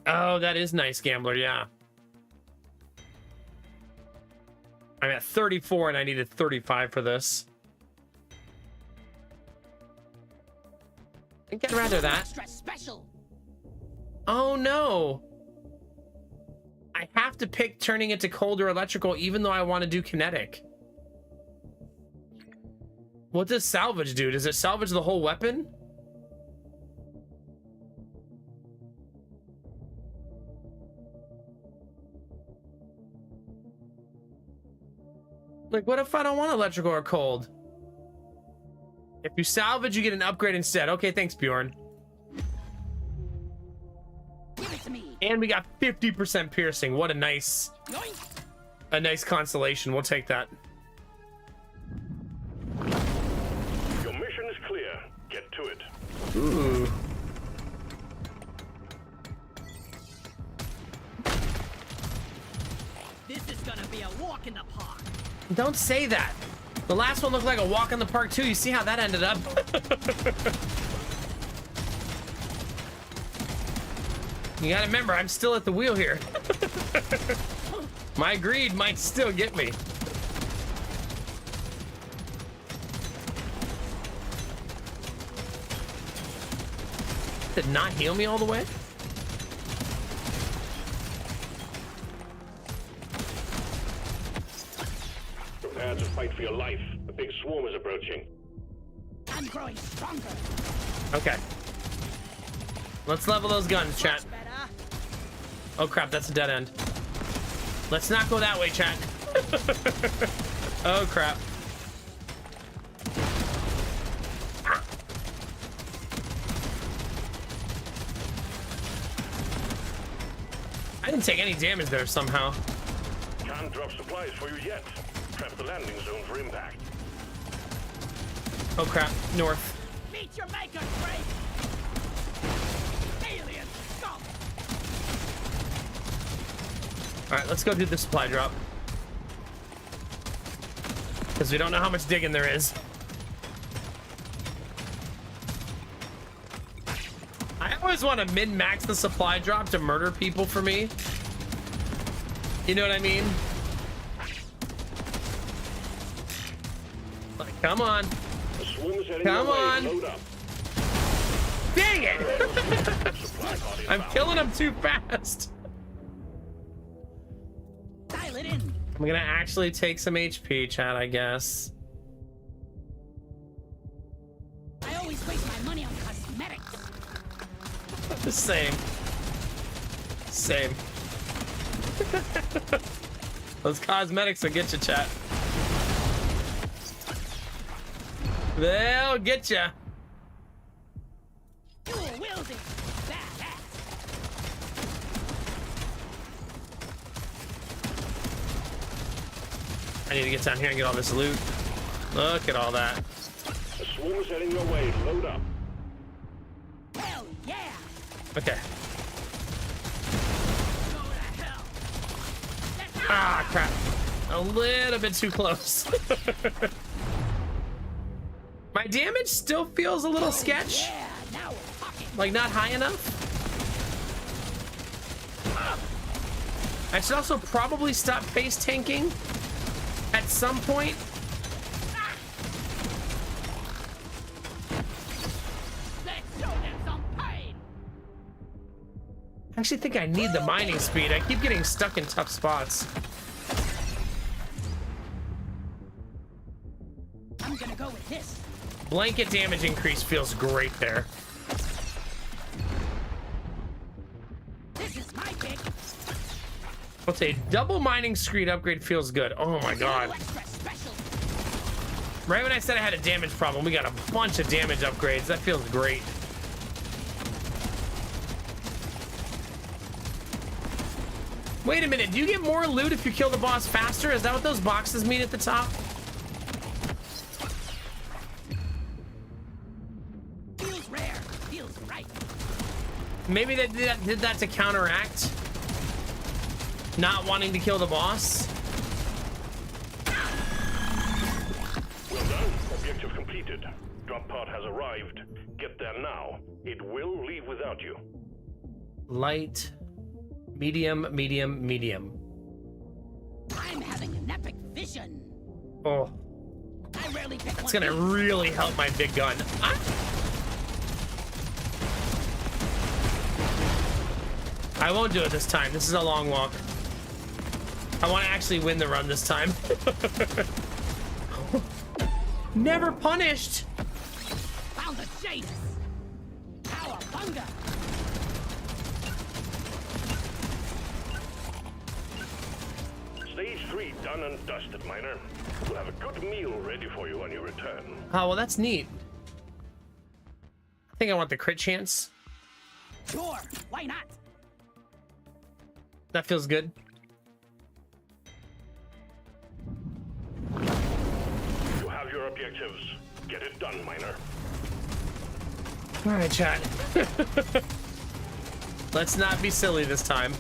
Oh, that is nice, Gambler. Yeah. I'm at 34 and I needed 35 for this. I think I'd rather that. Extra special. Oh no. I have to pick turning it to cold or electrical even though I want to do kinetic. What does salvage do? Does it salvage the whole weapon? Like, what if I don't want electrical or cold? If you salvage, you get an upgrade instead. Okay, thanks, Bjorn. Give it to me. And we got 50% piercing. What a nice consolation. We'll take that. Your mission is clear. Get to it. Ooh. This is gonna be a walk in the park. Don't say that. The last one looked like a walk in the park too. You see how that ended up? You gotta remember, I'm still at the wheel here. My greed might still get me. Did not heal me all the way? Prepare to fight for your life. A big swarm is approaching. I'm growing stronger. Okay. Let's level those guns, chat. Much better. Oh crap, that's a dead end. Let's not go that way, chat. Oh crap. Ah. I didn't take any damage there somehow. Can't drop supplies for you yet. Prep the landing zone for impact. Oh crap, north. Meet your maker, Drake. Alien scum. Alright, let's go do the supply drop. Because we don't know how much digging there is. I always want to min-max the supply drop to murder people for me. You know what I mean? Like, come on. The swarm is heading Come your way. on. Load up. Dang it! Supply pod I'm inbound. killing them too fast. Dial it in. I'm gonna actually take some HP, chat, I guess. I always waste my money on cosmetics. The same. Same. Those cosmetics will get you, chat. They'll get you. Dual wielding. Badass. I need to get down here and get all this loot. Look at all that. The swarm is heading your way. Load up. Hell yeah. Okay. Go to hell. Let's go. Ah, crap. A little bit too close. My damage still feels a little sketch. Yeah, now we're talking. Like, not high enough. I should also probably stop face tanking at some point. Let's show them some pain. I actually think I need the mining speed. I keep getting stuck in tough spots. I'm gonna go with this. Blanket damage increase feels great there. This is my pick. I'll say double mining screed upgrade feels good. Oh my god. Extra special. Right when I said I had a damage problem, we got a bunch of damage upgrades. That feels great. Wait a minute, do you get more loot if you kill the boss faster? Is that what those boxes mean at the top? Feels rare. Feels right. Maybe they did that to counteract not wanting to kill the boss. Well done. Objective completed. Drop pod has arrived. Get there now. It will leave without you. Light, medium, medium, medium. I'm having an epic vision. Oh, I rarely pick it's one gonna of these. really help my big gun. Ah! I won't do it this time. This is a long walk. I want to actually win the run this time. Never punished. Found the Janus. Cowabunga. Stage 3 done and dusted, Miner. We'll have a good meal ready for you when you return. Oh, well, that's neat. I think I want the crit chance. Sure, why not? That feels good. You have your objectives. Get it done, Miner. All right, chat. Let's not be silly this time.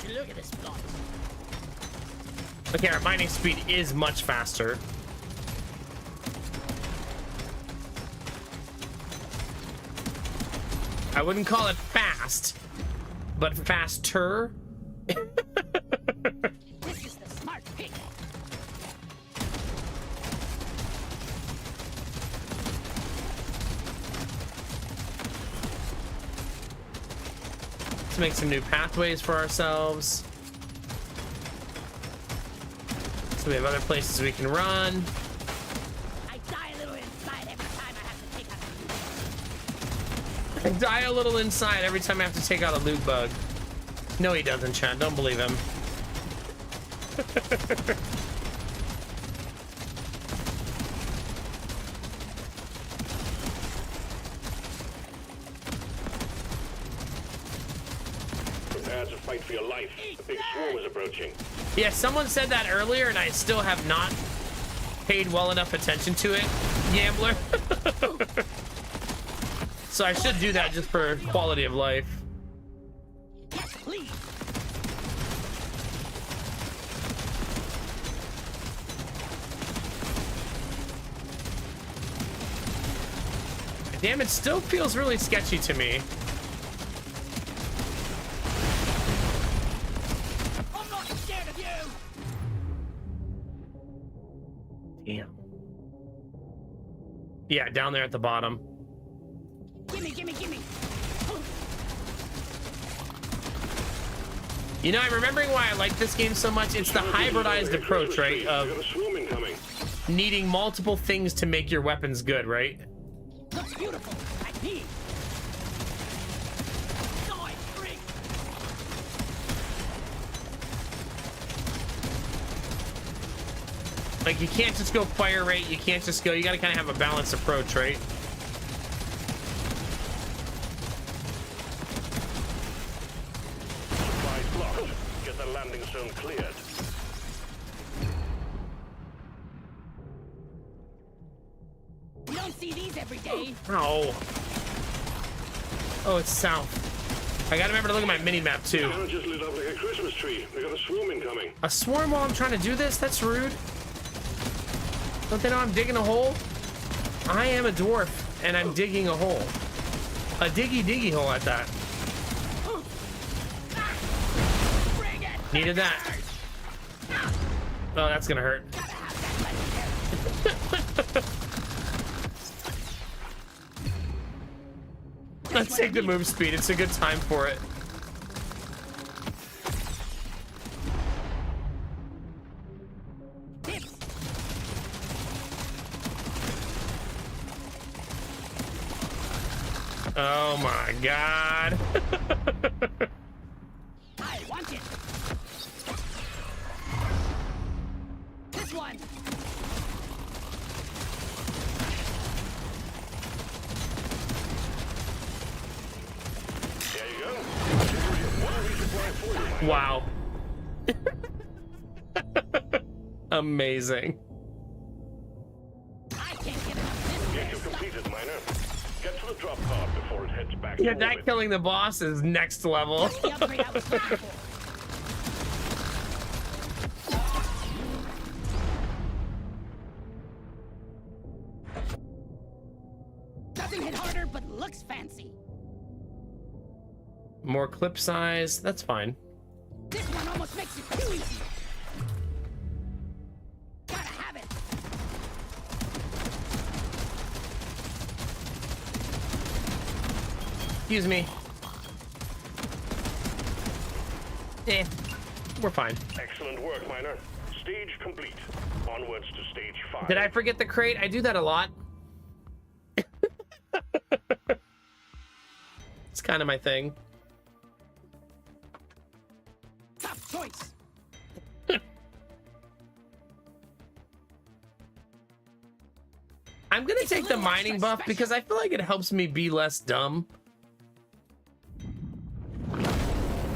Look at this plot. Okay, our mining speed is much faster. I wouldn't call it fast, but faster. This is the smart pick. Let's make some new pathways for ourselves. So we have other places we can run. I die a little inside every time I have to take out a loot. I die a little inside every time I have to take out a loot bug. No, he doesn't, Chad. Don't believe him. Prepare to fight for your life. The big swarm is approaching. Yeah, someone said that earlier, and I still have not paid well enough attention to it, Gambler. So I should do that just for quality of life. Yes, please. Damn, it still feels really sketchy to me. I'm not scared of you. Damn. Yeah, down there at the bottom. Gimme, gimme, gimme. You know, I'm remembering why I like this game so much. It's the hybridized approach, right? We Of got a swarm incoming. needing multiple things to make your weapons good, right? Looks beautiful. Like me. Die, freak. Like, you can't just go fire rate. You can't just go. You got to kind of have a balanced approach, right? Supplies blocked. Get the landing zone cleared. You don't see these every day. Oh. Oh, it's south. I gotta remember to look at my mini-map, too. Town just lit up like a Christmas tree. We got a swarm incoming. A swarm while I'm trying to do this? That's rude. Don't they know I'm digging a hole? I am a dwarf, and I'm digging a hole. A diggy hole at that. Bring it. Needed that. Oh, that's gonna hurt. Let's take the move speed. It's a good time for it. Tips. Oh my god. I want it. This one. There you go. One resupply for you, Miner. Wow. Amazing. I can't get enough of this Get you stuff. completed, Miner. Get to the drop pod before it heads back. Yeah, to that orbit. killing the boss is next level. That's the upgrade I was looking for. Doesn't hit harder, but looks fancy. More clip size. That's fine. This one almost makes it too easy. Gotta have it. Excuse me. We're fine. Excellent work, Miner. Stage complete. Onwards to stage 5. Did I forget the crate? I do that a lot. It's kind of my thing. Tough choice. I'm gonna It's a take the little mining extra buff special. because I feel like it helps me be less dumb.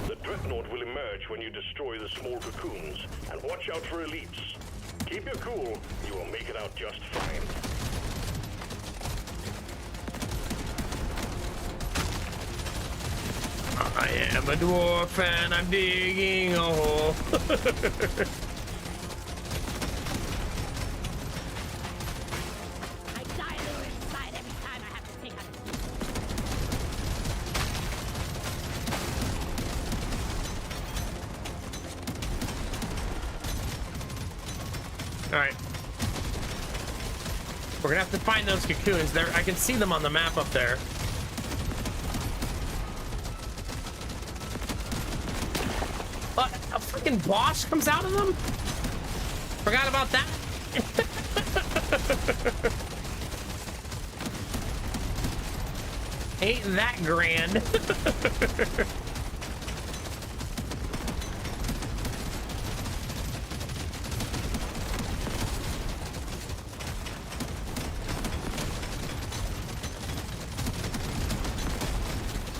The Dreadnought will emerge when you destroy the small cocoons. And watch out for elites. Keep your cool. You will make it out just fine. I am a dwarf and I'm digging a hole. I die a little inside every time I have to take out. All right. We're gonna have to find those cocoons. There, I can see them on the map up there. A freaking boss comes out of them? Forgot about that. Ain't that grand?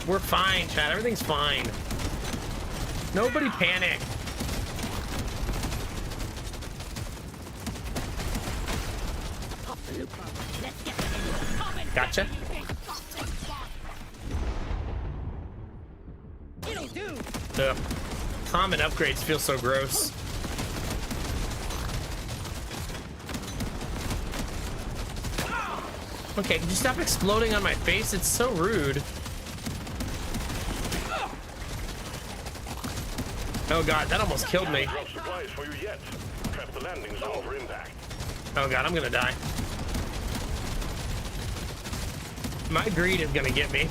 We're fine, chat. Everything's fine. Nobody panic. Pop the loop. Let's get it. Pop it. Gotcha. It'll do. Ugh. Common upgrades feel so gross. Okay, can you stop exploding on my face? It's so rude. Oh god, that almost killed me. Drop supplies for you yet. Prep the landing zone for impact. Oh god, I'm gonna die. My greed is gonna get me.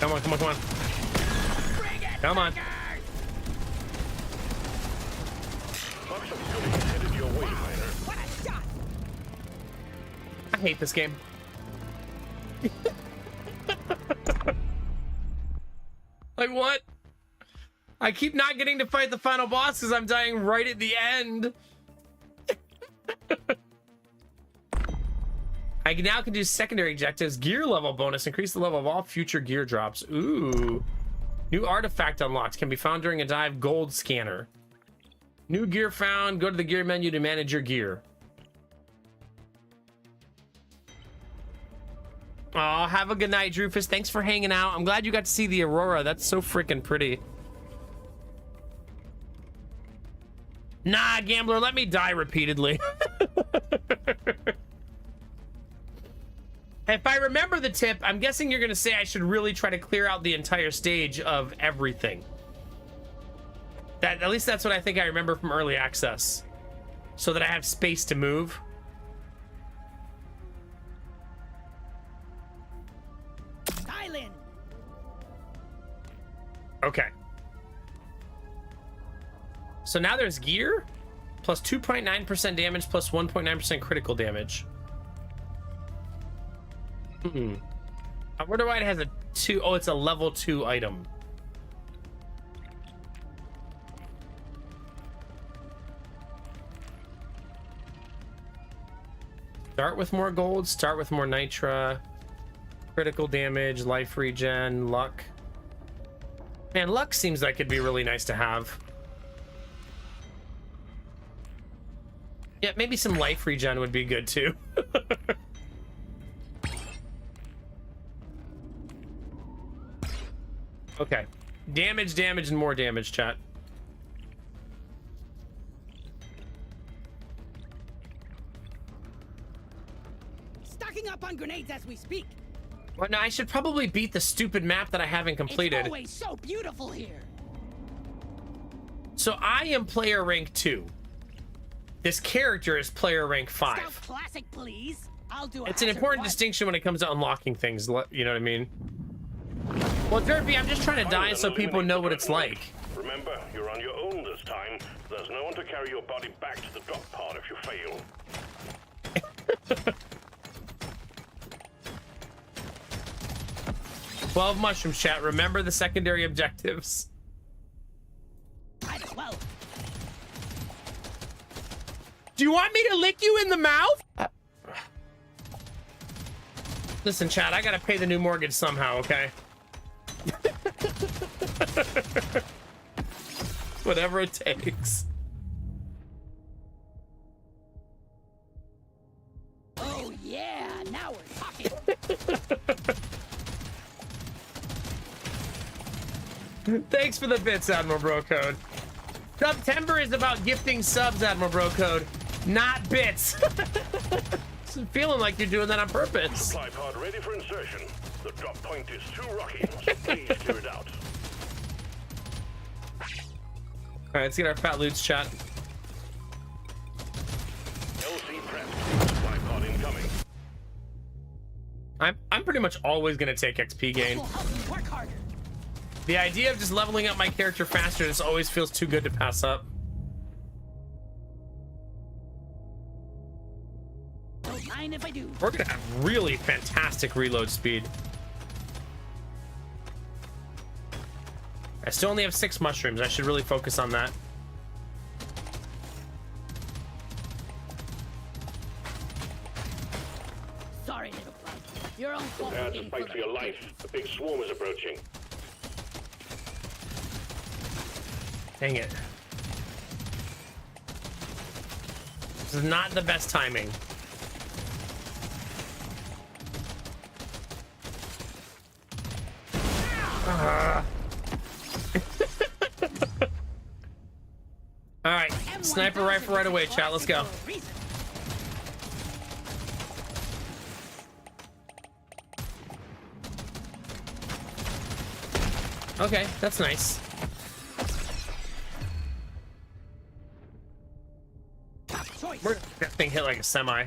Come on, come on, come on. Come on. Box of goodies headed your way, Miner. What a shot. I hate this game. Like, what? I keep not getting to fight the final boss because I'm dying right at the end. I now can do secondary objectives. Gear level bonus. Increase the level of all future gear drops. Ooh. New artifact unlocked. Can be found during a dive. Gold scanner. New gear found. Go to the gear menu to manage your gear. Oh, have a good night, Drufus. Thanks for hanging out. I'm glad you got to see the aurora. That's so freaking pretty. Nah, gambler, let me die repeatedly. If I remember the tip, I'm guessing you're going to say I should really try to clear out the entire stage of everything. At least that's what I think I remember from early access. So that I have space to move. Island. Okay. So now there's gear. Plus 2.9% damage, plus 1.9% critical damage. I wonder why it has a 2. Oh, it's a level 2 item. Start with more gold, start with more nitra, critical damage, life regen, luck. Man, luck seems like it'd be really nice to have. Yeah, maybe some life regen would be good too. Okay. Damage, damage, and more damage, chat. Stocking up on grenades as we speak. Well, no, I should probably beat the stupid map that I haven't completed. It's always so beautiful here. So I am player rank 2. This character is player rank 5. Scout classic, please. I'll do It's an important distinction when it comes to unlocking things, you know what I mean? Well, Derpy, I'm just trying to die so people know what it's like. Remember, you're on your own this time. There's no one to carry your body back to the drop pod if you fail. 12 mushrooms, chat. Remember the secondary objectives. Might as well. Do you want me to lick you in the mouth? Listen, chat, I gotta pay the new mortgage somehow, okay? Whatever it takes. Oh yeah, now we're talking. Thanks for the bits, Admiral Bro Code. September is about gifting subs, Admiral Bro Code, not bits. It's feeling like you're doing that on purpose. Supply pod ready for insertion. The drop point is too rocky, so please clear it out. All right, let's get our fat loots, chat. LC prep. Supply pod incoming. I'm pretty much always gonna take XP gain. Will help me work harder. The idea of just leveling up my character faster just always feels too good to pass up. Don't mind if I do. We're gonna have really fantastic reload speed. I still only have 6 mushrooms. I should really focus on that. Sorry, little bug. Your own fault. Prepare to fight for your life. A big swarm is approaching. Dang it. This is not the best timing. All right, sniper rifle right away, chat. Let's go. Okay, that's nice. Where did that thing hit like a semi?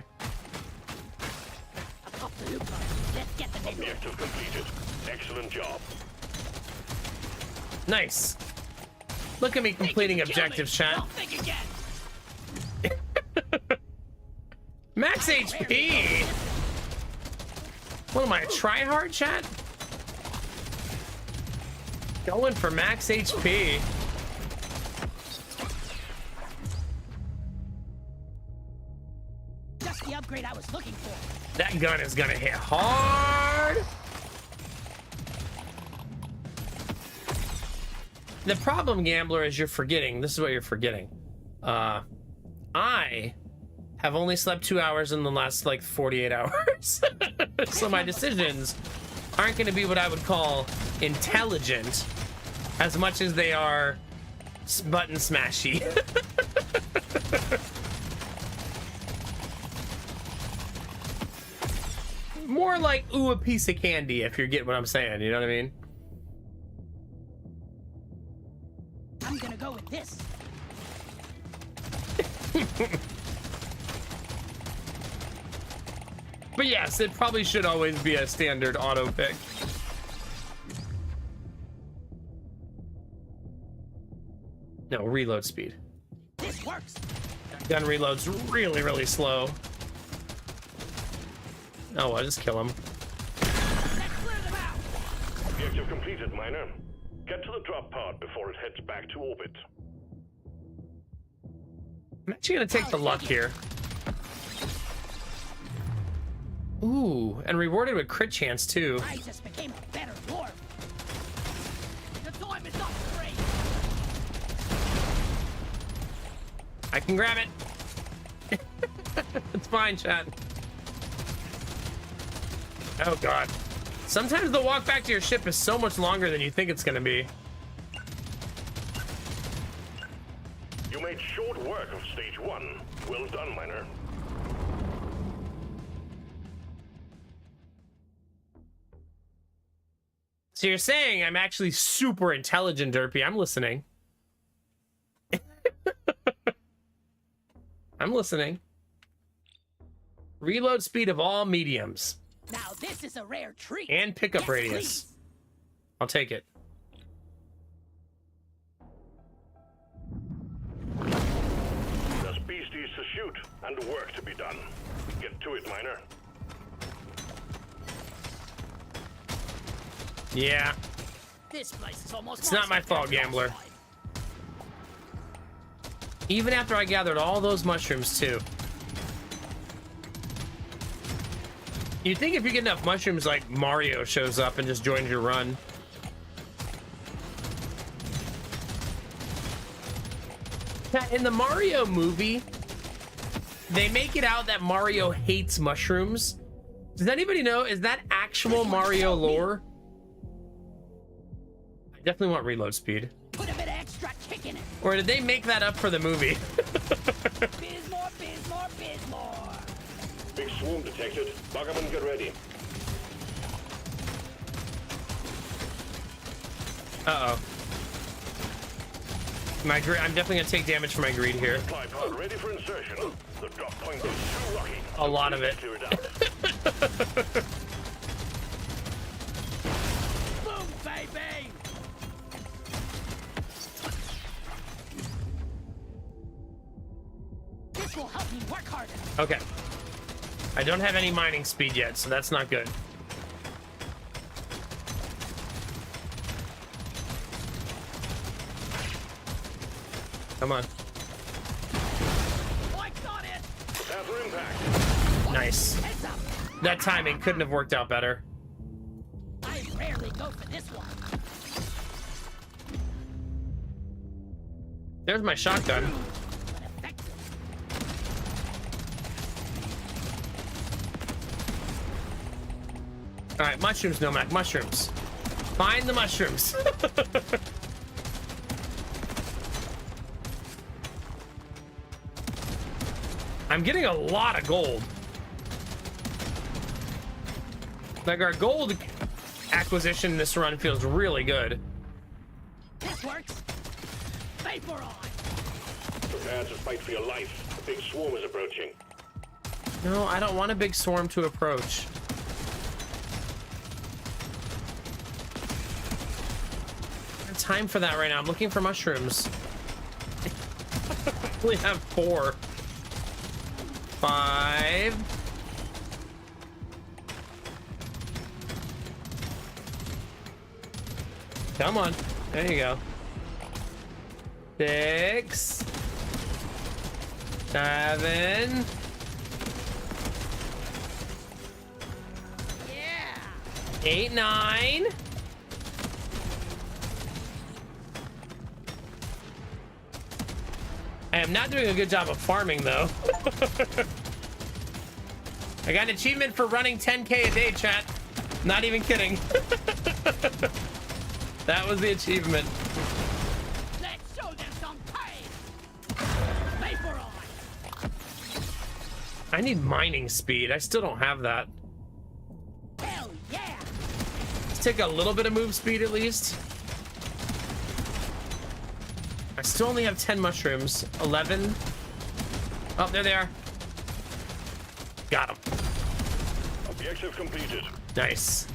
Pop the loop card. Let's get the video. Objective completed. Excellent job. Nice. Look at me completing objectives, chat. Don't think again. Max HP. What am I, a try-hard, chat? Going for max HP. Just the upgrade I was looking for. That gun is gonna hit hard. The problem, Gambler, is you're forgetting. This is what you're forgetting. I have only slept 2 hours in the last, like, 48 hours. So my decisions aren't gonna be what I would call intelligent as much as they are button smashy. More like, ooh, a piece of candy, if you're getting what I'm saying. You know what I mean? I'm gonna go with this. But yes, it probably should always be a standard auto pick. No, reload speed. This works. Gun reload's really, really slow. Oh, I'll just kill him. Let's clear them out. Objective completed, Miner. Get to the drop pod before it heads back to orbit. I'm actually gonna take the luck here. Ooh, and rewarded with crit chance too. I just became a better dwarf. The time is not great. I can grab it. It's fine, chat. Oh god. Sometimes the walk back to your ship is so much longer than you think it's gonna be. You made short work of stage 1. Well done, miner. So you're saying I'm actually super intelligent, Derpy. I'm listening. I'm listening. Reload speed of all mediums. Now this is a rare treat. And pickup Yes, radius. please. I'll take it. There's beasties to shoot and work to be done. Get to it, miner. Yeah. This place is almost. It's not my fault, gambler. Even after I gathered all those mushrooms, too. You'd think if you get enough mushrooms, like, Mario shows up and just joins your run. In the Mario movie, they make it out that Mario hates mushrooms. Does anybody know? Is that actual Mario lore? I definitely want reload speed. Put a bit of extra kick in it. Or did they make that up for the movie? Biz more, biz more, biz more. Big swarm detected. Buggerman, get ready. Uh-oh. I'm definitely gonna take damage for my greed here. Supply pod ready for insertion. The drop point is too rocky. A lot of it. Clear it out. Boom, baby. This will help me work harder. Okay. I don't have any mining speed yet, so that's not good. Come on. I got it. Prepare for impact. Nice. Heads up. That timing couldn't have worked out better. I rarely go for this one. There's my shotgun. But effective. All right, mushrooms, Nomak, mushrooms. Find the mushrooms. I'm getting a lot of gold. Like, our gold acquisition this run feels really good. This works. Vapor on. Prepare to fight for your life. A big swarm is approaching. No, I don't want a big swarm to approach. I don't have time for that right now. I'm looking for mushrooms. I only have 4. 5. Come on. There you go. 6. 7. Yeah. 8, 9. I am not doing a good job of farming, though. I got an achievement for running 10K a day, chat. Not even kidding. That was the achievement. Let's show them some pain. Vapor on. I need mining speed. I still don't have that. Hell yeah. Let's take a little bit of move speed at least. I still only have 10 mushrooms. 11. Oh, there they are. Got them. Objective completed. Nice.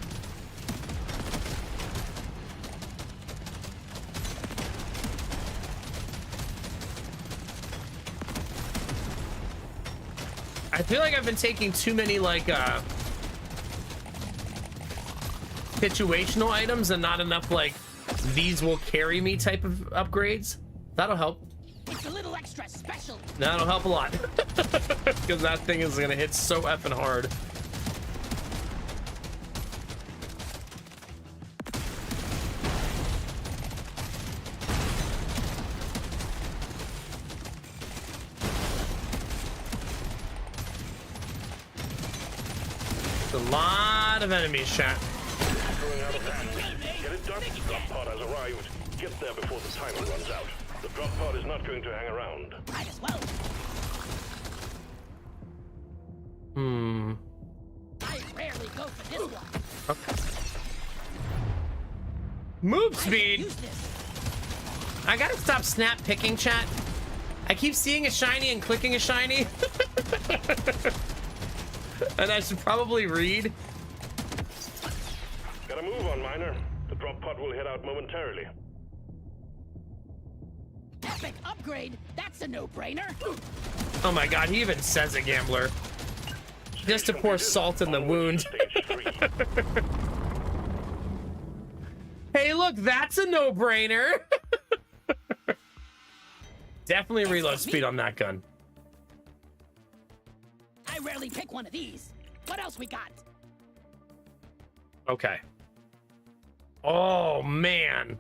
I feel like I've been taking too many, like, situational items and not enough, like, these will carry me type of upgrades. That'll help. It's a little extra special. That'll help a lot. Because that thing is gonna hit so effing hard. A lot of enemies, chat. Going out of hand. Get it done? Drop pod has arrived. Get there before the timer runs out. The drop pod is not going to hang around. Might as well. I rarely go for this one. Okay. Move I speed. can use this. I gotta stop snap picking, chat. I keep seeing a shiny and clicking a shiny. And I should probably read. Gotta move on, Miner. The drop pod will head out momentarily. Epic upgrade. That's a no-brainer. Oh my god, he even says it, gambler. Just to pour salt in the wound. Stage 3. Hey, look, that's a no-brainer. Definitely reload speed on that gun. I rarely pick one of these. What else we got? Okay. Oh, man.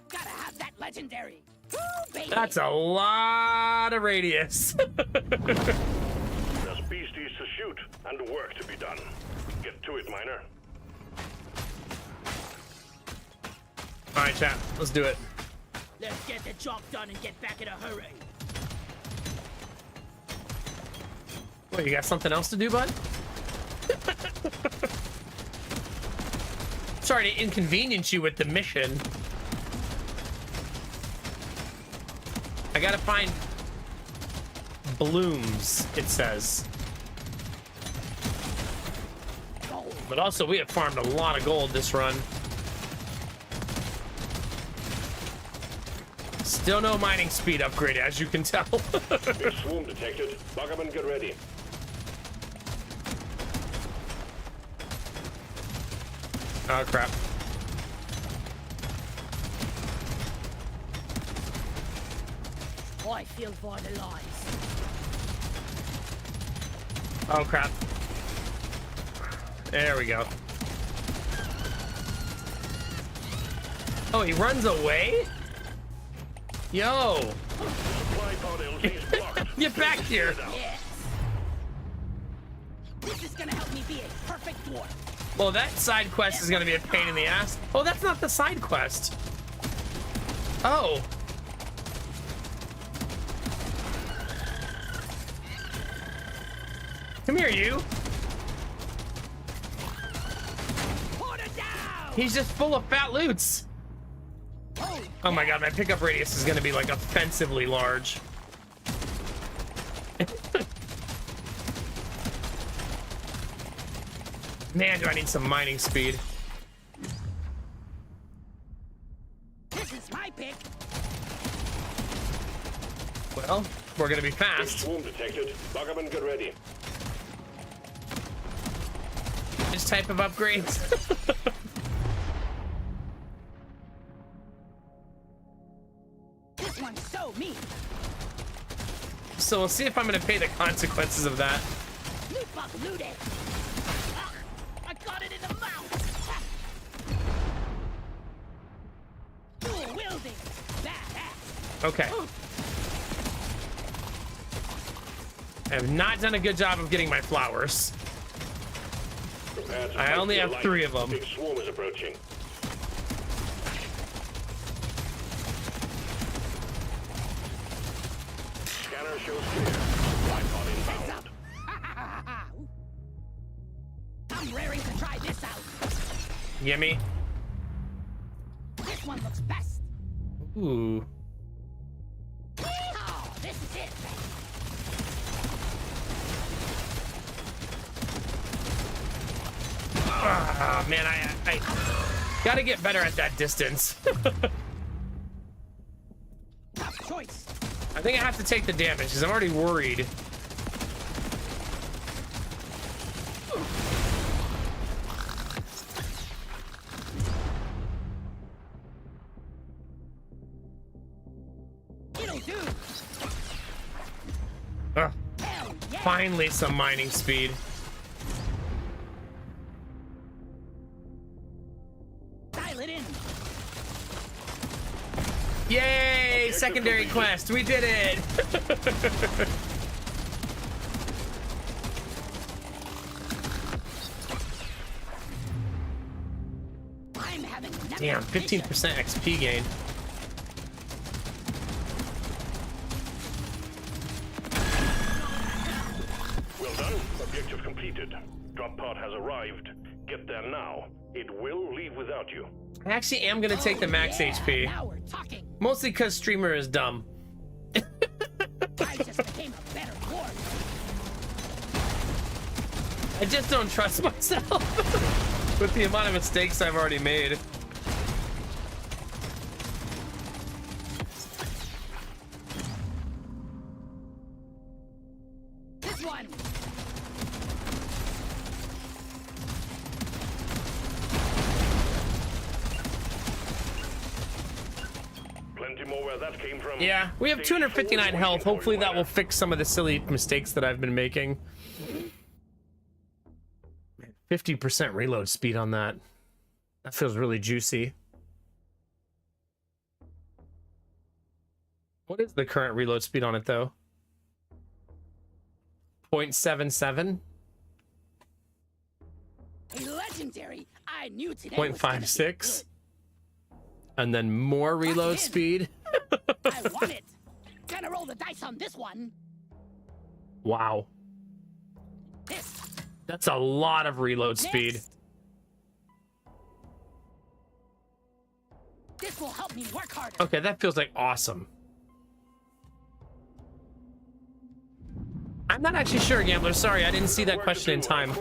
Gotta have that legendary. Woo, baby. That's a lot of radius. There's beasties to shoot and work to be done. Get to it, Miner. All right, chat. Let's do it. Let's get the job done and get back in a hurry. Wait, you got something else to do, bud? Sorry to inconvenience you with the mission. I gotta find blooms, it says. But also, we have farmed a lot of gold this run. Still no mining speed upgrade, as you can tell. Big swarm detected. Buggerman, get ready. Oh, crap. I feel vitalized. Oh, crap. There we go. Oh, he runs away? Yo! Supply pod LZ is blocked. Get back here! Yes. This is gonna help me be a perfect dwarf. Well, that side quest is gonna be a pain in the ass. Oh, that's not the side quest. Oh. Come here, you. Put it down. He's just full of fat loots. Oh my god, my pickup radius is gonna be like offensively large. Man, do I need some mining speed. This is my pick. Well, we're gonna be Big fast. swarm detected. Buggerman, get ready. This type of upgrades. This one's so mean. So we'll see if I'm gonna pay the consequences of that. Loot bug looted. Ah, I got it in the mouth. Dual wielding. Badass. Okay. I have not done a good job of getting my flowers. Prepare to I fight only for your have life. 3 of them. Big swarm is approaching. Scanner shows clear. Supply pod inbound. I'm raring to try this out. Gimme. This one looks best. Ooh. Oh, this is it. Ah, man, I gotta get better at that distance. Tough choice. I think I have to take the damage because I'm already worried. It'll do. Ugh, Hell yeah. finally some mining speed. Dial it in. Yay! Secondary quest, we did it! Damn, 15% XP gain. Well done. Objective completed. Drop pod has arrived. Get there now. It will leave without you. I actually am gonna take the max HP. Now we're talking. Mostly because streamer is dumb. I just became a better ward. I just don't trust myself with the amount of mistakes I've already made. This one. Plenty more where that came from. Yeah, we have 259 health. Hopefully that will fix some of the silly mistakes that I've been making. 50% reload speed on that. That feels really juicy. What is the current reload speed on it, though? 0.77? A legendary. I knew today was gonna be 0.56? good. And then more reload speed? I want it. Gonna roll the dice on this one. Wow. This. That's a lot of reload speed. Next. This will help me work harder. Okay, that feels like awesome. I'm not actually sure, Gambler. Sorry, I didn't see that question in time.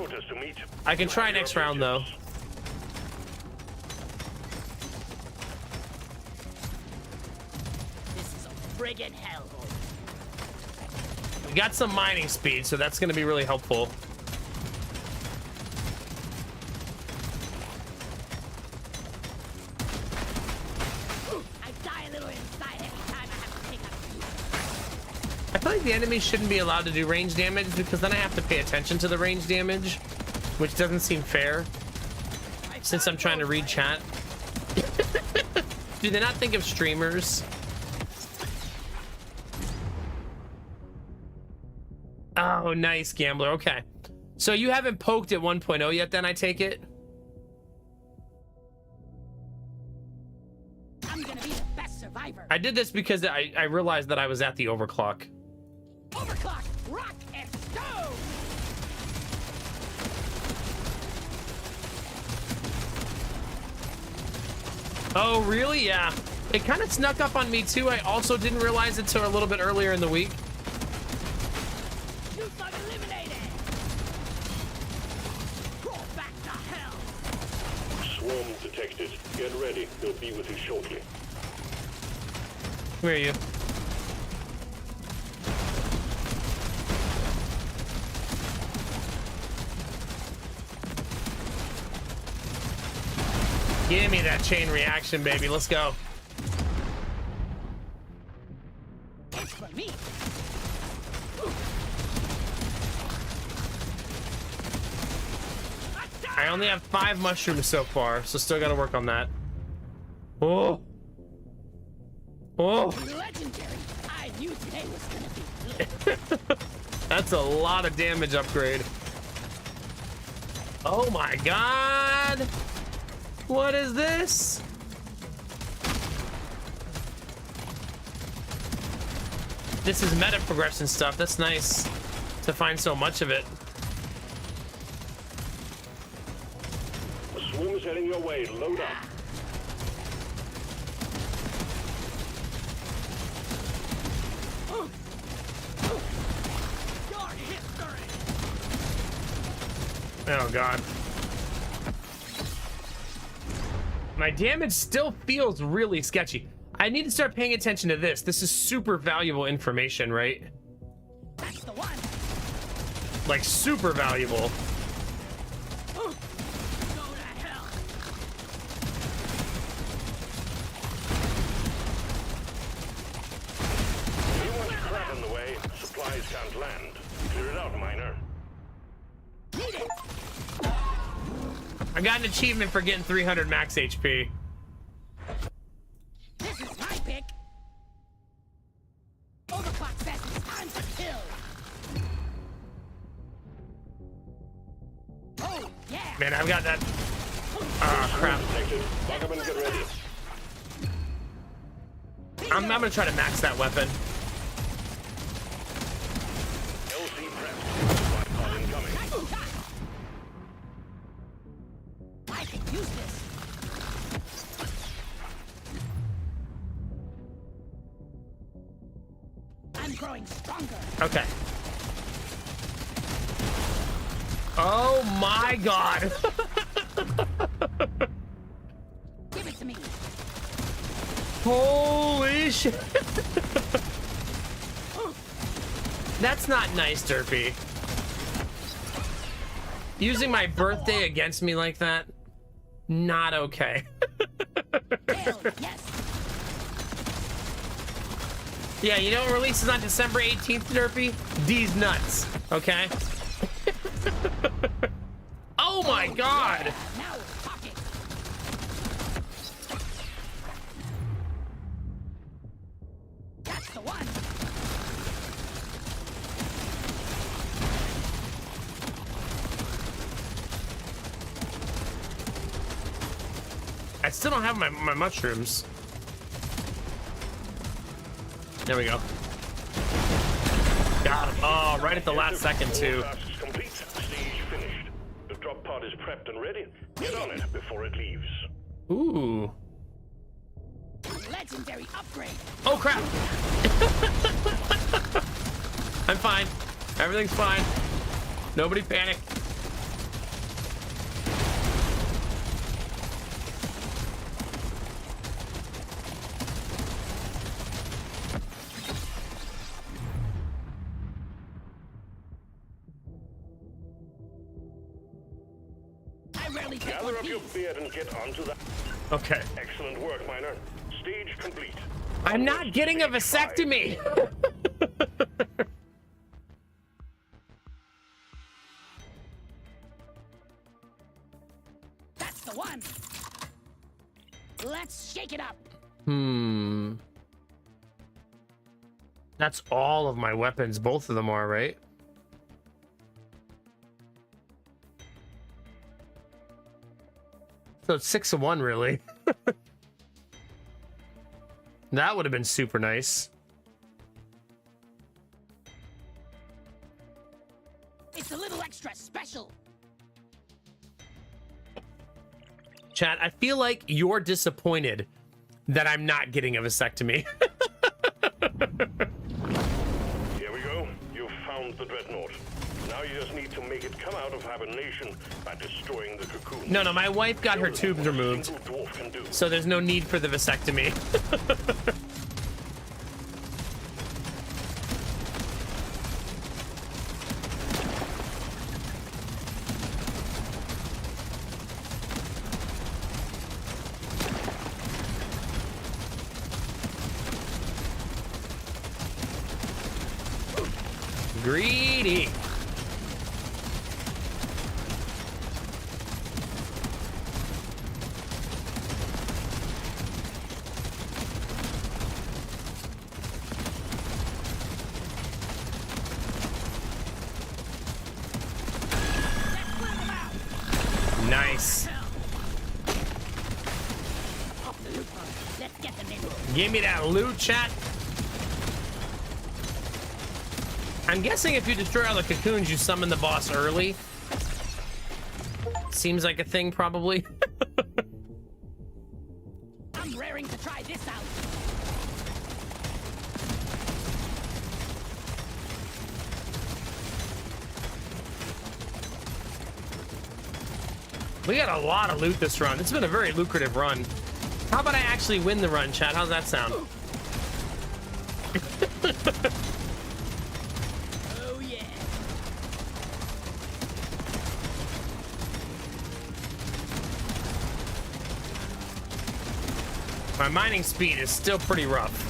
I can try next round, though. This is a friggin' hellhole. We got some mining speed, so that's going to be really helpful. I die a little inside every time I have to take out a few. I feel like the enemies shouldn't be allowed to do range damage because then I have to pay attention to the range damage, which doesn't seem fair since I'm trying to read chat. Do they not think of streamers? Oh, nice, Gambler. Okay. So you haven't poked at 1.0 yet, then, I take it? I'm gonna be the best survivor. I did this because I realized that I was at the overclock. Overclock, rock, and stone. Oh, really? Yeah. It kind of snuck up on me, too. I also didn't realize it till a little bit earlier in the week. You got eliminated. Roll back to hell. Swarm detected. Get ready. They'll be with you shortly. Where are you? Give me that chain reaction, baby. Let's go. It's for me. I only have 5 mushrooms so far, so still gotta work on that. Oh. Oh. Legendary. I knew today was gonna be good. That's a lot of damage upgrade. Oh my god. What is this? This is meta progression stuff. That's nice to find so much of it. The swarm is heading your way. Load up. Your history. Oh god. My damage still feels really sketchy. I need to start paying attention to this. This is super valuable information, right? That's the one. Like super valuable. Go to hell. Too much crap in the way. Supplies can't land. Clear it out, miner. Need it. I got an achievement for getting 300 max HP. This is my pick. Overclock says it's time to kill. Oh, yeah. Man, I've got that Ah, crap. Detected. Buggerman, get ready. I'm gonna try to max that weapon. LC prepped. Light pod incoming. I can use this. I'm growing stronger. Okay. Oh my god. Give it to me. Holy shit. That's not nice, Derpy. Using my birthday against me like that, not okay. Hell, yes. Yeah, you know what releases on December 18th, Derpy? These nuts, okay? Oh my god! Yeah, now we're talking. That's the one. I still don't have my mushrooms. There we go. Got him. Oh, right at the last second, too. Tasks complete. Stage finished. The drop pod is prepped and ready. Get on it before it leaves. Ooh. Legendary upgrade. Oh, crap. I'm fine. Everything's fine. Nobody panic. I rarely take Gather one up of your these. beard and get onto that. Okay. Excellent work, Miner. Stage complete. I'm not getting a vasectomy. That's the one. Let's shake it up. That's all of my weapons. Both of them are, right? So it's 6 of 1, really. That would have been super nice. It's a little extra special. Chat, I feel like you're disappointed that I'm not getting a vasectomy. Here we go. You've found the dreadnought. Now you just need to make it come out of hibernation by destroying the cocoon. No, my wife got her tubes removed, Dwarf can do. so there's no need for the vasectomy. Greedy. Nice. Off the loot pod. Let's get them in. Give me that loot, chat. I'm guessing if you destroy all the cocoons, you summon the boss early. Seems like a thing, probably. I'm raring to try this out. We got a lot of loot this run. It's been a very lucrative run. How about I actually win the run, chat? How's that sound? Oh yeah. My mining speed is still pretty rough.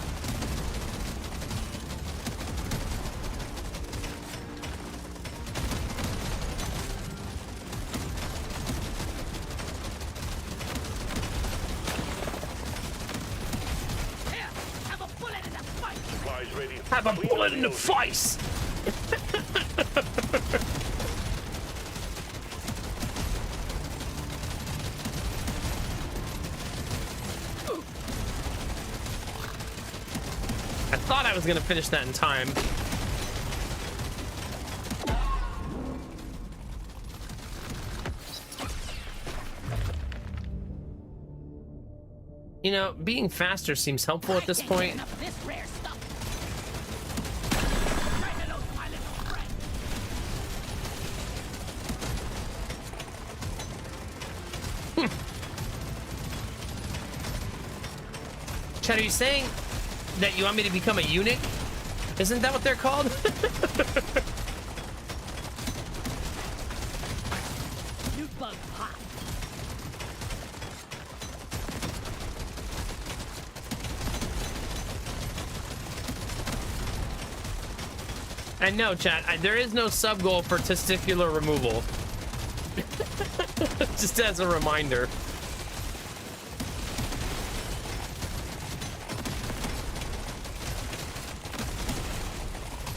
Here, have a bullet in the fight. Supplies ready. Have a bullet in the face. thought I was gonna finish that in time. You know, being faster seems helpful at this point. Chad, are you saying that you want me to become a eunuch? Isn't that what they're called? New bug hot. And no, chat, there is no sub goal for testicular removal. Just as a reminder.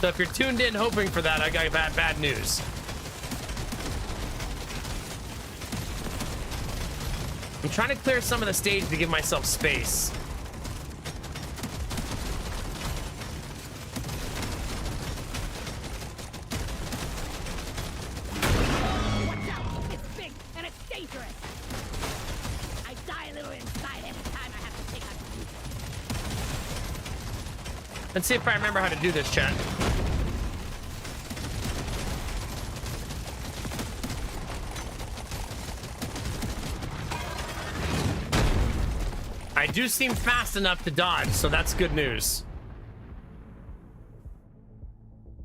So if you're tuned in hoping for that, I got bad news. I'm trying to clear some of the stage to give myself space. Watch out! It's big and it's dangerous. I die a little inside every time I have to take a. Let's see if I remember how to do this, chat. I do seem fast enough to dodge, so that's good news.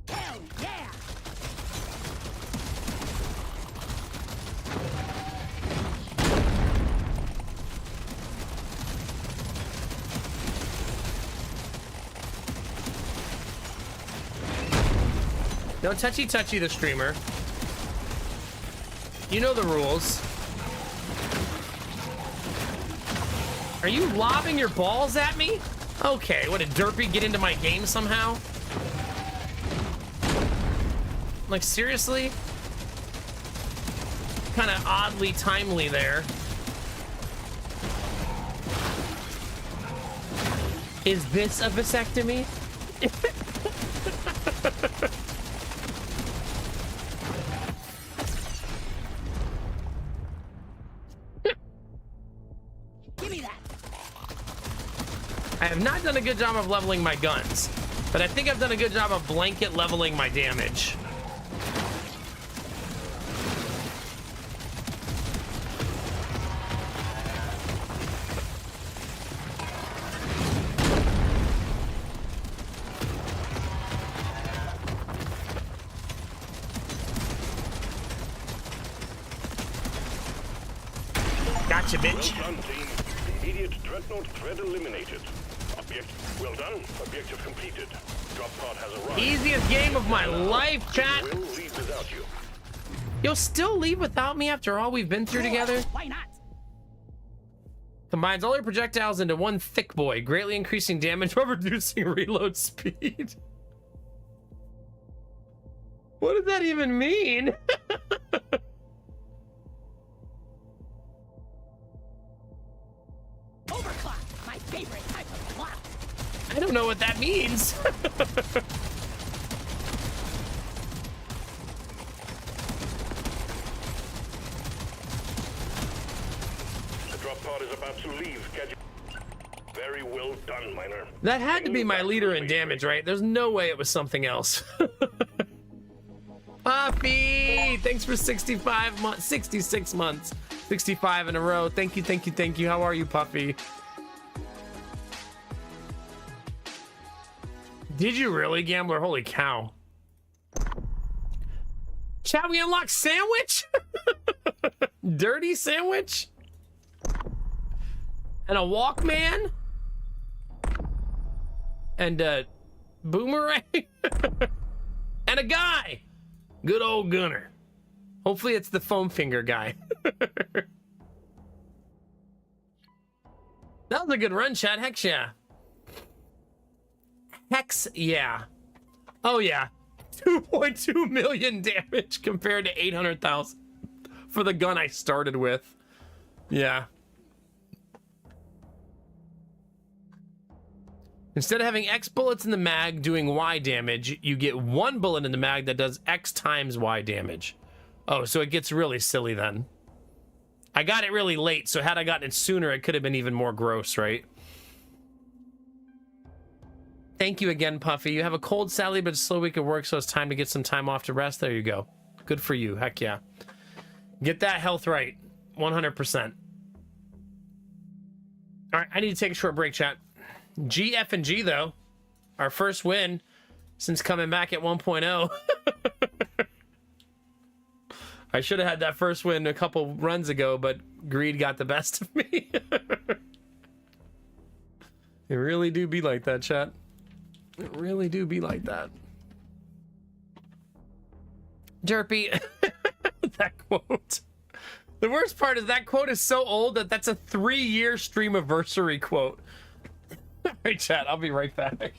Hell yeah! No touchy the streamer. You know the rules. Are you lobbing your balls at me? Okay, what, did Derpy get into my game somehow? Like, seriously? Kind of oddly timely there. Is this a vasectomy? Give me that. I have not done a good job of leveling my guns, but I think I've done a good job of blanket leveling my damage. Gotcha, bitch. Well done, team. Immediate dreadnought threat eliminated. Well done. Objective completed. Drop pod has arrived. Easiest game of my life, chat. We'll leave without you. You'll still leave without me after all we've been through together? Why not? Combines all your projectiles into one thick boy, greatly increasing damage while reducing reload speed. What does that even mean? Overclock, my favorite type of clock. I don't know what that means. The drop pod is about to leave. Very well done, Miner. That had to be my leader in damage, right? There's no way it was something else. Puffy! Thanks for 65 months, 66 months. 65 in a row. Thank you, thank you, thank you. How are you, Puffy? Did you really, Gambler? Holy cow. Chat, we unlocked sandwich? Dirty sandwich? And a Walkman? And a boomerang? And a guy! Good old Gunner. Hopefully it's the foam finger guy. That was a good run, chat. Heck yeah. Hex, yeah. Oh, yeah. 2.2 million damage compared to 800,000 for the gun I started with. Yeah. Instead of having X bullets in the mag doing Y damage, you get one bullet in the mag that does X times Y damage. Oh, so it gets really silly then. I got it really late, so had I gotten it sooner, it could have been even more gross, right? Thank you again, Puffy. You have a cold, sadly, but a slow week of work, so it's time to get some time off to rest. There you go. Good for you. Heck yeah. Get that health right. 100%. All right, I need to take a short break, chat. GF and G, though. Our first win since coming back at 1.0. I should have had that first win a couple runs ago, but greed got the best of me. It really do be like that, chat. It really do be like that. Derpy. That quote. The worst part is that quote is so old that that's a 3-year streamiversary quote. All right, chat. I'll be right back.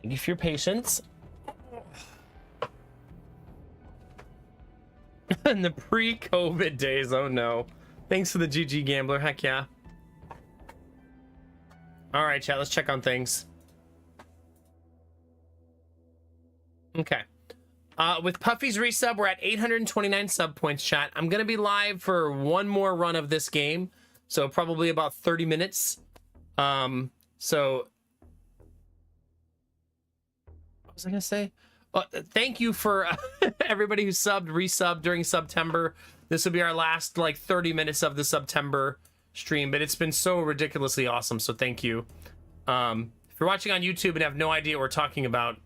Thank you for your patience. In the pre-COVID days, oh no. Thanks for the GG Gambler, heck yeah. All right, chat, let's check on things. Okay. With Puffy's resub, we're at 829 sub points, chat. I'm gonna be live for one more run of this game, so probably about 30 minutes. So what was I gonna say? Thank you for everybody who subbed, resubbed during September. This will be our last like 30 minutes of the September stream, but it's been so ridiculously awesome, so thank you. If you're watching on YouTube and have no idea what we're talking about,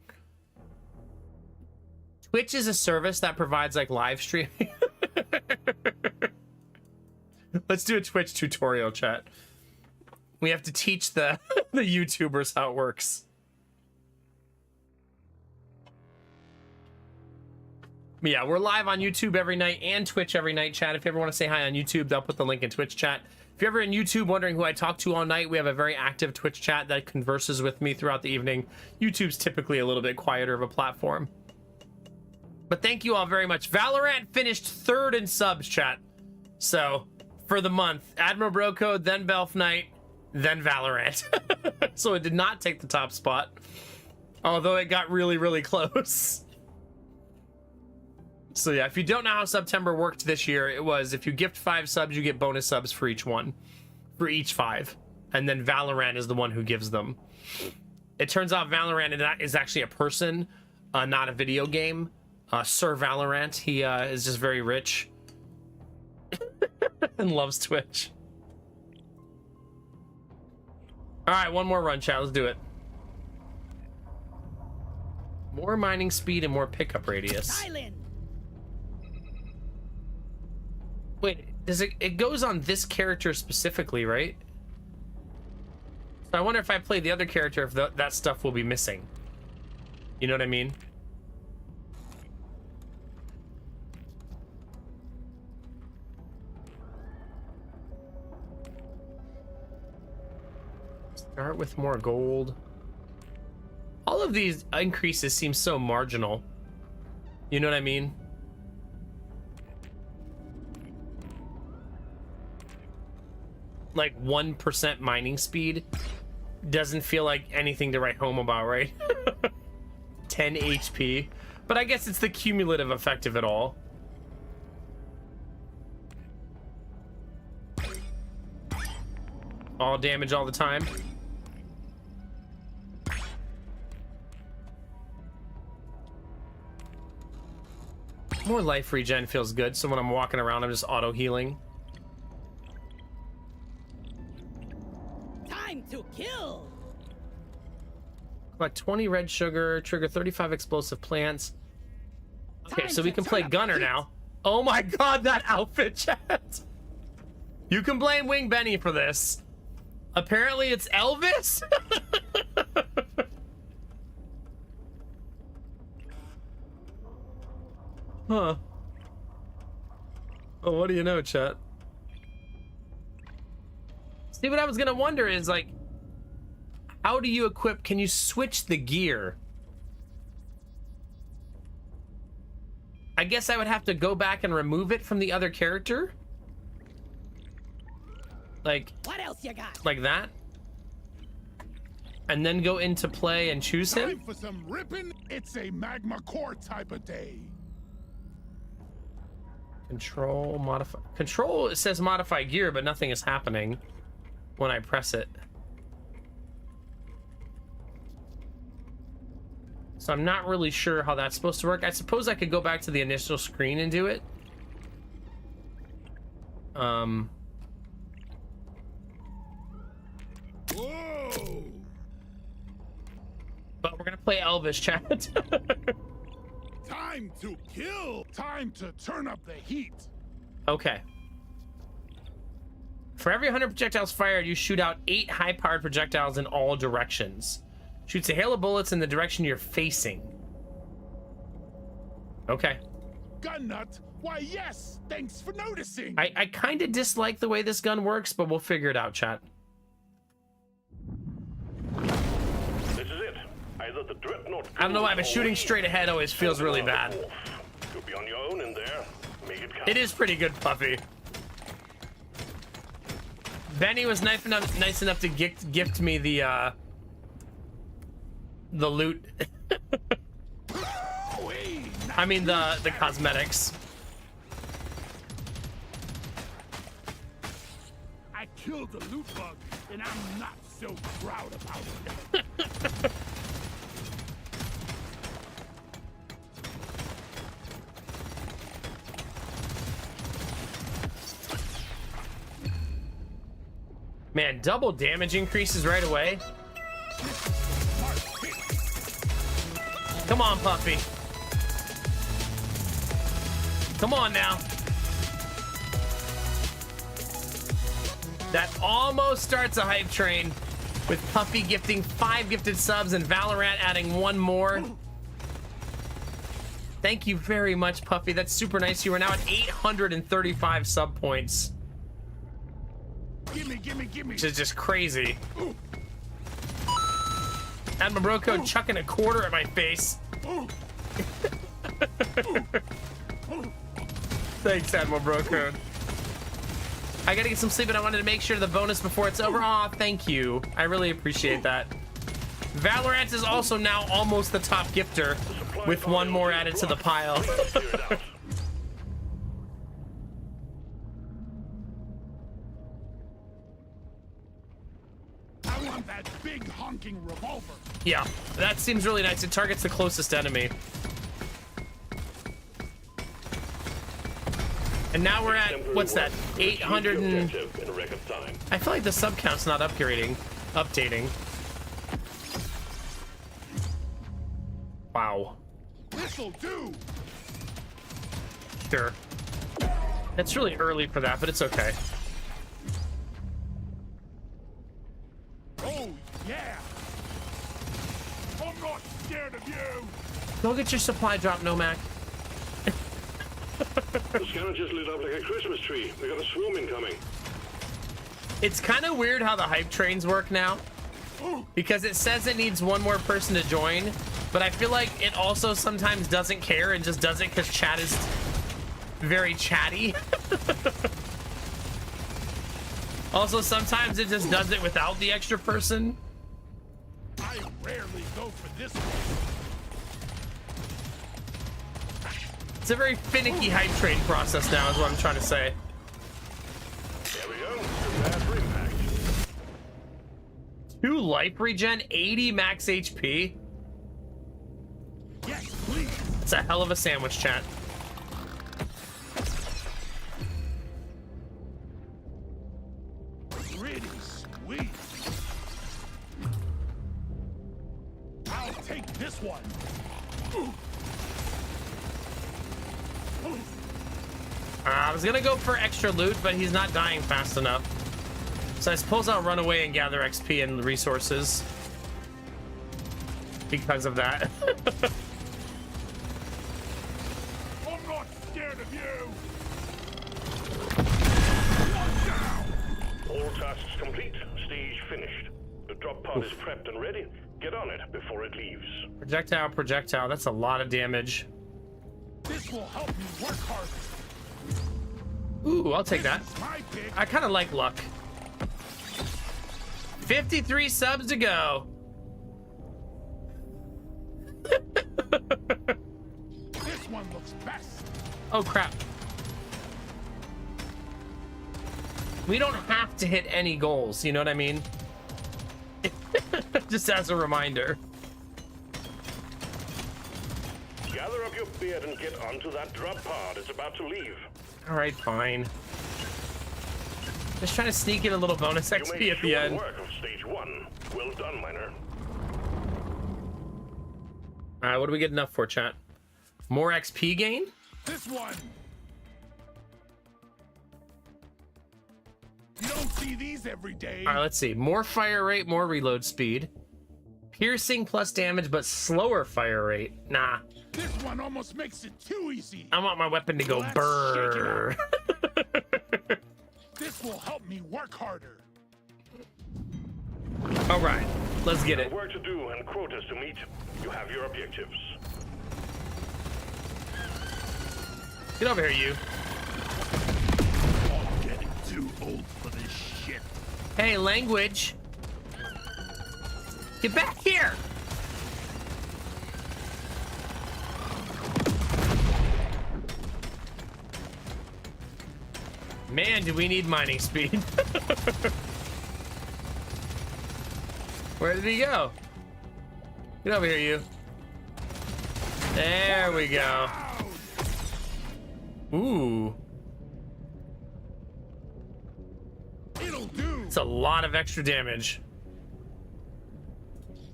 Twitch is a service that provides like live streaming. Let's do a Twitch tutorial, chat. We have to teach the YouTubers how it works. Yeah, we're live on YouTube every night and Twitch every night, chat. If you ever want to say hi on YouTube, they'll put the link in Twitch chat. If you're ever in YouTube wondering who I talk to all night, we have a very active Twitch chat that converses with me throughout the evening. YouTube's typically a little bit quieter of a platform. But thank you all very much. Valorant finished 3rd in subs, chat. So, for the month, Admiral Broco, then Belf Knight, then Valorant. So it did not take the top spot. Although it got really, really close. So yeah, if you don't know how September worked this year, it was if you gift 5 subs, you get bonus subs for each one. For each 5. And then Valorant is the one who gives them. It turns out Valorant is actually a person, not a video game. Sir Valorant, he is just very rich. And loves Twitch. Alright, one more run, chat. Let's do it. More mining speed and more pickup radius. Island. Wait, does it goes on this character specifically, right? So I wonder if I play the other character, if that stuff will be missing. You know what I mean? Start with more gold. All of these increases seem so marginal. You know what I mean? Like 1% mining speed doesn't feel like anything to write home about, right? 10 HP. But I guess it's the cumulative effect of it all. All damage all the time. More life regen feels good, so when I'm walking around, I'm just auto healing. Time to kill. Collect 20 red sugar, trigger 35 explosive plants. Okay, Time so we to can play turn up Gunner the heat. now. Oh my god, that outfit, chat! You can blame Wing Benny for this. Apparently it's Elvis? Huh. Oh, what do you know, chat? See, what I was gonna wonder is, like, how do you equip? Can you switch the gear? I guess I would have to go back and remove it from the other character? Like What else you got? that? And then go into play and choose him? Time for some ripping. It's a magma core type of day. Control, modify. Control, it says modify gear, but nothing is happening when I press it. So I'm not really sure how that's supposed to work. I suppose I could go back to the initial screen and do it. Whoa! But we're gonna play Elvis, chat. Time to kill. Time to turn up the heat. Okay. For every 100 projectiles fired, you shoot out 8 high-powered projectiles in all directions. Shoots a hail of bullets in the direction you're facing. Okay. Gun nut. Why, yes. Thanks for noticing. I kind of dislike the way this gun works, but we'll figure it out, chat. This is it. Either the dreadnought. I don't know why, but shooting straight ahead always feels really bad. You'll be on your own in there. Make it count. It is pretty good, Puffy. Benny was nice enough to gift me the loot. I mean the cosmetics. I killed the loot bug, and I'm not so proud about it. Man, double damage increases right away. Come on, Puffy. Come on now. That almost starts a hype train with Puffy gifting 5 gifted subs and Valorant adding 1 more. Thank you very much, Puffy. That's super nice. You are now at 835 sub points. Gimme, gimme, gimme. Which is just crazy. Admiral Bro Code chucking a quarter at my face. Thanks, Admiral Bro Code. I gotta get some sleep, and I wanted to make sure the bonus before it's over. Aw, thank you. I really appreciate that. Valorant is also now almost the top gifter, with 1 more added to the pile. I want that big honking revolver. Yeah, that seems really nice. It targets the closest enemy. And now we're at, what's that, 800 and... In a record time. I feel like the sub count's not updating. Wow. This'll do. Sure. It's really early for that, but it's okay. Oh, yeah. I'm not scared of you. Go get your supply drop, Nomac. The scanner just lit up like a Christmas tree. We got a swarm incoming. It's kind of weird how the hype trains work now, because it says it needs 1 more person to join, but I feel like it also sometimes doesn't care and just does it because chat is very chatty. Also, sometimes it just does it without the extra person. I rarely go for this one. It's a very finicky hype train process now, is what I'm trying to say. There we go. Prepare for impact. 2 life regen, 80 max HP. Yes, please. It's a hell of a sandwich, chat. pretty sweet. I'll take this one. I was gonna go for extra loot, but he's not dying fast enough. So I suppose I'll run away and gather XP and resources because of that. I'm not scared of you. All tasks complete. Stage finished. The drop pod is prepped and ready. Get on it before it leaves. Projectile, projectile. That's a lot of damage. This will help me work harder. Ooh, I'll take that. This is my pick. I kind of like luck. 53 subs to go. This one looks best. Oh, crap. We don't have to hit any goals, you know what I mean? Just as a reminder. Gather up your beard and get onto that drop pod. It's about to leave. All right, fine. Just trying to sneak in a little bonus You XP made at the short end. work of stage 1. Well done, miner. All right, what do we get enough for, chat? More XP gain? This one. You don't see these every day. All right, let's see. More fire rate, more reload speed. Piercing plus damage, but slower fire rate. Nah, This one almost makes it too easy. I want my weapon to go Let's brrr. This will help me work harder. All right, let's get it. Work to do and quotas to meet. You have your objectives. Get over here, you. I'm getting too old for this shit. Hey, language. Get back here. Man, do we need mining speed. Where did he go? Get over here, you. There we go. Ooh. It'll do. It's a lot of extra damage.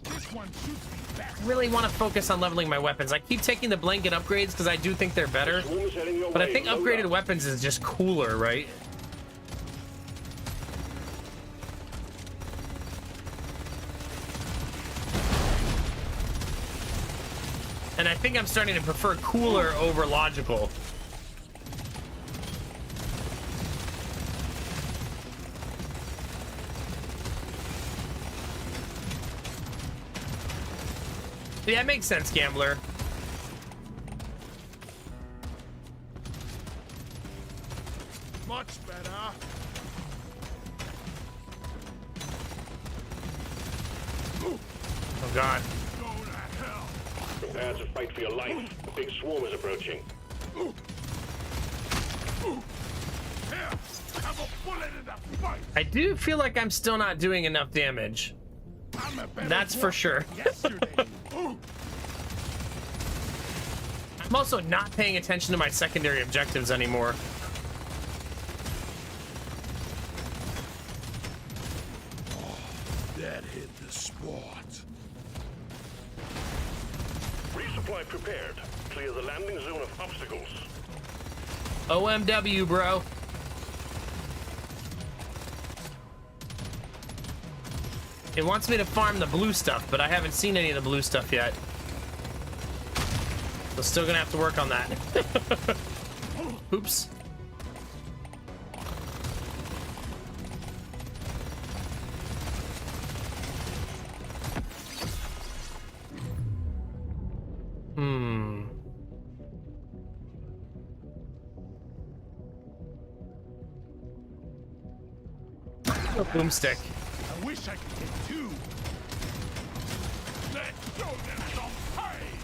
This one shoots me back. Really want to focus on leveling my weapons. I keep taking the blanket upgrades because I do think they're better. Swarm is heading your But I way. think Load upgraded up. weapons is just cooler, right? And I think I'm starting to prefer cooler over logical. Yeah, it makes sense, gambler. Much better. Oh god. Go to hell. Prepare to fight for your life. A big swarm is approaching. Here, have a bullet in the fight. I do feel like I'm still not doing enough damage. I'm a better That's for warrior sure. than yesterday. Ooh. I'm also not paying attention to my secondary objectives anymore. That hit the spot. Resupply prepared. Clear the landing zone of obstacles. OMW, bro. It wants me to farm the blue stuff, but I haven't seen any of the blue stuff yet. So still gonna have to work on that. Oops. A boomstick. I wish I could get two. Let's show them some pain.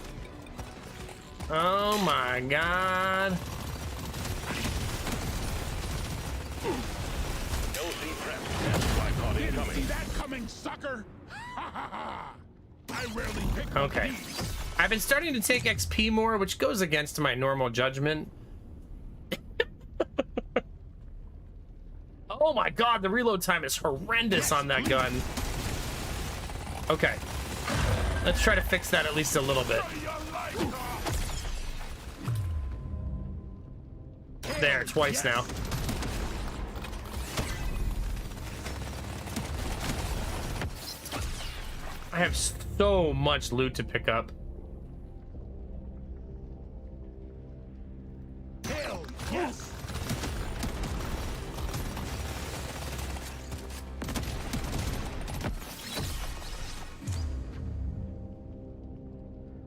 Oh my god. LC prep. Supply pod Didn't see incoming. that coming, sucker. Ha ha ha. I rarely pick up Okay. these. I've been starting to take XP more, which goes against my normal judgment. Oh my god, the reload time is horrendous on that gun. Okay. Let's try to fix that at least a little bit. There, twice now. I have so much loot to pick up. Hell yes.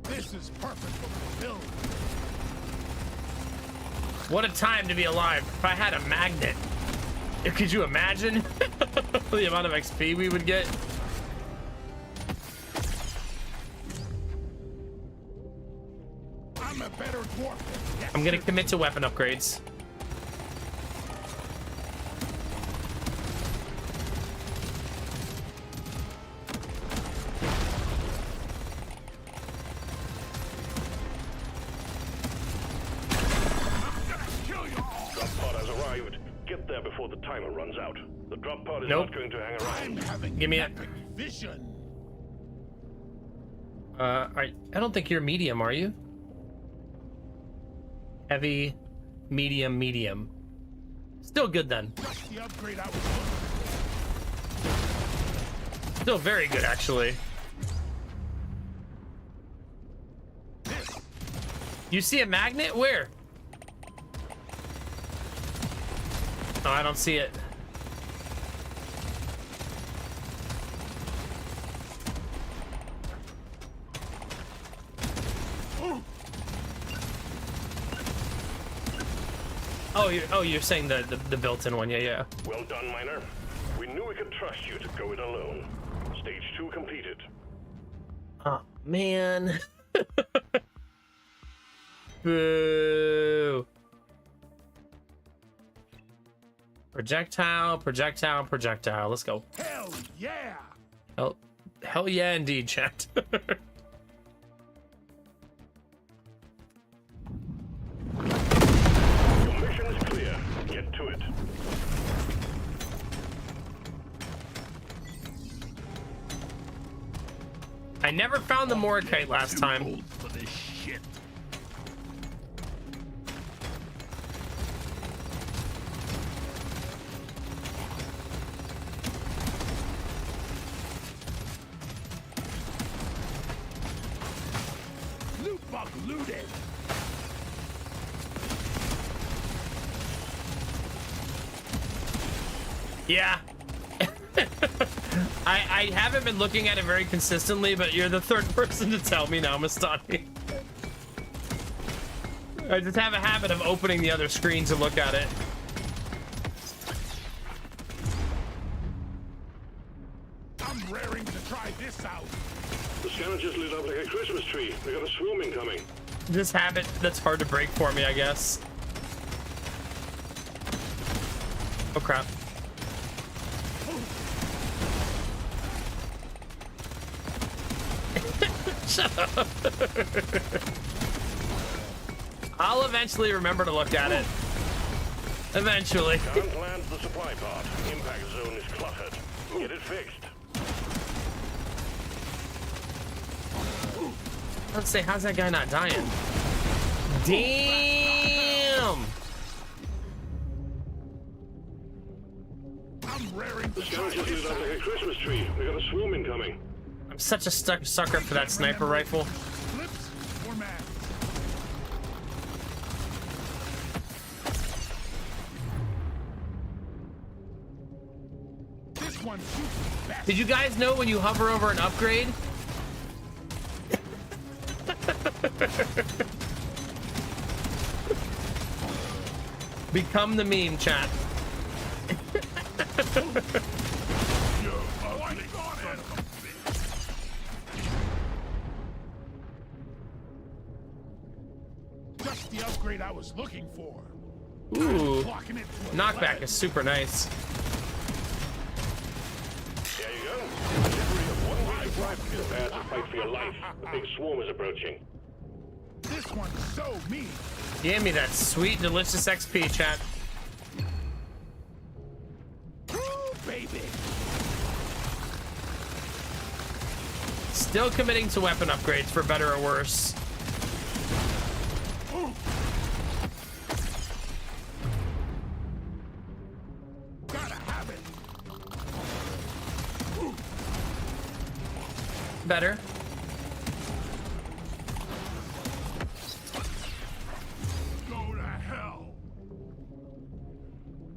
This is perfect for my build. What a time to be alive. If I had a magnet, could you imagine the amount of XP we would get? I'm a better dwarf than yes. I'm gonna commit to weapon upgrades. Get there before the timer runs out. The drop pod is Nope. not going to hang I'm around. having Give me a- epic vision. I don't think you're medium, are you? Heavy, medium, medium. Still good then. Just the upgrade I was looking for. Still very good, actually. This You see a magnet? Where? Oh, I don't see it. You're saying the built-in one, yeah. Well done, Miner. We knew we could trust you to go it alone. Stage 2 completed. Oh man. Boo. Projectile, projectile, projectile. Let's go. hell yeah. Hell yeah, indeed, chat. Your mission is clear. Get to it. I never found the Morkite last time. Old for this shit. Loot bug looted. Yeah. I haven't been looking at it very consistently, but you're the third person to tell me now, Mastani. I just have a habit of opening the other screen to look at it. I'm raring to try this out. The scanner just lit up like a Christmas tree. We got a swarm incoming. This habit that's hard to break for me, I guess. Oh crap. Shut up. I'll eventually remember to look at it. Eventually. Can't land the supply pod. Impact zone is cluttered. Get it fixed. Let's say, how's that guy not dying? Damn! I'm raring to The scanner try just this lit up out. like a Christmas tree. We got a swarm incoming. I'm such a sucker for that sniper rifle. Flips or mags? This one shoots best. Did you guys know when you hover over an upgrade? Become the meme, chat. Just the upgrade I was looking for. Ooh, Clocking it to a knockback lead. is super nice. There you go. Delivery of one week supply. Prepare to fight for your life. The big swarm is approaching. This one's so mean. Give me that sweet, delicious XP, chat. Still committing to weapon upgrades for better or worse. Gotta have it. Better. Go to hell.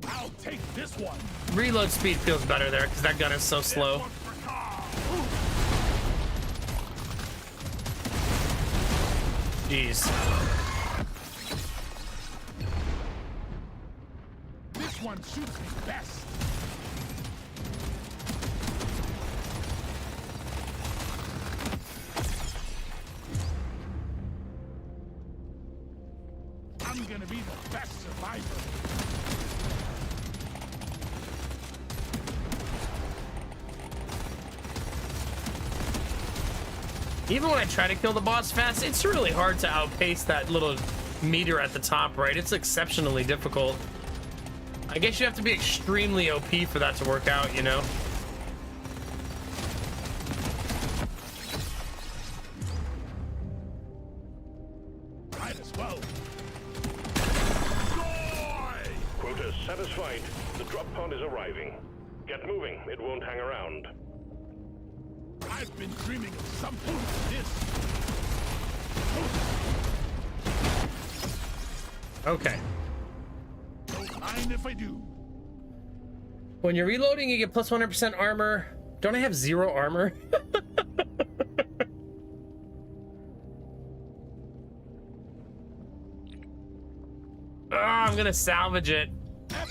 I'll take this one. Reload speed feels better there because that gun is so slow. One for Carl. Jeez. This one suits me best. I'm gonna be the best survivor. Even when I try to kill the boss fast, it's really hard to outpace that little meter at the top, right? It's exceptionally difficult. I guess you have to be extremely OP for that to work out, you know? Might as well. Joy! Quota satisfied. The drop pod is arriving. Get moving. It won't hang around. I've been dreaming of something like this. Okay. Don't mind if I do. When you're reloading, you get plus 100% armor. Don't I have 0 armor? Oh, I'm gonna salvage it.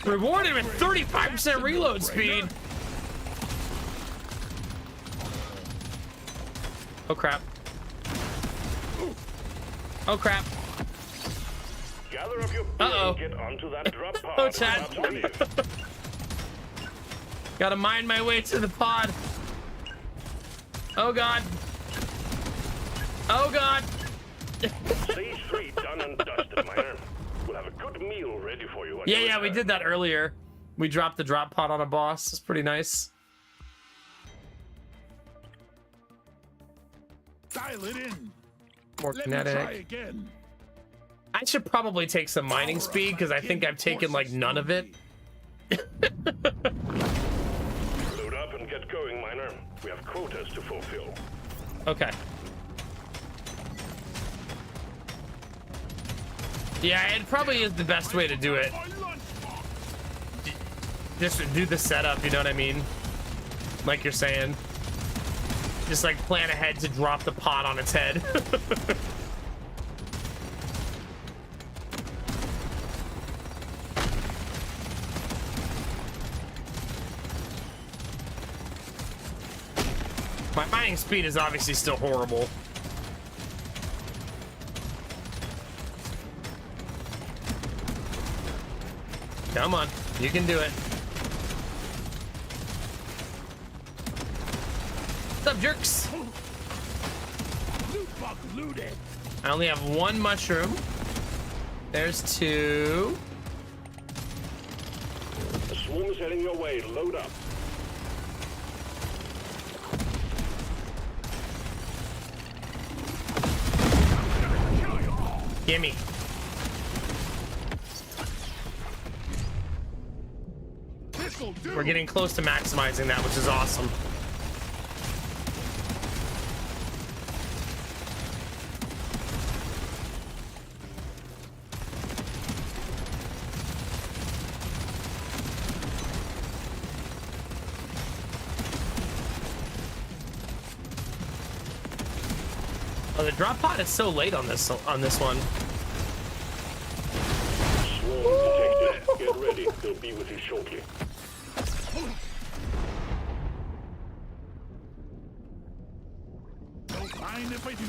Rewarded with 35% reload speed. Oh crap. Oh crap. Gather up your gear and get onto that drop pod. Oh, Chad. About to leave. Gotta mine my way to the pod. Oh god. Oh god. Stage 3 done and dusted, Miner. We'll have a good meal ready for you. Yeah, we did that earlier. We dropped the drop pod on a boss. It's pretty nice. Dial it in. More Let me try kinetic. again. I should probably take some mining speed because I think I've taken like none of it. Load up and get going, Miner. We have quotas to fulfill. Okay. Yeah, it probably is the best way to do it. My lunchbox. Just to do the setup, you know what I mean? Like you're saying. Just like plan ahead to drop the pot on its head. My mining speed is obviously still horrible. Come on, you can do it. What's up, jerks? Loot bug looted. I only have 1 mushroom. There's 2. The swarm is heading your way. Load up. Kill you all. Gimme. This'll do. We're getting close to maximizing that, which is awesome. Oh, the drop pod is so late on this one. Swarm detected. Get ready. They'll be with you shortly. Don't mind if I do.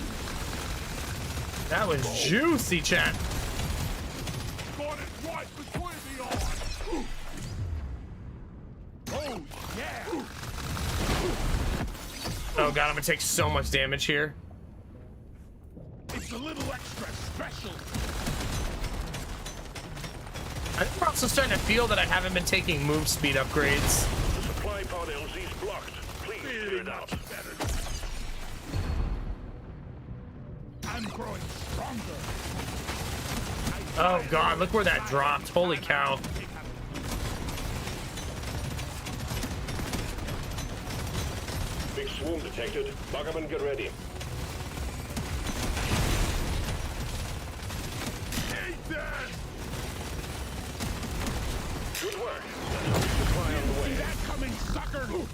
That was juicy, chat. Got it right between the eyes. Oh, yeah. Oh god, I'm gonna take so much damage here. It's a little extra special. I'm also starting to feel that I haven't been taking move speed upgrades. The supply pod LZ's blocked. Please clear it out. Better. growing stronger. Oh god, look where that dropped. Holy cow. Big swarm detected. Buggerman, get ready. Good work. Supply on the See way. that coming, sucker? You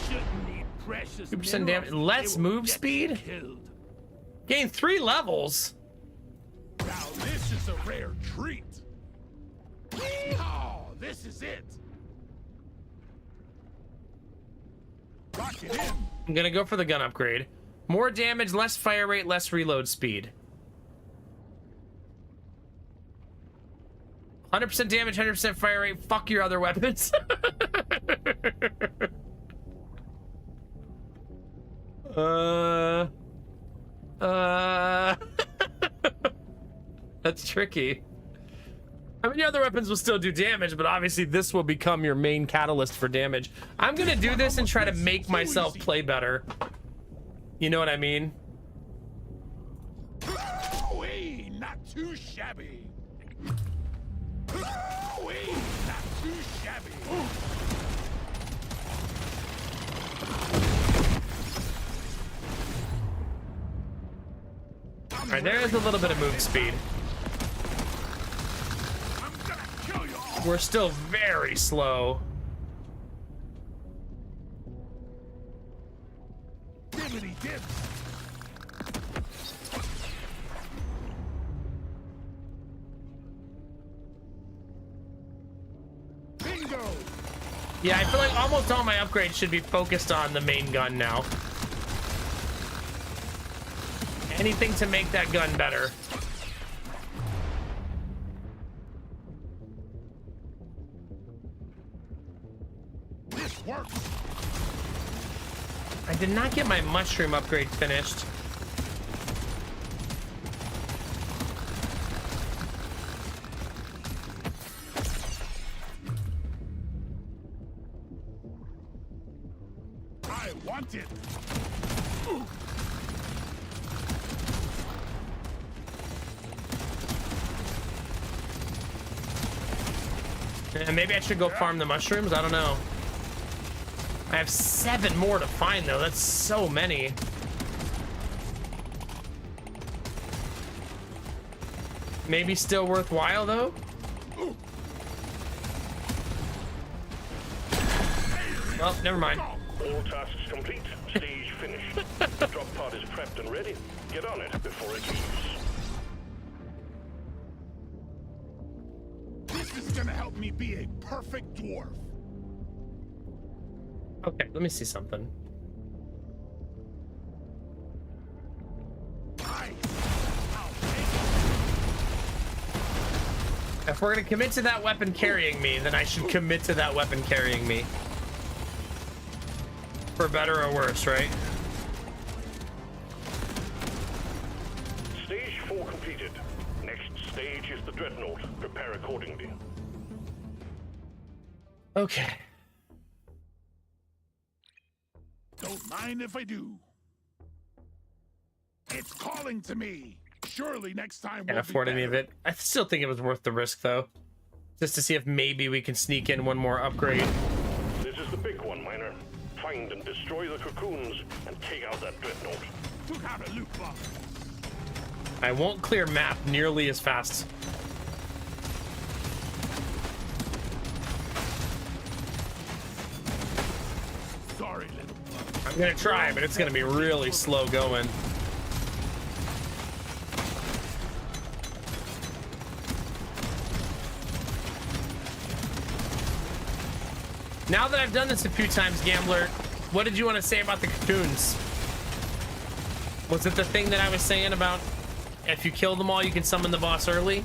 shouldn't need precious 2% minerals. damage. Less They will move get speed? you killed. Gain 3 levels. Now this is a rare treat. Yeehaw! This is it. Lock it in. I'm gonna go for the gun upgrade. More damage, less fire rate, less reload speed. 100% damage, 100% fire rate. Fuck your other weapons. That's tricky. I mean, the other weapons will still do damage, but obviously this will become your main catalyst for damage. I'm gonna do this and try to make myself play better. You know what I mean? Wee, not too shabby. Wee, not too shabby. All right, there is a little bit of move speed. I'm gonna kill you all. We're still very slow. Dibbity dip. Bingo. Yeah, I feel like almost all my upgrades should be focused on the main gun now. Anything to make that gun better. This works. I did not get my mushroom upgrade finished. I want it. Maybe I should go farm the mushrooms. I don't know. I have 7 more to find, though. That's so many. Maybe still worthwhile, though? Well, never mind. All tasks complete. Stage finished. Drop pod is prepped and ready. Get on it before it leaves. This is gonna help me be a perfect dwarf. Okay, let me see something. If we're gonna commit to that weapon carrying me, then I should commit to that weapon carrying me. For better or worse, right? Stage 4 completed. Next stage is the Dreadnought. Prepare accordingly. Okay. Don't mind if I do. It's calling to me. Surely next time Can't we'll afford be any of better. it. I still think it was worth the risk, though. Just to see if maybe we can sneak in one more upgrade. This is the big one, Miner. Find and destroy the cocoons and take out that Dreadnought. Took out a loot box. I won't clear map nearly as fast. Sorry, little bug. I'm gonna try, but it's gonna be really slow going. Now that I've done this a few times, Gambler, what did you want to say about the cocoons? Was it the thing that I was saying about if you kill them all, you can summon the boss early?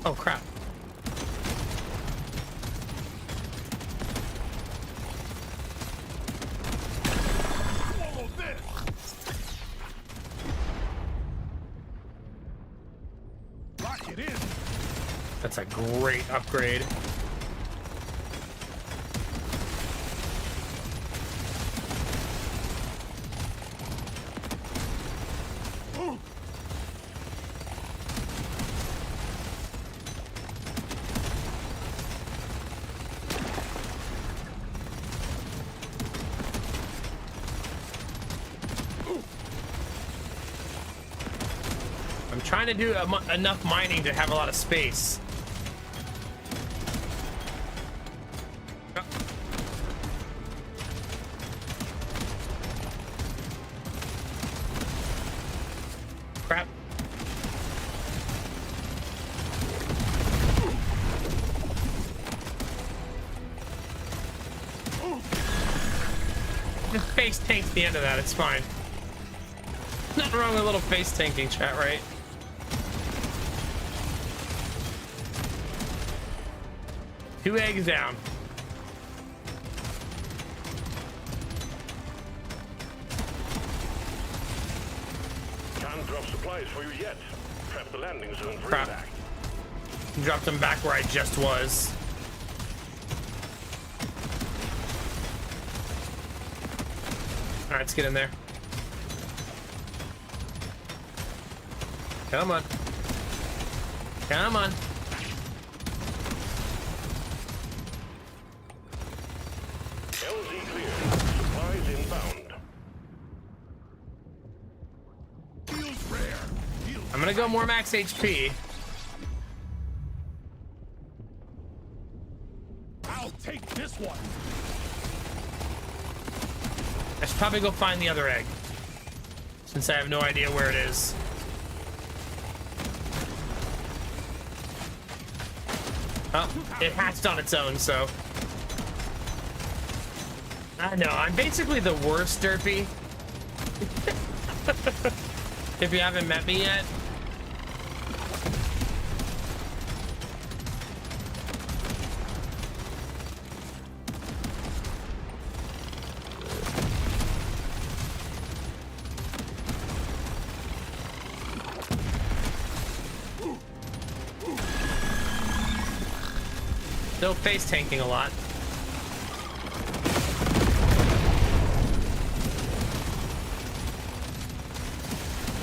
Oh, crap. it in. That's a great upgrade. I'm trying to do enough mining to have a lot of space. Oh. Crap. Just face tanked the end of that, it's fine. Nothing wrong with a little face tanking, chat, right? Two eggs down. Can't drop supplies for you yet. Prep the landing zone for Crap. impact. Dropped them back where I just was. All right, let's get in there. Come on. Come on. LZ clear. Supplies inbound. Feels rare. Feels I'm gonna go more max HP. I'll take this one. I should probably go find the other egg, since I have no idea where it is. Oh, it hatched on its own, so. I know, I'm basically the worst derpy. If you haven't met me yet. Still face tanking a lot.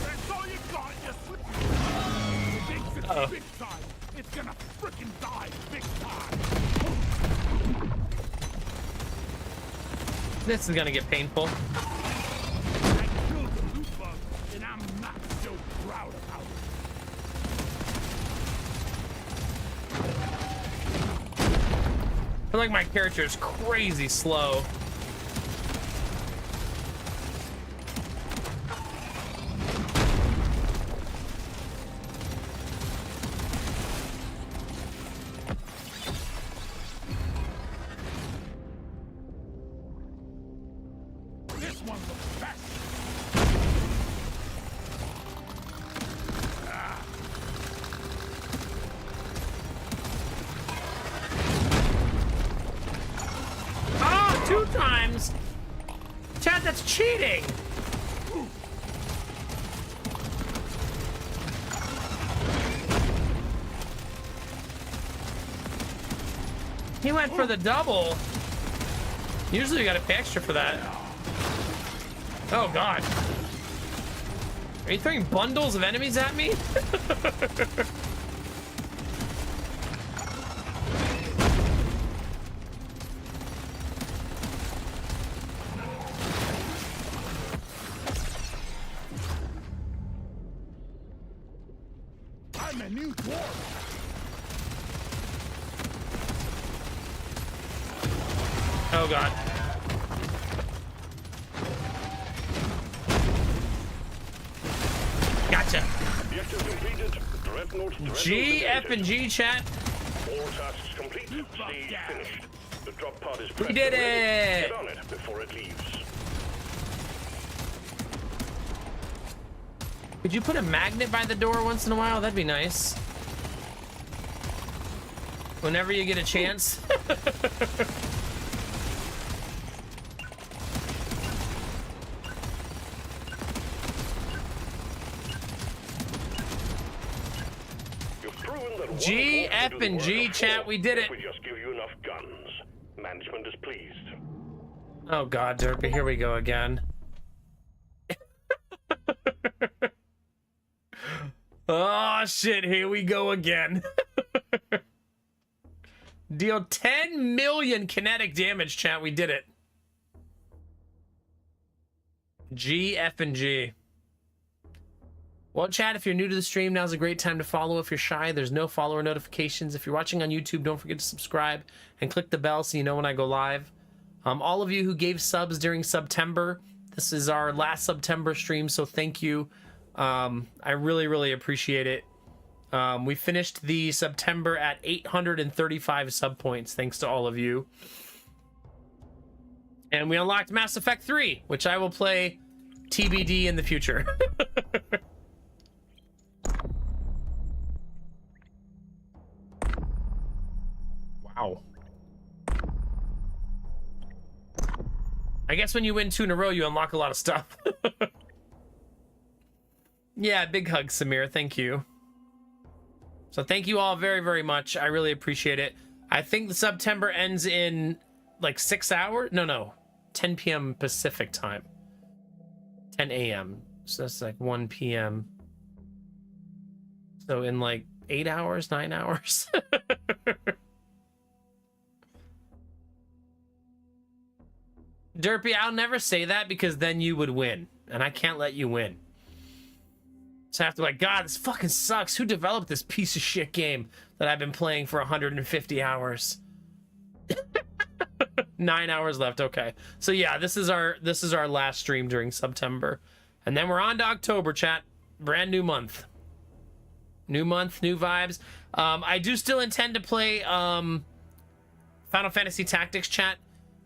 That's all you got, you slip. Thinks it's Uh-oh. big time. It's gonna frickin' die big time. This is gonna get painful. I killed the loot bug, and I'm not so proud about it. I feel like my character is crazy slow. This one's the best. Oh, 2 times! Chad, that's cheating! He went for the double. Usually you gotta pay extra for that. Oh god. Are you throwing bundles of enemies at me? I'm a new dwarf. Oh god. Gotcha. Objective completed. Dreadnought G, F, and G, chat. All tasks complete. Stage finished. The drop pod is We did prepped and ready. it! Get on it before it leaves. Could you put a magnet by the door once in a while? That'd be nice. Whenever you get a chance. You've that one G, dwarf can F, do the and work G, of chat, four we did if it. we just give you enough guns. Management is pleased. Oh god, Derpy, here we go again. Oh shit, here we go again. Deal 10 million kinetic damage, chat. We did it. G, F, and G. Well, chat, if you're new to the stream, now's a great time to follow. If you're shy, there's no follower notifications. If you're watching on YouTube, don't forget to subscribe and click the bell so you know when I go live. All of you who gave subs during September, this is our last September stream, so thank you. I really, really appreciate it. We finished the September at 835 sub points, thanks to all of you. And we unlocked Mass Effect 3, which I will play TBD in the future. Wow. I guess when you win 2 in a row, you unlock a lot of stuff. Yeah, big hug, Samir. Thank you. So thank you all very, very much. I really appreciate it. I think the September ends in like 6 hours. No. 10 p.m. Pacific time. 10 a.m. So that's like 1 p.m. So in like 8 hours, 9 hours. Derpy, I'll never say that because then you would win. And I can't let you win. So I have to be like, God, this fucking sucks. Who developed this piece of shit game that I've been playing for 150 hours? 9 hours left. Okay. So yeah, this is our last stream during September. And then we're on to October, chat. Brand new month. New month, new vibes. I do still intend to play Final Fantasy Tactics, chat.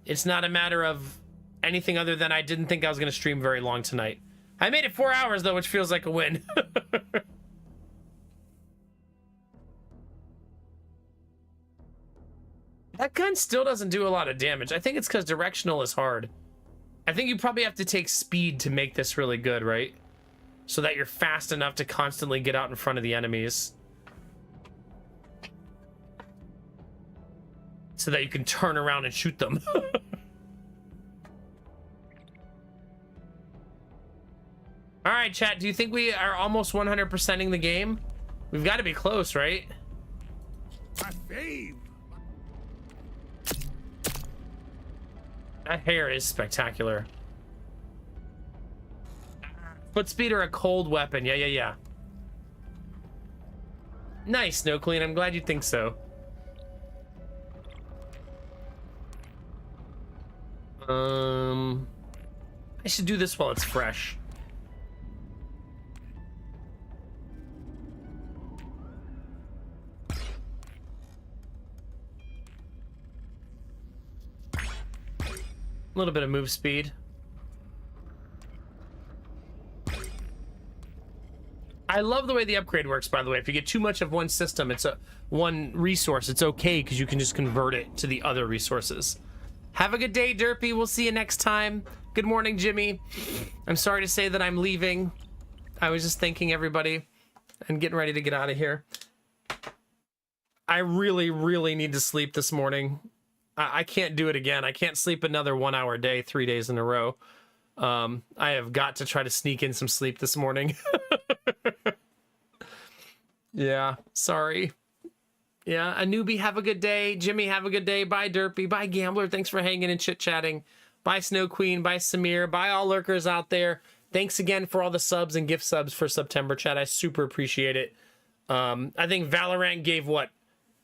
It's not a matter of anything other than I didn't think I was going to stream very long tonight. I made it 4 hours, though, which feels like a win. That gun still doesn't do a lot of damage. I think it's because directional is hard. I think you probably have to take speed to make this really good, right? So that you're fast enough to constantly get out in front of the enemies. So that you can turn around and shoot them. All right, chat, do you think we are almost 100%ing the game? We've got to be close, right? My fave. That hair is spectacular. Foot speed or a cold weapon. Yeah. Nice, Snow Queen. I'm glad you think so. I should do this while it's fresh. A little bit of move speed. I love the way the upgrade works, by the way. If you get too much of one system, it's one resource. It's okay because you can just convert it to the other resources. Have a good day, Derpy. We'll see you next time. Good morning, Jimmy. I'm sorry to say that I'm leaving. I was just thanking everybody and getting ready to get out of here. I really, really need to sleep this morning. I can't do it again. I can't sleep another 1 hour day, 3 days in a row. I have got to try to sneak in some sleep this morning. Yeah, sorry. Yeah, a newbie, have a good day. Jimmy, have a good day. Bye, Derpy. Bye, Gambler. Thanks for hanging and chit-chatting. Bye, Snow Queen. Bye, Samir. Bye, all lurkers out there. Thanks again for all the subs and gift subs for September, chat. I super appreciate it. I think Valorant gave, what,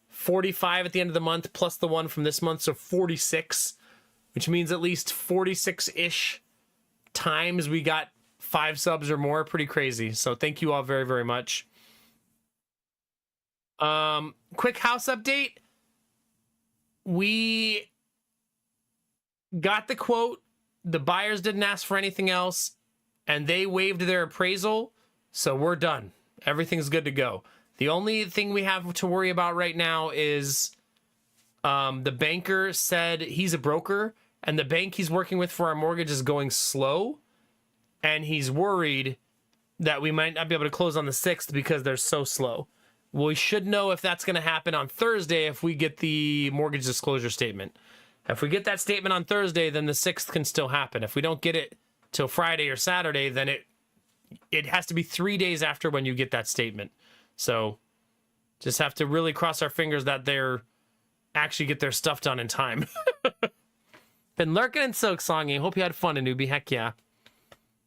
45 at the end of the month, plus the one from this month, so 46, which means at least 46-ish times we got 5 subs or more. Pretty crazy. So thank you all very, very much. Quick house update. We got the quote. The buyers didn't ask for anything else, and they waived their appraisal, so we're done. Everything's good to go. The only thing we have to worry about right now is the banker said he's a broker, and the bank he's working with for our mortgage is going slow, and he's worried that we might not be able to close on the 6th because they're so slow. We should know if that's going to happen on Thursday if we get the mortgage disclosure statement. If we get that statement on Thursday, then the 6th can still happen. If we don't get it till Friday or Saturday, then it has to be 3 days after when you get that statement. So just have to really cross our fingers that they're actually get their stuff done in time. Been lurking and soak songing. Hope you had fun, a newbie. Heck yeah.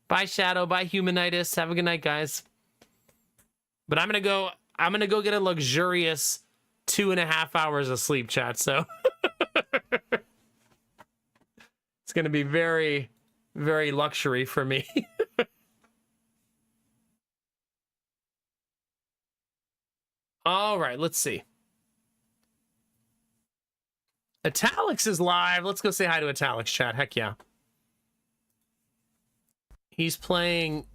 Bye, Shadow. Bye, Humanitis. Have a good night, guys. But I'm gonna go get a luxurious 2.5 hours of sleep, chat. So it's gonna be very, very luxury for me. All right, let's see. Italics is live. Let's go say hi to Italics, chat. Heck yeah. He's playing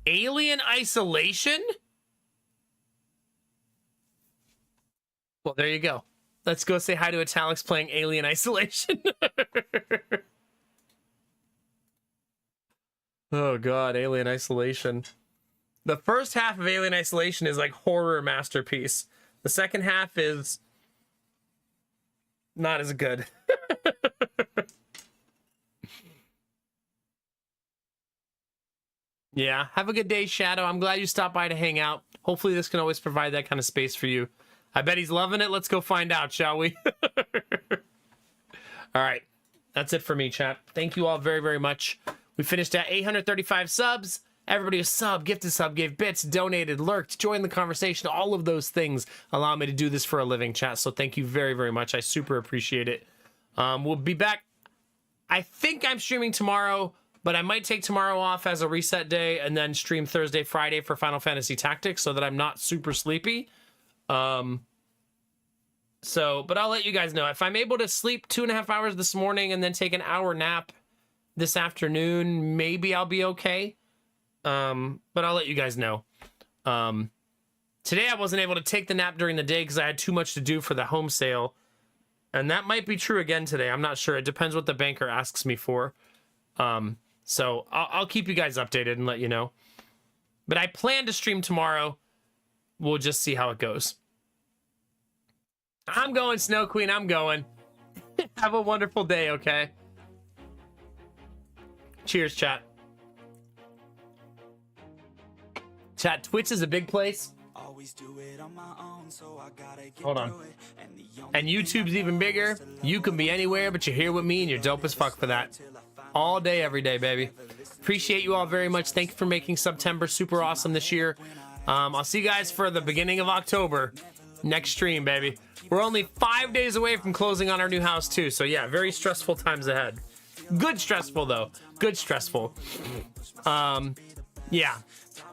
Alien Isolation? Well, there you go. Let's go say hi to Italics playing Alien Isolation. Oh, God. Alien Isolation. The first half of Alien Isolation is like horror masterpiece. The second half is not as good. Yeah, have a good day, Shadow. I'm glad you stopped by to hang out. Hopefully this can always provide that kind of space for you. I bet he's loving it. Let's go find out, shall we? All right, that's it for me, chat. Thank you all very, very much. We finished at 835 subs. Everybody who subbed, gifted sub, gave bits, donated, lurked, joined the conversation. All of those things allow me to do this for a living, chat. So thank you very, very much. I super appreciate it. We'll be back. I think I'm streaming tomorrow, but I might take tomorrow off as a reset day and then stream Thursday, Friday for Final Fantasy Tactics so that I'm not super sleepy. But I'll let you guys know. If I'm able to sleep 2.5 hours this morning and then take an hour nap this afternoon, maybe I'll be okay. But I'll let you guys know. Today I wasn't able to take the nap during the day because I had too much to do for the home sale. And that might be true again today. I'm not sure. It depends what the banker asks me for. So I'll keep you guys updated and let you know. But I plan to stream tomorrow. We'll just see how it goes. I'm going, Snow Queen. I'm going. Have a wonderful day, okay? Cheers, chat. Chat, Twitch is a big place. Hold on. And YouTube's even bigger. You can be anywhere, but you're here with me, and you're dope as fuck for that. All day, every day, baby. Appreciate you all very much. Thank you for making September super awesome this year. I'll see you guys for the beginning of October. Next stream, baby. We're only 5 days away from closing on our new house, too. So, yeah, very stressful times ahead. Good stressful, though. Good stressful. Yeah.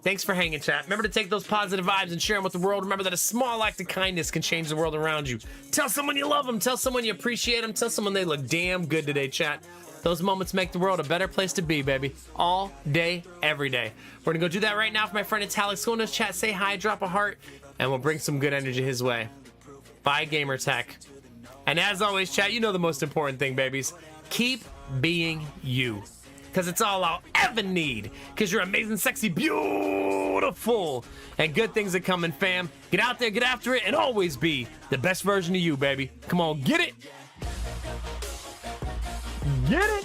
Thanks for hanging, chat. Remember to take those positive vibes and share them with the world. Remember that a small act of kindness can change the world around you. Tell someone you love them. Tell someone you appreciate them. Tell someone they look damn good today, chat. Those moments make the world a better place to be, baby. All day, every day. We're going to go do that right now for my friend Italics. Go in his chat, say hi, drop a heart, and we'll bring some good energy his way. Bye, Gamertech. And as always, chat, you know the most important thing, babies. Keep being you. Because it's all I'll ever need. Because you're amazing, sexy, beautiful. And good things are coming, fam. Get out there, get after it, and always be the best version of you, baby. Come on, get it. Get it.